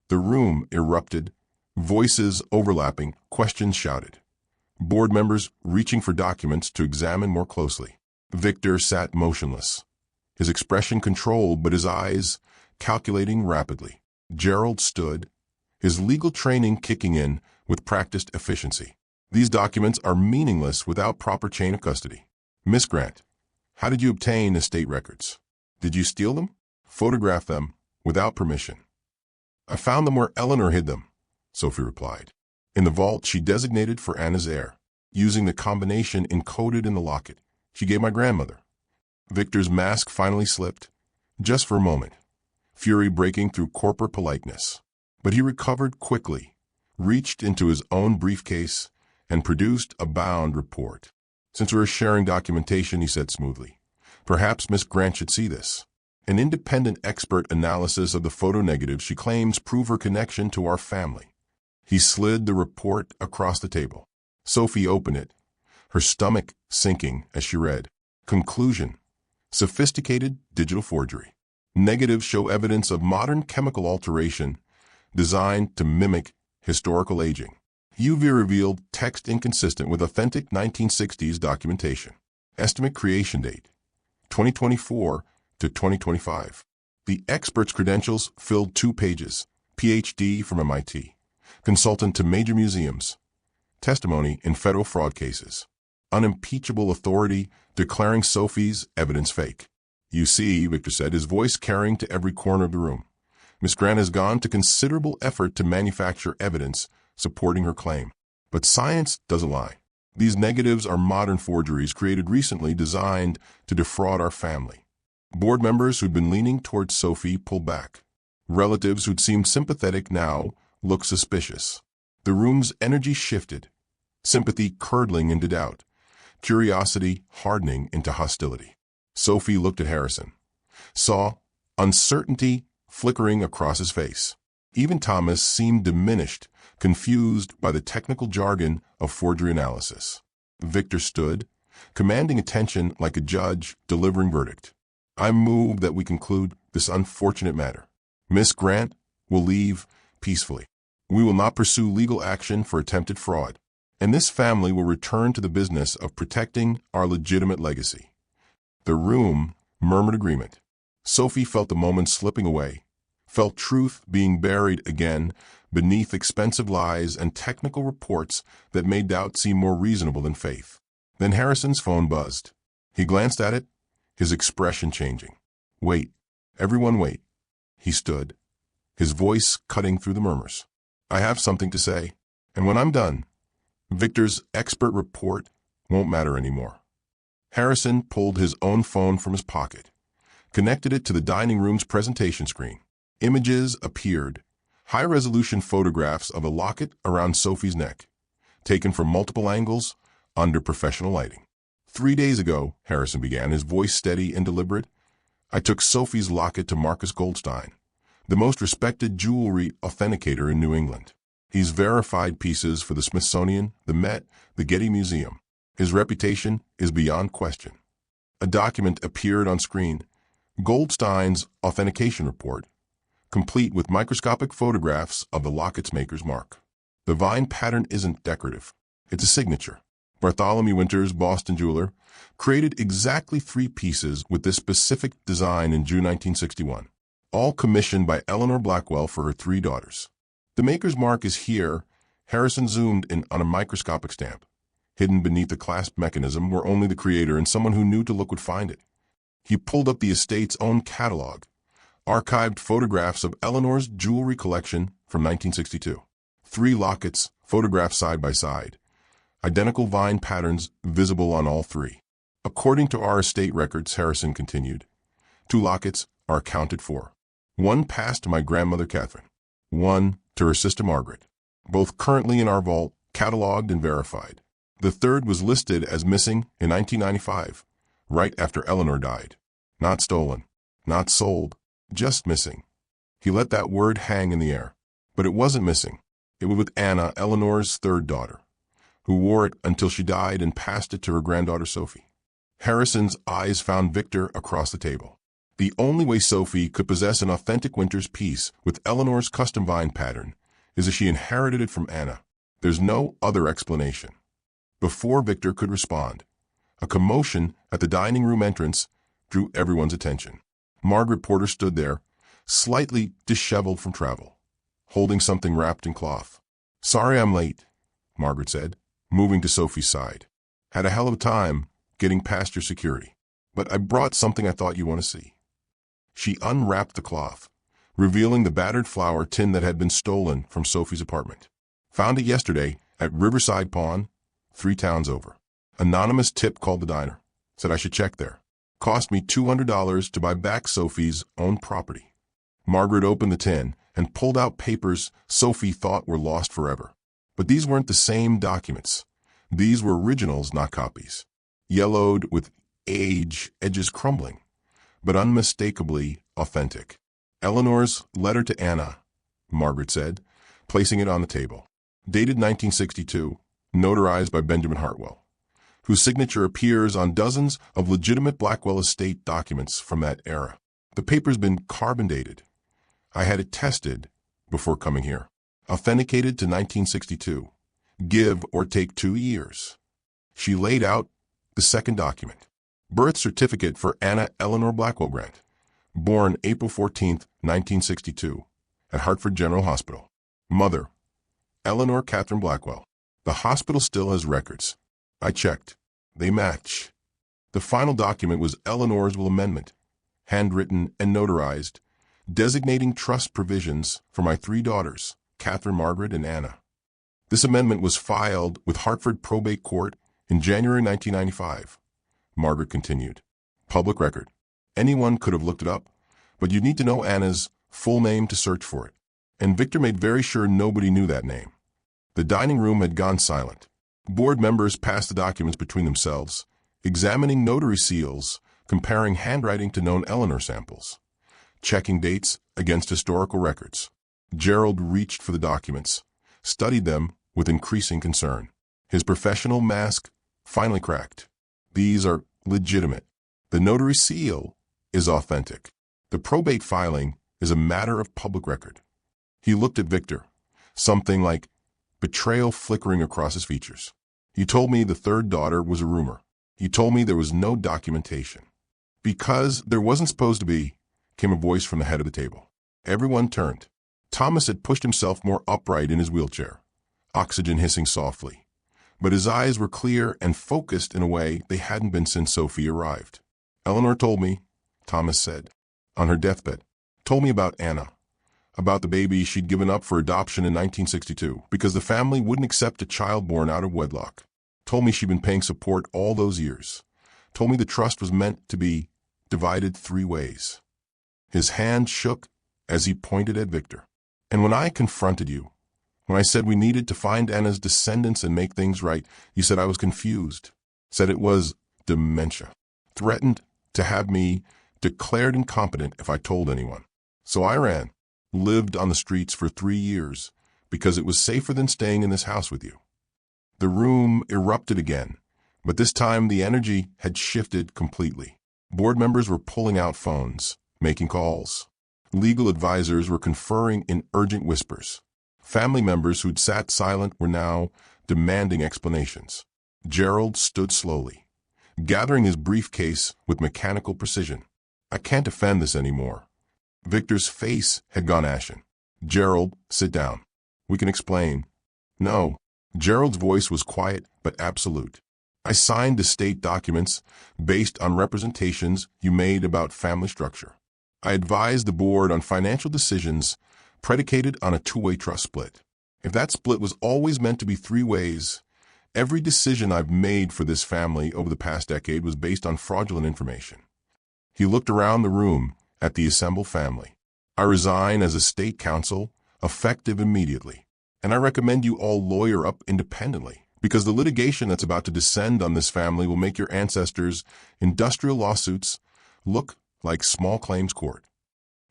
The room erupted, voices overlapping, questions shouted. Board members reaching for documents to examine more closely. Victor sat motionless, his expression controlled but his eyes calculating rapidly. Gerald stood, his legal training kicking in with practiced efficiency. These documents are meaningless without proper chain of custody. Miss Grant, how did you obtain estate records? Did you steal them? Photograph them without permission? I found them where Eleanor hid them, Sophie replied. In the vault she designated for Anna's heir, using the combination encoded in the locket she gave my grandmother. Victor's mask finally slipped, just for a moment, fury breaking through corporate politeness. But he recovered quickly, reached into his own briefcase, and produced a bound report. Since we're sharing documentation, he said smoothly, perhaps Miss Grant should see this. An independent expert analysis of the photo negatives she claims prove her connection to our family. He slid the report across the table. Sophie opened it, her stomach sinking as she read. Conclusion: sophisticated digital forgery. Negatives show evidence of modern chemical alteration designed to mimic historical aging. UV revealed text inconsistent with authentic 1960s documentation. Estimate creation date: 2024 to 2025. The expert's credentials filled 2 pages. PhD from MIT. Consultant to major museums. Testimony in federal fraud cases. Unimpeachable authority declaring Sophie's evidence fake. You see, Victor said, his voice carrying to every corner of the room. Miss Grant has gone to considerable effort to manufacture evidence supporting her claim. But science doesn't lie. These negatives are modern forgeries created recently designed to defraud our family. Board members who'd been leaning towards Sophie pulled back. Relatives who'd seemed sympathetic now looked suspicious. The room's energy shifted, sympathy curdling into doubt, curiosity hardening into hostility. Sophie looked at Harrison, saw uncertainty flickering across his face. Even Thomas seemed diminished, confused by the technical jargon of forgery analysis. Victor stood, commanding attention like a judge delivering verdict. I move that we conclude this unfortunate matter. Miss Grant will leave peacefully. We will not pursue legal action for attempted fraud, and this family will return to the business of protecting our legitimate legacy. The room murmured agreement. Sophie felt the moment slipping away, felt truth being buried again beneath expensive lies and technical reports that made doubt seem more reasonable than faith. Then Harrison's phone buzzed. He glanced at it, his expression changing. Wait, everyone wait. He stood, his voice cutting through the murmurs. I have something to say. And when I'm done, Victor's expert report won't matter anymore. Harrison pulled his own phone from his pocket, connected it to the dining room's presentation screen. Images appeared, high-resolution photographs of a locket around Sophie's neck, taken from multiple angles under professional lighting. 3 days ago, Harrison began, his voice steady and deliberate, I took Sophie's locket to Marcus Goldstein, the most respected jewelry authenticator in New England. He's verified pieces for the Smithsonian, the Met, the Getty Museum. His reputation is beyond question. A document appeared on screen, Goldstein's authentication report, complete with microscopic photographs of the locket's maker's mark. The vine pattern isn't decorative. It's a signature. Bartholomew Winters, Boston jeweler, created exactly 3 pieces with this specific design in June 1961, all commissioned by Eleanor Blackwell for her 3 daughters. The maker's mark is here. Harrison zoomed in on a microscopic stamp, hidden beneath the clasp mechanism where only the creator and someone who knew to look would find it. He pulled up the estate's own catalog, archived photographs of Eleanor's jewelry collection from 1962. 3 lockets, photographed side by side, identical vine patterns visible on all 3. According to our estate records, Harrison continued, 2 lockets are accounted for. 1 passed to my grandmother Catherine, 1 to her sister Margaret, both currently in our vault, cataloged and verified. The 3rd was listed as missing in 1995, right after Eleanor died. Not stolen, not sold, just missing. He let that word hang in the air. But it wasn't missing. It was with Anna, Eleanor's 3rd daughter, who wore it until she died and passed it to her granddaughter Sophie. Harrison's eyes found Victor across the table. The only way Sophie could possess an authentic Winters piece with Eleanor's custom vine pattern is if she inherited it from Anna. There's no other explanation. Before Victor could respond, a commotion at the dining room entrance drew everyone's attention. Margaret Porter stood there, slightly disheveled from travel, holding something wrapped in cloth. Sorry I'm late, Margaret said, moving to Sophie's side. Had a hell of a time getting past your security, but I brought something I thought you'd want to see. She unwrapped the cloth, revealing the battered flour tin that had been stolen from Sophie's apartment. Found it yesterday at Riverside Pawn, 3 towns over. Anonymous tip called the diner. Said I should check there. Cost me $200 to buy back Sophie's own property. Margaret opened the tin and pulled out papers Sophie thought were lost forever. But these weren't the same documents. These were originals, not copies. Yellowed with age, edges crumbling, but unmistakably authentic. Eleanor's letter to Anna, Margaret said, placing it on the table. Dated 1962, notarized by Benjamin Hartwell, whose signature appears on dozens of legitimate Blackwell estate documents from that era. The paper's been carbon dated. I had it tested before coming here. Authenticated to 1962. Give or take 2 years. She laid out the second document. Birth certificate for Anna Eleanor Blackwell Grant, born April 14, 1962, at Hartford General Hospital. Mother, Eleanor Catherine Blackwell. The hospital still has records. I checked. They match. The final document was Eleanor's will amendment, handwritten and notarized, designating trust provisions for my 3 daughters, Catherine, Margaret, and Anna. This amendment was filed with Hartford Probate Court in January 1995. Margaret continued. Public record. Anyone could have looked it up, but you'd need to know Anna's full name to search for it. And Victor made very sure nobody knew that name. The dining room had gone silent. Board members passed the documents between themselves, examining notary seals, comparing handwriting to known Eleanor samples, checking dates against historical records. Gerald reached for the documents, studied them with increasing concern. His professional mask finally cracked. These are legitimate. The notary seal is authentic. The probate filing is a matter of public record. He looked at Victor, something like betrayal flickering across his features. You told me the 3rd daughter was a rumor. You told me there was no documentation. Because there wasn't supposed to be, came a voice from the head of the table. Everyone turned. Thomas had pushed himself more upright in his wheelchair, oxygen hissing softly. But his eyes were clear and focused in a way they hadn't been since Sophie arrived. Eleanor told me, Thomas said, on her deathbed, told me about Anna, about the baby she'd given up for adoption in 1962 because the family wouldn't accept a child born out of wedlock. Told me she'd been paying support all those years. Told me the trust was meant to be divided 3 ways. His hand shook as he pointed at Victor. And when I confronted you, when I said we needed to find Anna's descendants and make things right, you said I was confused, said it was dementia, threatened to have me declared incompetent if I told anyone. So I ran, lived on the streets for 3 years because it was safer than staying in this house with you. The room erupted again, but this time the energy had shifted completely. Board members were pulling out phones, making calls. Legal advisors were conferring in urgent whispers. Family members who'd sat silent were now demanding explanations. Gerald stood slowly, gathering his briefcase with mechanical precision. I can't defend this anymore. Victor's face had gone ashen. Gerald, sit down. We can explain. No. Gerald's voice was quiet but absolute. I signed estate documents based on representations you made about family structure. I advised the board on financial decisions predicated on a 2-way trust split. If that split was always meant to be 3 ways, every decision I've made for this family over the past decade was based on fraudulent information. He looked around the room at the assembled family. I resign as estate counsel, effective immediately. And I recommend you all lawyer up independently, because the litigation that's about to descend on this family will make your ancestors' industrial lawsuits look like small claims court.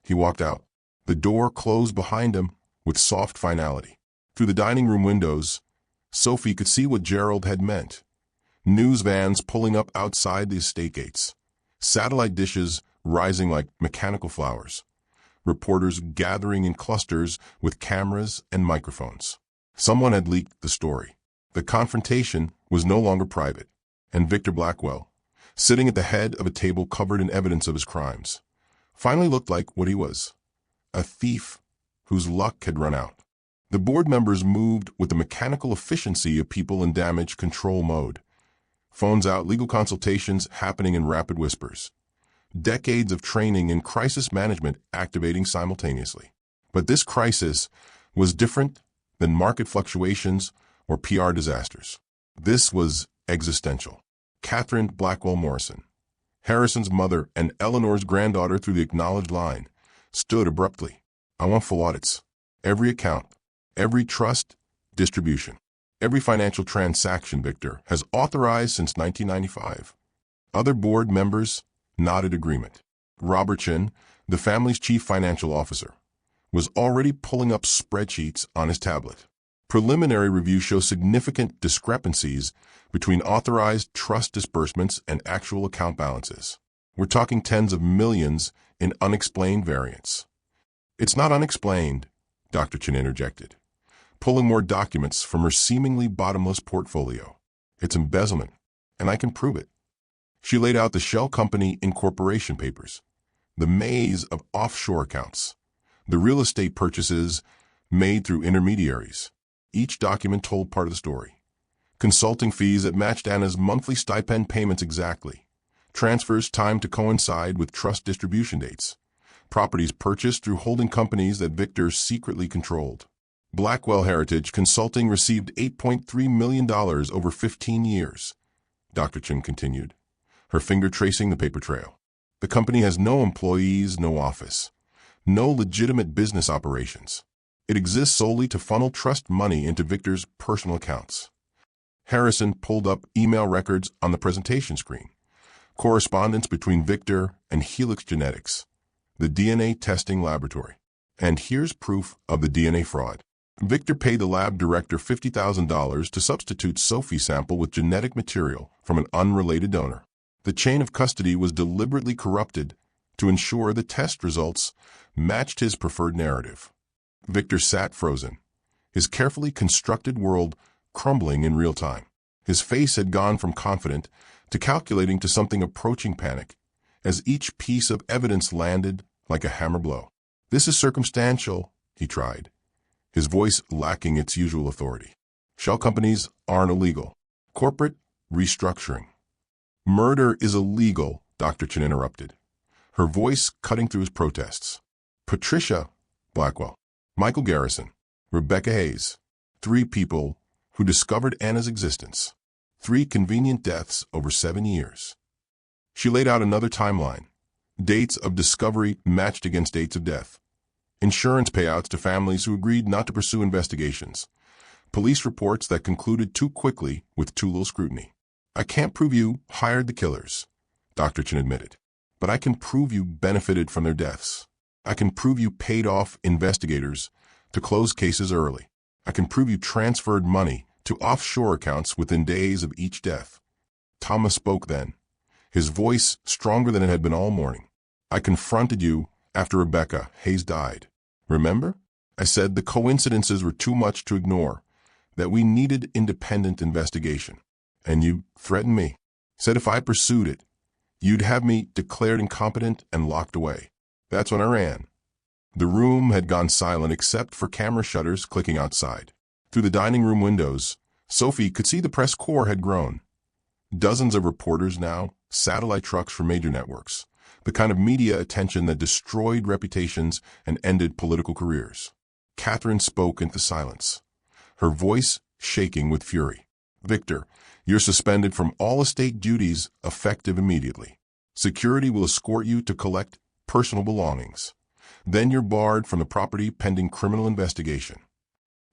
He walked out. The door closed behind him with soft finality. Through the dining room windows, Sophie could see what Gerald had meant. News vans pulling up outside the estate gates. Satellite dishes rising like mechanical flowers. Reporters gathering in clusters with cameras and microphones. Someone had leaked the story. The confrontation was no longer private, and Victor Blackwell, sitting at the head of a table covered in evidence of his crimes, finally looked like what he was, a thief whose luck had run out. The board members moved with the mechanical efficiency of people in damage control mode. Phones out, legal consultations happening in rapid whispers. Decades of training in crisis management activating simultaneously. But this crisis was different than market fluctuations or PR disasters. This was existential. Catherine Blackwell Morrison, Harrison's mother and Eleanor's granddaughter through the acknowledged line, stood abruptly. I want full audits. Every account, every trust, distribution, every financial transaction Victor has authorized since 1995. Other board members nodded agreement. Robertson, the family's chief financial officer, was already pulling up spreadsheets on his tablet. Preliminary review shows significant discrepancies between authorized trust disbursements and actual account balances. We're talking tens of millions in unexplained variance. It's not unexplained, Dr. Chin interjected, pulling more documents from her seemingly bottomless portfolio. It's embezzlement, and I can prove it. She laid out the shell company incorporation papers, the maze of offshore accounts, the real estate purchases made through intermediaries. Each document told part of the story. Consulting fees that matched Anna's monthly stipend payments exactly. Transfers timed to coincide with trust distribution dates. Properties purchased through holding companies that Victor secretly controlled. Blackwell Heritage Consulting received $8.3 million over 15 years, Dr. Chin continued, her finger tracing the paper trail. The company has no employees, no office, no legitimate business operations. It exists solely to funnel trust money into Victor's personal accounts. Harrison pulled up email records on the presentation screen. Correspondence between Victor and Helix Genetics, the DNA testing laboratory. And here's proof of the DNA fraud. Victor paid the lab director $50,000 to substitute Sophie's sample with genetic material from an unrelated donor. The chain of custody was deliberately corrupted to ensure the test results matched his preferred narrative. Victor sat frozen, his carefully constructed world crumbling in real time. His face had gone from confident to calculating to something approaching panic as each piece of evidence landed like a hammer blow. This is circumstantial, he tried, his voice lacking its usual authority. Shell companies aren't illegal. Corporate restructuring. Murder is illegal, Dr. Chin interrupted, her voice cutting through his protests. Patricia Blackwell, Michael Garrison, Rebecca Hayes. 3 people who discovered Anna's existence. 3 convenient deaths over 7 years. She laid out another timeline. Dates of discovery matched against dates of death. Insurance payouts to families who agreed not to pursue investigations. Police reports that concluded too quickly with too little scrutiny. I can't prove you hired the killers, Dr. Chin admitted, but I can prove you benefited from their deaths. I can prove you paid off investigators to close cases early. I can prove you transferred money to offshore accounts within days of each death. Thomas spoke then, his voice stronger than it had been all morning. I confronted you after Rebecca Hayes died. Remember? I said the coincidences were too much to ignore, that we needed independent investigation. And you threatened me. Said if I pursued it, you'd have me declared incompetent and locked away. That's when I ran. The room had gone silent except for camera shutters clicking outside. Through the dining room windows, Sophie could see the press corps had grown. Dozens of reporters now, satellite trucks for major networks, the kind of media attention that destroyed reputations and ended political careers. Catherine spoke into silence, her voice shaking with fury. Victor, you're suspended from all estate duties effective immediately. Security will escort you to collect personal belongings. Then you're barred from the property pending criminal investigation.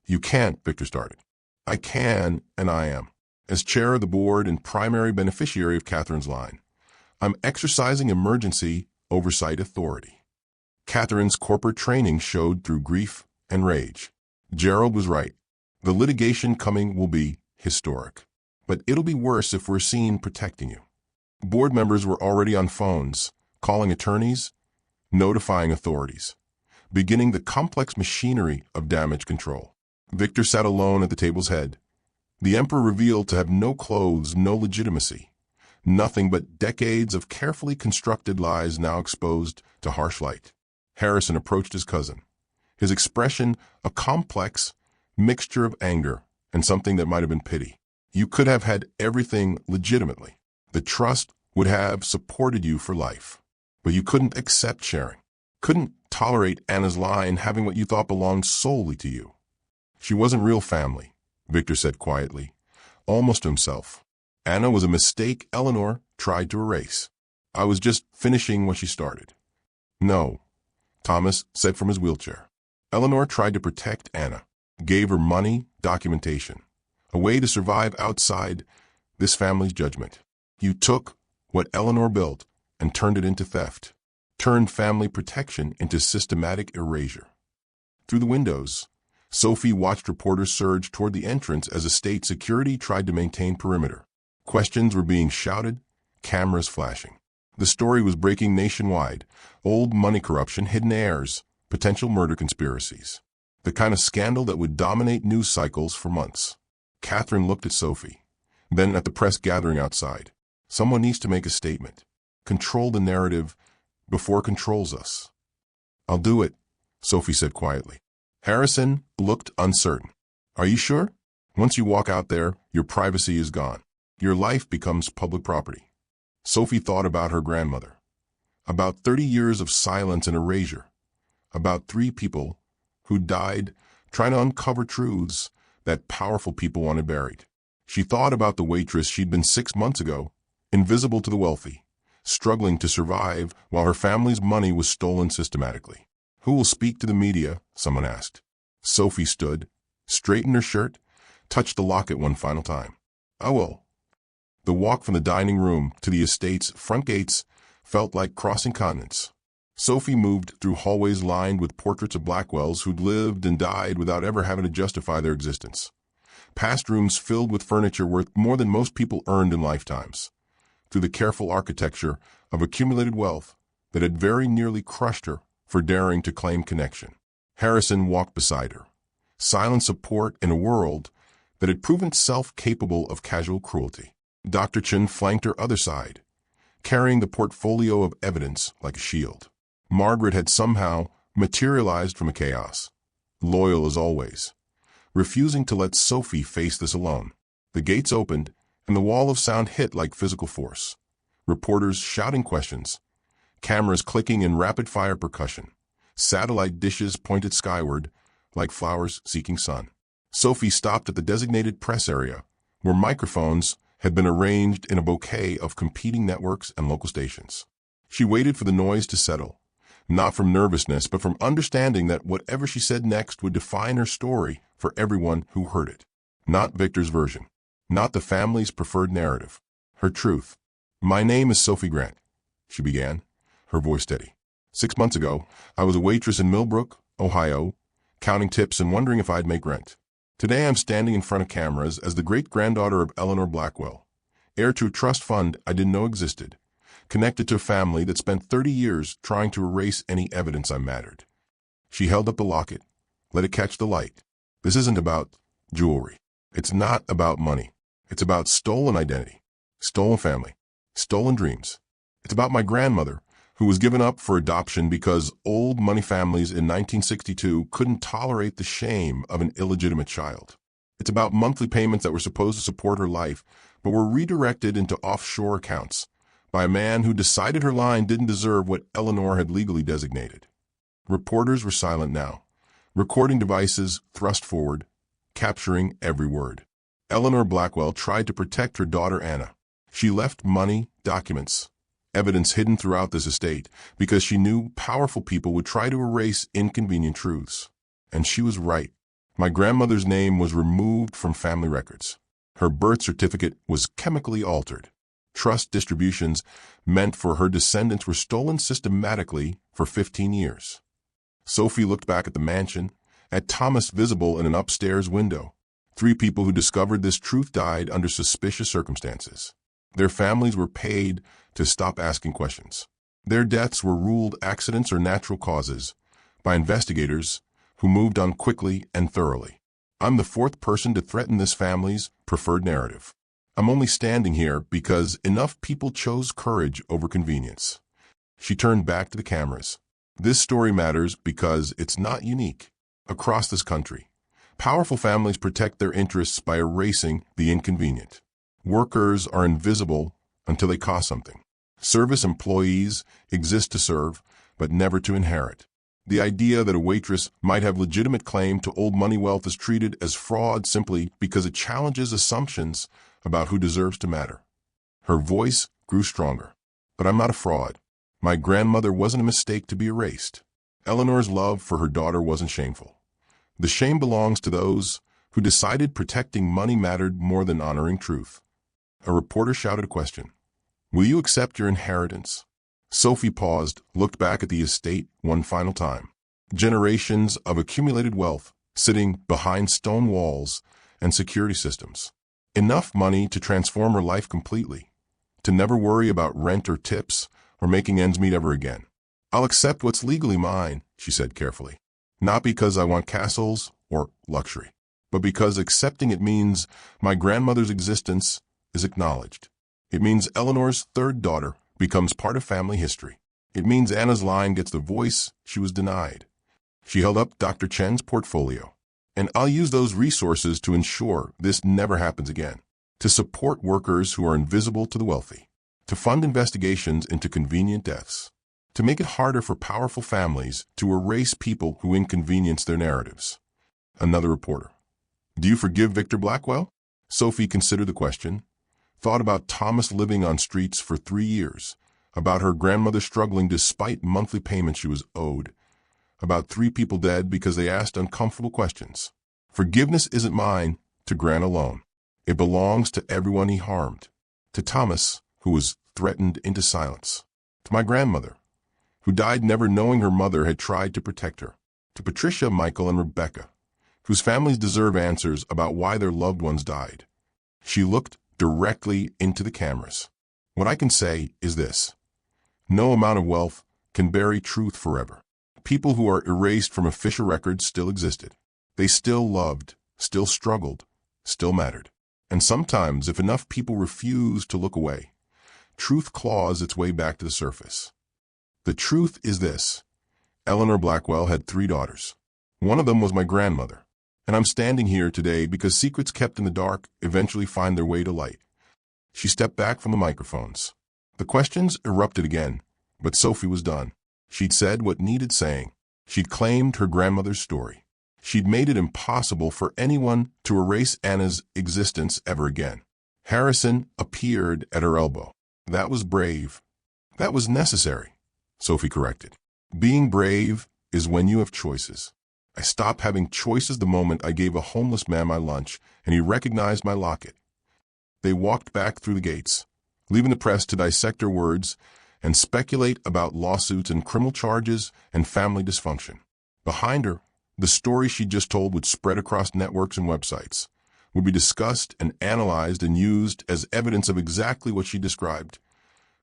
You can't, Victor started. I can, and I am. As chair of the board and primary beneficiary of Catherine's line, I'm exercising emergency oversight authority. Catherine's corporate training showed through grief and rage. Gerald was right. The litigation coming will be historic. But it'll be worse if we're seen protecting you. Board members were already on phones, calling attorneys, notifying authorities, beginning the complex machinery of damage control. Victor sat alone at the table's head. The emperor revealed to have no clothes, no legitimacy, nothing but decades of carefully constructed lies now exposed to harsh light. Harrison approached his cousin, his expression a complex mixture of anger and something that might have been pity. You could have had everything legitimately. The trust would have supported you for life. But you couldn't accept sharing, couldn't tolerate Anna's line having what you thought belonged solely to you. She wasn't real family, Victor said quietly, almost to himself. Anna was a mistake Eleanor tried to erase. I was just finishing what she started. No, Thomas said from his wheelchair. Eleanor tried to protect Anna, gave her money, documentation, a way to survive outside this family's judgment. You took what Eleanor built and turned it into theft, turned family protection into systematic erasure. Through the windows, Sophie watched reporters surge toward the entrance as estate security tried to maintain perimeter. Questions were being shouted, cameras flashing. The story was breaking nationwide: old money corruption, hidden heirs, potential murder conspiracies. The kind of scandal that would dominate news cycles for months. Catherine looked at Sophie, then at the press gathering outside. Someone needs to make a statement. Control the narrative before it controls us. I'll do it, Sophie said quietly. Harrison looked uncertain. Are you sure? Once you walk out there, your privacy is gone. Your life becomes public property. Sophie thought about her grandmother, about 30 years of silence and erasure, about 3 people who died trying to uncover truths that powerful people wanted buried. She thought about the waitress she'd been 6 months ago, invisible to the wealthy, struggling to survive while her family's money was stolen systematically. Who will speak to the media? Someone asked. Sophie stood, straightened her shirt, touched the locket one final time. I will. The walk from the dining room to the estate's front gates felt like crossing continents. Sophie moved through hallways lined with portraits of Blackwells who'd lived and died without ever having to justify their existence. Past rooms filled with furniture worth more than most people earned in lifetimes. Through the careful architecture of accumulated wealth that had very nearly crushed her for daring to claim connection. Harrison walked beside her, silent support in a world that had proven itself capable of casual cruelty. Dr. Chin flanked her other side, carrying the portfolio of evidence like a shield. Margaret had somehow materialized from a chaos, loyal as always, refusing to let Sophie face this alone. The gates opened, and the wall of sound hit like physical force. Reporters shouting questions, cameras clicking in rapid-fire percussion. Satellite dishes pointed skyward, like flowers seeking sun. Sophie stopped at the designated press area, where microphones had been arranged in a bouquet of competing networks and local stations. She waited for the noise to settle, not from nervousness, but from understanding that whatever she said next would define her story for everyone who heard it. Not Victor's version, not the family's preferred narrative, her truth. "My name is Sophie Grant," she began, her voice steady. "6 months ago, I was a waitress in Millbrook, Ohio, counting tips and wondering if I'd make rent. Today I'm standing in front of cameras as the great-granddaughter of Eleanor Blackwell, heir to a trust fund I didn't know existed, connected to a family that spent 30 years trying to erase any evidence I mattered." She held up the locket, let it catch the light. "This isn't about jewelry. It's not about money. It's about stolen identity, stolen family, stolen dreams. It's about my grandmother, who was given up for adoption because old money families in 1962 couldn't tolerate the shame of an illegitimate child. It's about monthly payments that were supposed to support her life, but were redirected into offshore accounts by a man who decided her line didn't deserve what Eleanor had legally designated." Reporters were silent now, recording devices thrust forward, capturing every word. Eleanor Blackwell tried to protect her daughter Anna. She left money, documents, evidence hidden throughout this estate because she knew powerful people would try to erase inconvenient truths. And she was right. My grandmother's name was removed from family records. Her birth certificate was chemically altered. Trust distributions meant for her descendants were stolen systematically for 15 years. Sophie looked back at the mansion, at Thomas visible in an upstairs window. 3 people who discovered this truth died under suspicious circumstances. Their families were paid to stop asking questions. Their deaths were ruled accidents or natural causes by investigators who moved on quickly and thoroughly. I'm the 4th person to threaten this family's preferred narrative. I'm only standing here because enough people chose courage over convenience." She turned back to the cameras. "This story matters because it's not unique. Across this country, powerful families protect their interests by erasing the inconvenient. Workers are invisible until they cost something. Service employees exist to serve, but never to inherit. The idea that a waitress might have legitimate claim to old money wealth is treated as fraud simply because it challenges assumptions about who deserves to matter." Her voice grew stronger. "But I'm not a fraud. My grandmother wasn't a mistake to be erased. Eleanor's love for her daughter wasn't shameful. The shame belongs to those who decided protecting money mattered more than honoring truth." A reporter shouted a question. "Will you accept your inheritance?" Sophie paused, looked back at the estate one final time. Generations of accumulated wealth sitting behind stone walls and security systems. Enough money to transform her life completely, to never worry about rent or tips or making ends meet ever again. "I'll accept what's legally mine," she said carefully. "Not because I want castles or luxury, but because accepting it means my grandmother's existence is acknowledged. It means Eleanor's 3rd daughter becomes part of family history. It means Anna's line gets the voice she was denied." She held up Dr. Chen's portfolio. "And I'll use those resources to ensure this never happens again. To support workers who are invisible to the wealthy. To fund investigations into convenient deaths. To make it harder for powerful families to erase people who inconvenience their narratives." Another reporter. "Do you forgive Victor Blackwell?" Sophie considered the question, thought about Thomas living on streets for 3 years, about her grandmother struggling despite monthly payments she was owed, about 3 people dead because they asked uncomfortable questions. Forgiveness isn't mine to grant alone. It belongs to everyone he harmed. To Thomas, who was threatened into silence. To my grandmother, who died never knowing her mother had tried to protect her. To Patricia, Michael, and Rebecca, whose families deserve answers about why their loved ones died. She looked directly into the cameras. "What I can say is this. No amount of wealth can bury truth forever. People who are erased from official records still existed. They still loved, still struggled, still mattered. And sometimes, if enough people refuse to look away, truth claws its way back to the surface. The truth is this. Eleanor Blackwell had 3 daughters. One of them was my grandmother. And I'm standing here today because secrets kept in the dark eventually find their way to light." She stepped back from the microphones. The questions erupted again, but Sophie was done. She'd said what needed saying. She'd claimed her grandmother's story. She'd made it impossible for anyone to erase Anna's existence ever again. Harrison appeared at her elbow. That was brave. That was necessary, Sophie corrected. Being brave is when you have choices. I stopped having choices the moment I gave a homeless man my lunch, and he recognized my locket. They walked back through the gates, leaving the press to dissect her words and speculate about lawsuits and criminal charges and family dysfunction. Behind her, the story she just told would spread across networks and websites, would be discussed and analyzed and used as evidence of exactly what she described.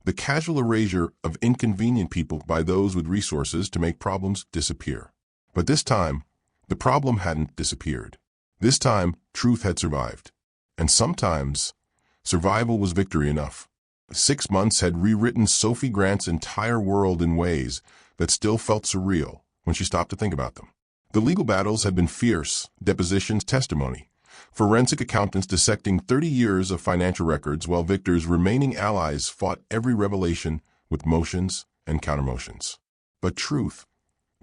The casual erasure of inconvenient people by those with resources to make problems disappear. But this time, the problem hadn't disappeared. This time, truth had survived. And sometimes, survival was victory enough. 6 months had rewritten Sophie Grant's entire world in ways that still felt surreal when she stopped to think about them. The legal battles had been fierce, depositions, testimony, forensic accountants dissecting 30 years of financial records while Victor's remaining allies fought every revelation with motions and countermotions. But truth,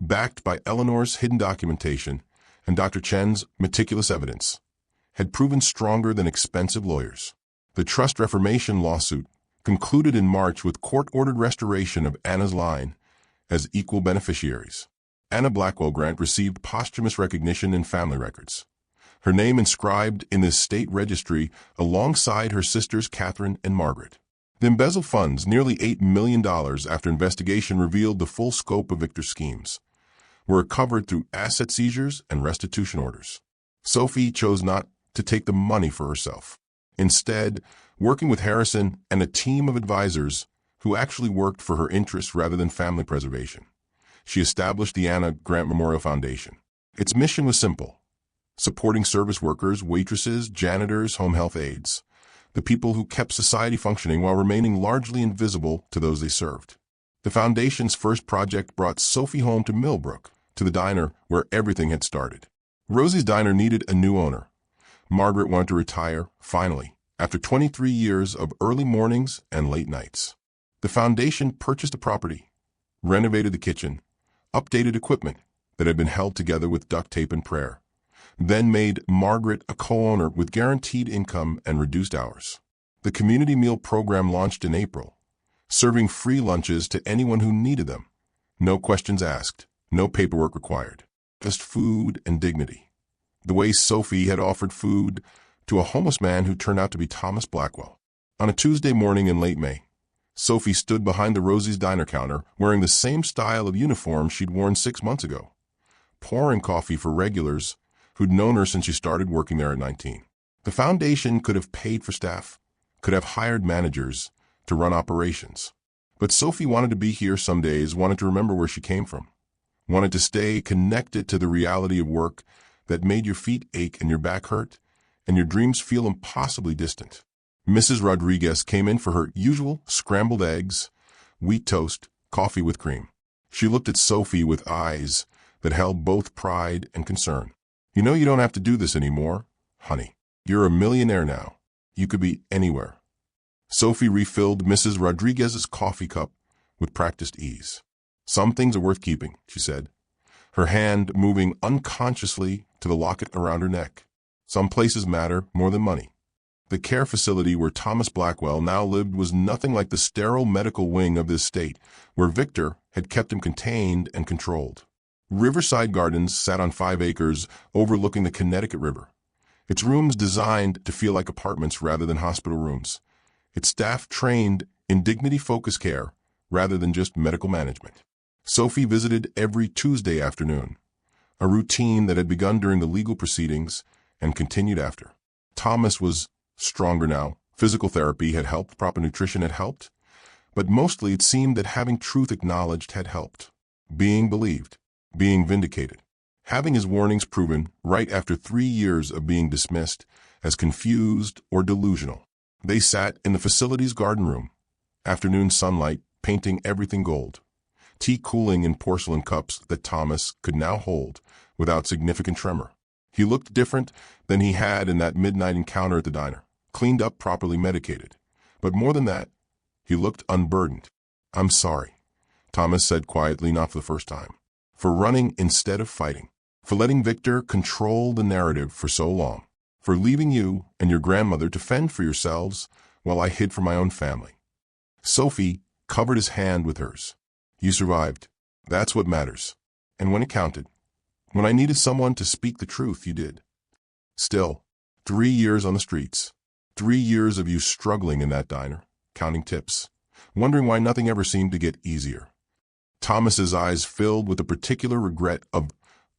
backed by Eleanor's hidden documentation and Dr. Chen's meticulous evidence, had proven stronger than expensive lawyers. The trust reformation lawsuit concluded in March with court-ordered restoration of Anna's line as equal beneficiaries. Anna Blackwell Grant received posthumous recognition in family records, her name inscribed in the state registry alongside her sisters Catherine and Margaret. The embezzled funds, nearly $8 million after investigation revealed the full scope of Victor's schemes, were recovered through asset seizures and restitution orders. Sophie chose not to take the money for herself. Instead, working with Harrison and a team of advisors who actually worked for her interests rather than family preservation, she established the Anna Grant Memorial Foundation. Its mission was simple: supporting service workers, waitresses, janitors, home health aides, the people who kept society functioning while remaining largely invisible to those they served. The foundation's first project brought Sophie home to Millbrook, to the diner where everything had started. Rosie's Diner needed a new owner. Margaret wanted to retire, finally, after 23 years of early mornings and late nights. The foundation purchased the property, renovated the kitchen, updated equipment that had been held together with duct tape and prayer, then made Margaret a co-owner with guaranteed income and reduced hours. The community meal program launched in April, serving free lunches to anyone who needed them. No questions asked, no paperwork required, just food and dignity. The way Sophie had offered food to a homeless man who turned out to be Thomas Blackwell. On a Tuesday morning in late May, Sophie stood behind the Rosie's Diner counter wearing the same style of uniform she'd worn 6 months ago, pouring coffee for regulars who'd known her since she started working there at 19. The foundation could have paid for staff, could have hired managers to run operations. But Sophie wanted to be here some days, wanted to remember where she came from, wanted to stay connected to the reality of work that made your feet ache and your back hurt and your dreams feel impossibly distant. Mrs. Rodriguez came in for her usual scrambled eggs, wheat toast, coffee with cream. She looked at Sophie with eyes that held both pride and concern. "You know you don't have to do this anymore, honey. You're a millionaire now. You could be anywhere." Sophie refilled Mrs. Rodriguez's coffee cup with practiced ease. "Some things are worth keeping," she said, her hand moving unconsciously to the locket around her neck. "Some places matter more than money." The care facility where Thomas Blackwell now lived was nothing like the sterile medical wing of the estate, where Victor had kept him contained and controlled. Riverside Gardens sat on 5 acres overlooking the Connecticut River, its rooms designed to feel like apartments rather than hospital rooms, its staff trained in dignity-focused care rather than just medical management. Sophie visited every Tuesday afternoon, a routine that had begun during the legal proceedings and continued after. Thomas was stronger now. Physical therapy had helped, proper nutrition had helped, but mostly it seemed that having truth acknowledged had helped. Being believed, being vindicated, having his warnings proven right after 3 years of being dismissed as confused or delusional. They sat in the facility's garden room, afternoon sunlight painting everything gold, tea cooling in porcelain cups that Thomas could now hold without significant tremor. He looked different than he had in that midnight encounter at the diner, cleaned up, properly medicated. But more than that, he looked unburdened. "I'm sorry," Thomas said quietly, not for the first time. for running instead of fighting, for letting Victor control the narrative for so long, for leaving you and your grandmother to fend for yourselves while I hid from my own family. Sophie covered his hand with hers. You survived. That's what matters. And when it counted, when I needed someone to speak the truth, you did. Still, 3 years on the streets, 3 years of you struggling in that diner, counting tips, wondering why nothing ever seemed to get easier. Thomas's eyes filled with a particular regret of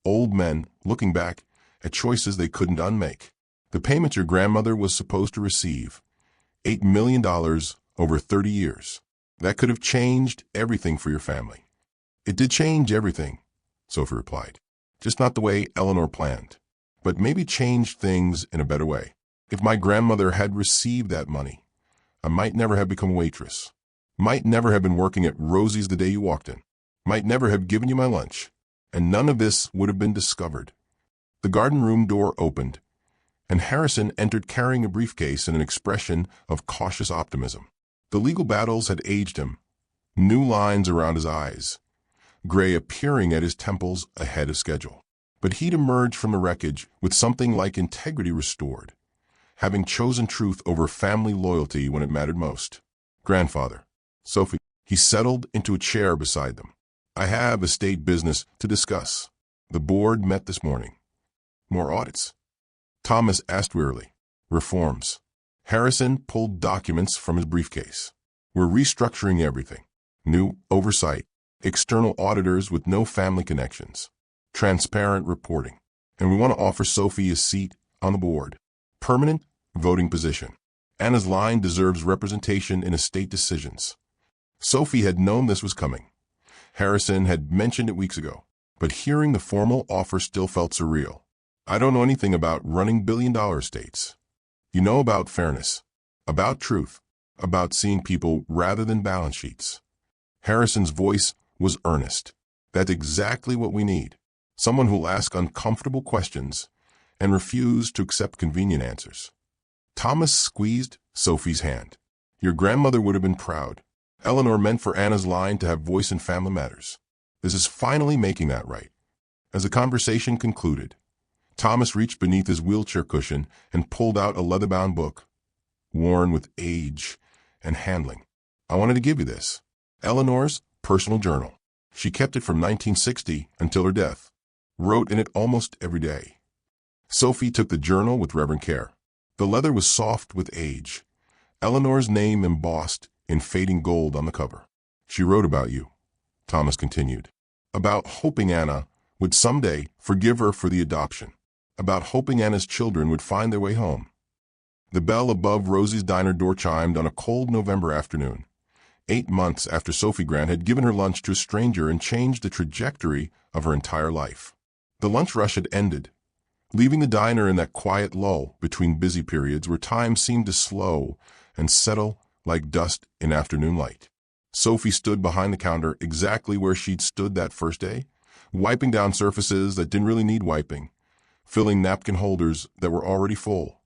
old men looking back at choices they couldn't unmake. The payment your grandmother was supposed to receive, $8 million over 30 years. That could have changed everything for your family. It did change everything, Sophie replied. Just not the way Eleanor planned, but maybe changed things in a better way. If my grandmother had received that money, I might never have become a waitress, might never have been working at Rosie's the day you walked in, might never have given you my lunch, and none of this would have been discovered. The garden room door opened, and Harrison entered carrying a briefcase and an expression of cautious optimism. The legal battles had aged him, new lines around his eyes, gray appearing at his temples ahead of schedule. But he'd emerged from the wreckage with something like integrity restored, having chosen truth over family loyalty when it mattered most. Grandfather, Sophie, he settled into a chair beside them. I have estate business to discuss. The board met this morning. More audits? Thomas asked wearily. Reforms. Harrison pulled documents from his briefcase. We're restructuring everything. New oversight. External auditors with no family connections. Transparent reporting. And we want to offer Sophie a seat on the board. Permanent voting position. Anna's line deserves representation in estate decisions. Sophie had known this was coming. Harrison had mentioned it weeks ago, but hearing the formal offer still felt surreal. I don't know anything about running billion-dollar estates. You know about fairness, about truth, about seeing people rather than balance sheets. Harrison's voice was earnest. That's exactly what we need. Someone who'll ask uncomfortable questions and refuse to accept convenient answers. Thomas squeezed Sophie's hand. Your grandmother would have been proud. Eleanor meant for Anna's line to have voice in family matters. This is finally making that right. As the conversation concluded, Thomas reached beneath his wheelchair cushion and pulled out a leather-bound book, worn with age and handling. I wanted to give you this. Eleanor's personal journal. She kept it from 1960 until her death. Wrote in it almost every day. Sophie took the journal with reverent care. The leather was soft with age. Eleanor's name embossed in fading gold on the cover. She wrote about you, Thomas continued. About hoping Anna would someday forgive her for the adoption. About hoping Anna's children would find their way home. The bell above Rosie's diner door chimed on a cold November afternoon, 8 months after Sophie Grant had given her lunch to a stranger and changed the trajectory of her entire life. The lunch rush had ended, leaving the diner in that quiet lull between busy periods where time seemed to slow and settle like dust in afternoon light. Sophie stood behind the counter exactly where she'd stood that first day, wiping down surfaces that didn't really need wiping, filling napkin holders that were already full,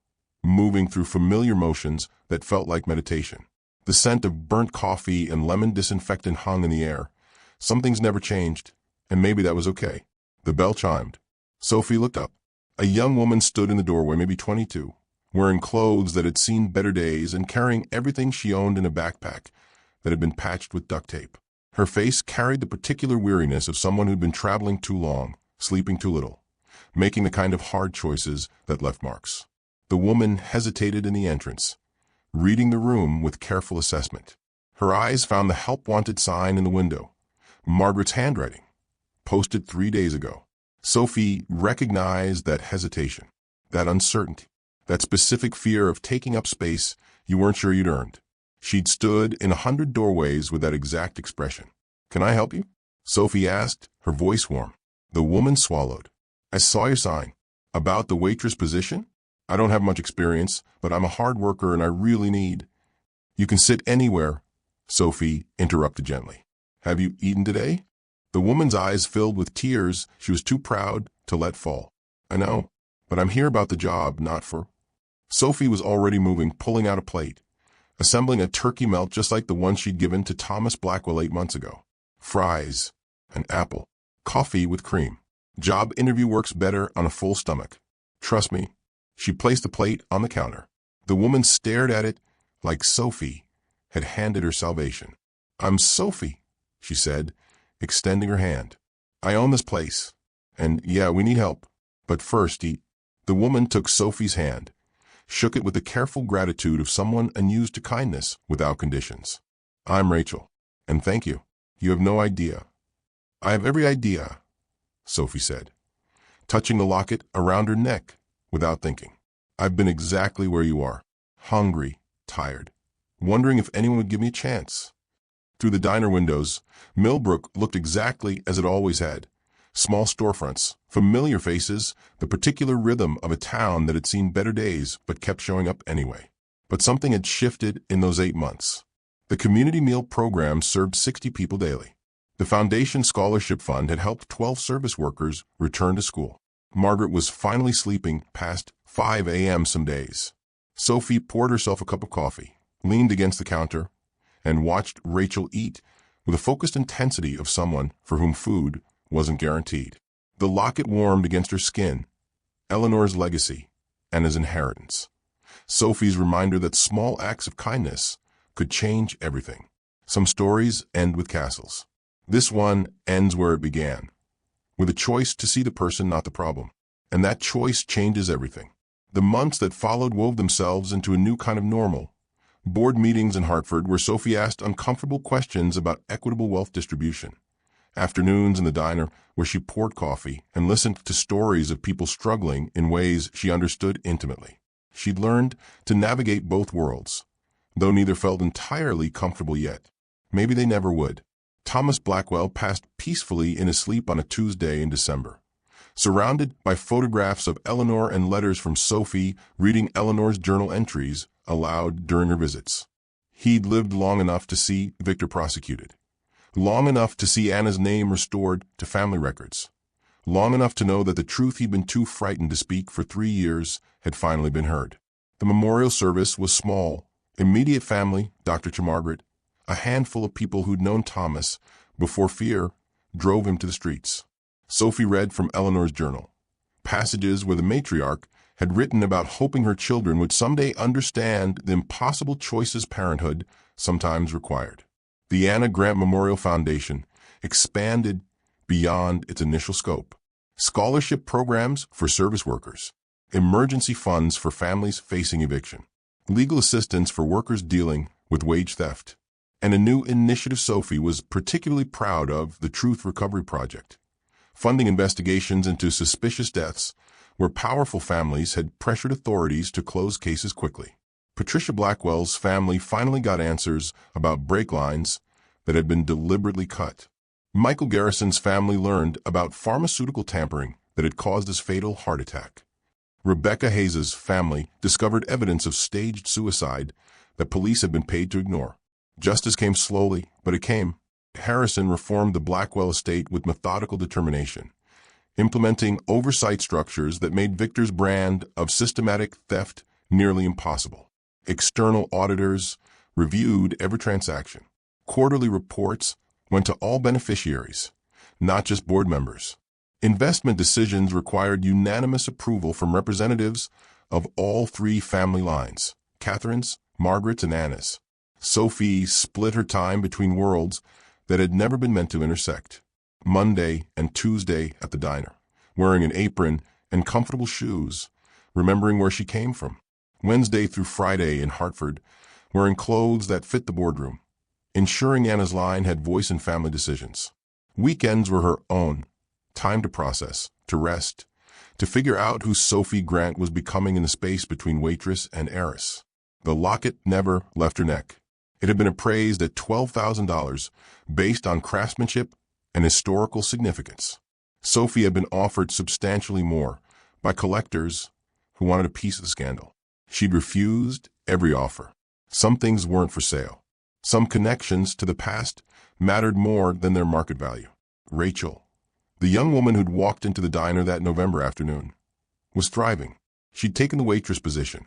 moving through familiar motions that felt like meditation. The scent of burnt coffee and lemon disinfectant hung in the air. Some things never changed, and maybe that was okay. The bell chimed. Sophie looked up. A young woman stood in the doorway, maybe 22, wearing clothes that had seen better days and carrying everything she owned in a backpack that had been patched with duct tape. Her face carried the particular weariness of someone who'd been traveling too long, sleeping too little, making the kind of hard choices that left marks. The woman hesitated in the entrance, reading the room with careful assessment. Her eyes found the help-wanted sign in the window, Margaret's handwriting, posted 3 days ago. Sophie recognized that hesitation, that uncertainty, that specific fear of taking up space you weren't sure you'd earned. She'd stood in 100 doorways with that exact expression. Can I help you? Sophie asked, her voice warm. The woman swallowed. I saw your sign. About the waitress position? I don't have much experience, but I'm a hard worker and I really need. You can sit anywhere, Sophie interrupted gently. Have you eaten today? The woman's eyes filled with tears she was too proud to let fall. I know, but I'm here about the job, not for... Sophie was already moving, pulling out a plate, assembling a turkey melt just like the one she'd given to Thomas Blackwell 8 months ago. Fries, an apple, Coffee with cream. Job interview works better on a full stomach. Trust me. She placed the plate on the counter. The woman stared at it like Sophie had handed her salvation. "I'm Sophie," she said, extending her hand. "I own this place. And yeah, we need help. But first, eat." The woman took Sophie's hand, shook it with the careful gratitude of someone unused to kindness without conditions. "I'm Rachel, and thank you. You have no idea." "I have every idea," Sophie said, touching the locket around her neck without thinking. "I've been exactly where you are, hungry, tired, wondering if anyone would give me a chance." Through the diner windows, Millbrook looked exactly as it always had. Small storefronts, familiar faces, the particular rhythm of a town that had seen better days but kept showing up anyway. But something had shifted in those 8 months. The community meal program served 60 people daily. The Foundation Scholarship Fund had helped 12 service workers return to school. Margaret was finally sleeping past 5 a.m. some days. Sophie poured herself a cup of coffee, leaned against the counter, and watched Rachel eat with the focused intensity of someone for whom food wasn't guaranteed. The locket warmed against her skin, Eleanor's legacy and his inheritance. Sophie's reminder that small acts of kindness could change everything. Some stories end with castles. This one ends where it began, with a choice to see the person, not the problem. And that choice changes everything. The months that followed wove themselves into a new kind of normal. Board meetings in Hartford where Sophie asked uncomfortable questions about equitable wealth distribution. Afternoons in the diner where she poured coffee and listened to stories of people struggling in ways she understood intimately. She'd learned to navigate both worlds, though neither felt entirely comfortable yet. Maybe they never would. Thomas Blackwell passed peacefully in his sleep on a Tuesday in December, surrounded by photographs of Eleanor and letters from Sophie, reading Eleanor's journal entries aloud during her visits. He'd lived long enough to see Victor prosecuted, long enough to see Anna's name restored to family records, long enough to know that the truth he'd been too frightened to speak for 3 years had finally been heard. The memorial service was small. Immediate family, Dr. Margaret, a handful of people who'd known Thomas before fear drove him to the streets. Sophie read from Eleanor's journal, passages where the matriarch had written about hoping her children would someday understand the impossible choices parenthood sometimes required. The Anna Grant Memorial Foundation expanded beyond its initial scope. Scholarship programs for service workers, emergency funds for families facing eviction, legal assistance for workers dealing with wage theft, and a new initiative Sophie was particularly proud of, the Truth Recovery Project, funding investigations into suspicious deaths where powerful families had pressured authorities to close cases quickly. Patricia Blackwell's family finally got answers about brake lines that had been deliberately cut. Michael Garrison's family learned about pharmaceutical tampering that had caused his fatal heart attack. Rebecca Hayes' family discovered evidence of staged suicide that police had been paid to ignore. Justice came slowly, but it came. Harrison reformed the Blackwell estate with methodical determination, implementing oversight structures that made Victor's brand of systematic theft nearly impossible. External auditors reviewed every transaction. Quarterly reports went to all beneficiaries, not just board members. Investment decisions required unanimous approval from representatives of all 3 family lines, Catherine's, Margaret's, and Anna's. Sophie split her time between worlds that had never been meant to intersect. Monday and Tuesday at the diner, wearing an apron and comfortable shoes, remembering where she came from. Wednesday through Friday in Hartford, wearing clothes that fit the boardroom, ensuring Anna's line had voice in family decisions. Weekends were her own, time to process, to rest, to figure out who Sophie Grant was becoming in the space between waitress and heiress. The locket never left her neck. It had been appraised at $12,000 based on craftsmanship and historical significance. Sophie had been offered substantially more by collectors who wanted a piece of the scandal. She'd refused every offer. Some things weren't for sale. Some connections to the past mattered more than their market value. Rachel, the young woman who'd walked into the diner that November afternoon, was thriving. She'd taken the waitress position,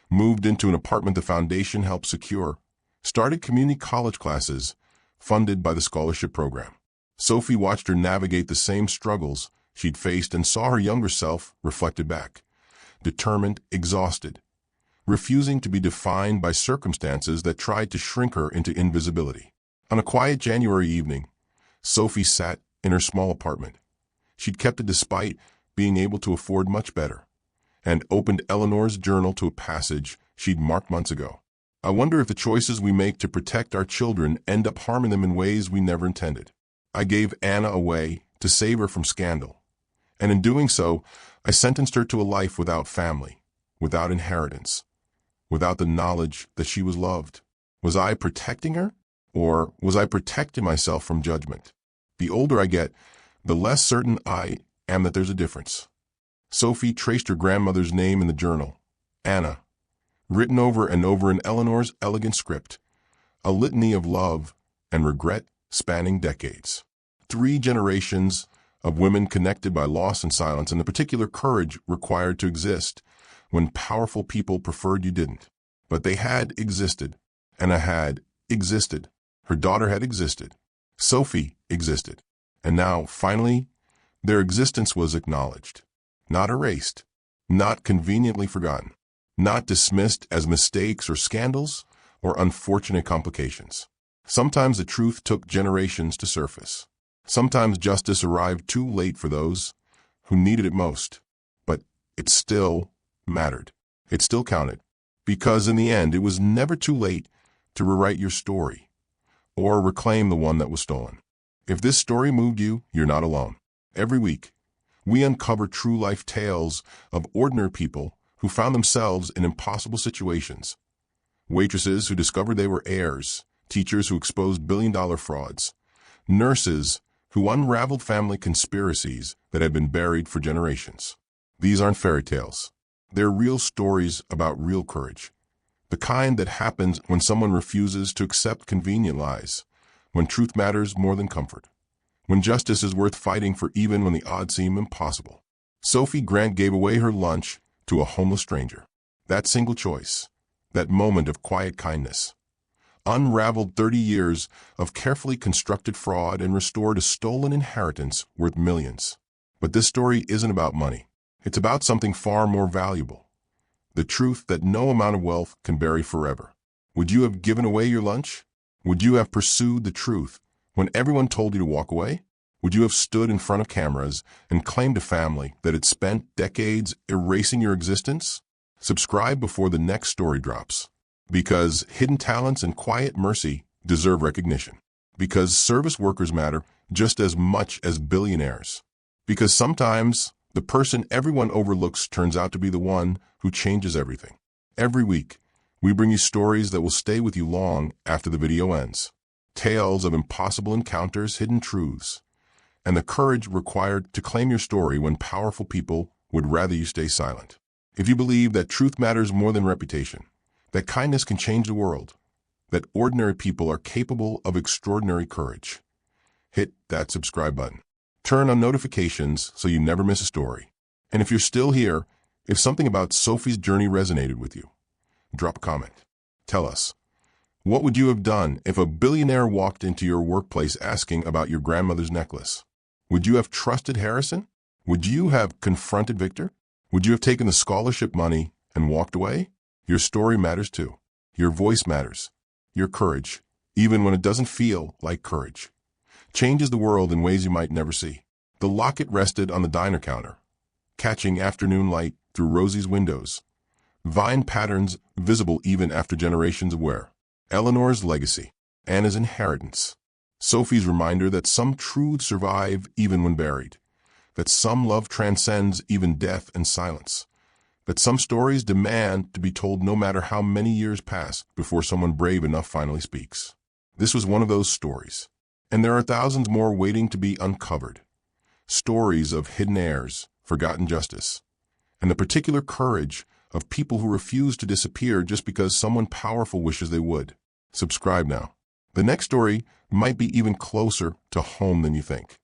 moved into an apartment the foundation helped secure, started community college classes funded by the scholarship program. Sophie watched her navigate the same struggles she'd faced and saw her younger self reflected back, determined, exhausted, refusing to be defined by circumstances that tried to shrink her into invisibility. On a quiet January evening, Sophie sat in her small apartment. She'd kept it despite being able to afford much better, and opened Eleanor's journal to a passage she'd marked months ago. I wonder if the choices we make to protect our children end up harming them in ways we never intended. I gave Anna away to save her from scandal, and in doing so, I sentenced her to a life without family, without inheritance, without the knowledge that she was loved. Was I protecting her, or was I protecting myself from judgment? The older I get, the less certain I am that there's a difference. Sophie traced her grandmother's name in the journal, Anna, written over and over in Eleanor's elegant script, a litany of love and regret spanning decades. 3 generations of women connected by loss and silence and the particular courage required to exist when powerful people preferred you didn't. But they had existed. Anna had existed. Her daughter had existed. Sophie existed. And now, finally, their existence was acknowledged, not erased, not conveniently forgotten, not dismissed as mistakes or scandals or unfortunate complications. Sometimes the truth took generations to surface. Sometimes justice arrived too late for those who needed it most. But it still mattered. It still counted. Because in the end, it was never too late to rewrite your story or reclaim the one that was stolen. If this story moved you, you're not alone. Every week, we uncover true life tales of ordinary people who found themselves in impossible situations. Waitresses who discovered they were heirs, teachers who exposed billion-dollar frauds, nurses who unraveled family conspiracies that had been buried for generations. These aren't fairy tales. They're real stories about real courage. The kind that happens when someone refuses to accept convenient lies, when truth matters more than comfort, when justice is worth fighting for even when the odds seem impossible. Sophie Grant gave away her lunch to a homeless stranger. That single choice, that moment of quiet kindness, unraveled 30 years of carefully constructed fraud and restored a stolen inheritance worth millions. But this story isn't about money. It's about something far more valuable. The truth that no amount of wealth can bury forever. Would you have given away your lunch? Would you have pursued the truth when everyone told you to walk away? Would you have stood in front of cameras and claimed a family that had spent decades erasing your existence? Subscribe before the next story drops. Because hidden talents and quiet mercy deserve recognition. Because service workers matter just as much as billionaires. Because sometimes the person everyone overlooks turns out to be the one who changes everything. Every week, we bring you stories that will stay with you long after the video ends. Tales of impossible encounters, hidden truths, and the courage required to claim your story when powerful people would rather you stay silent. If you believe that truth matters more than reputation, that kindness can change the world, that ordinary people are capable of extraordinary courage, hit that subscribe button. Turn on notifications so you never miss a story. And if you're still here, if something about Sophie's journey resonated with you, drop a comment. Tell us, what would you have done if a billionaire walked into your workplace asking about your grandmother's necklace? Would you have trusted Harrison? Would you have confronted Victor? Would you have taken the scholarship money and walked away? Your story matters too. Your voice matters. Your courage, even when it doesn't feel like courage, changes the world in ways you might never see. The locket rested on the diner counter, catching afternoon light through Rosie's windows. Vine patterns visible even after generations of wear. Eleanor's legacy. Anna's inheritance. Sophie's reminder that some truths survive even when buried. That some love transcends even death and silence. That some stories demand to be told no matter how many years pass before someone brave enough finally speaks. This was one of those stories. And there are thousands more waiting to be uncovered. Stories of hidden heirs, forgotten justice, and the particular courage of people who refuse to disappear just because someone powerful wishes they would. Subscribe now. The next story might be even closer to home than you think.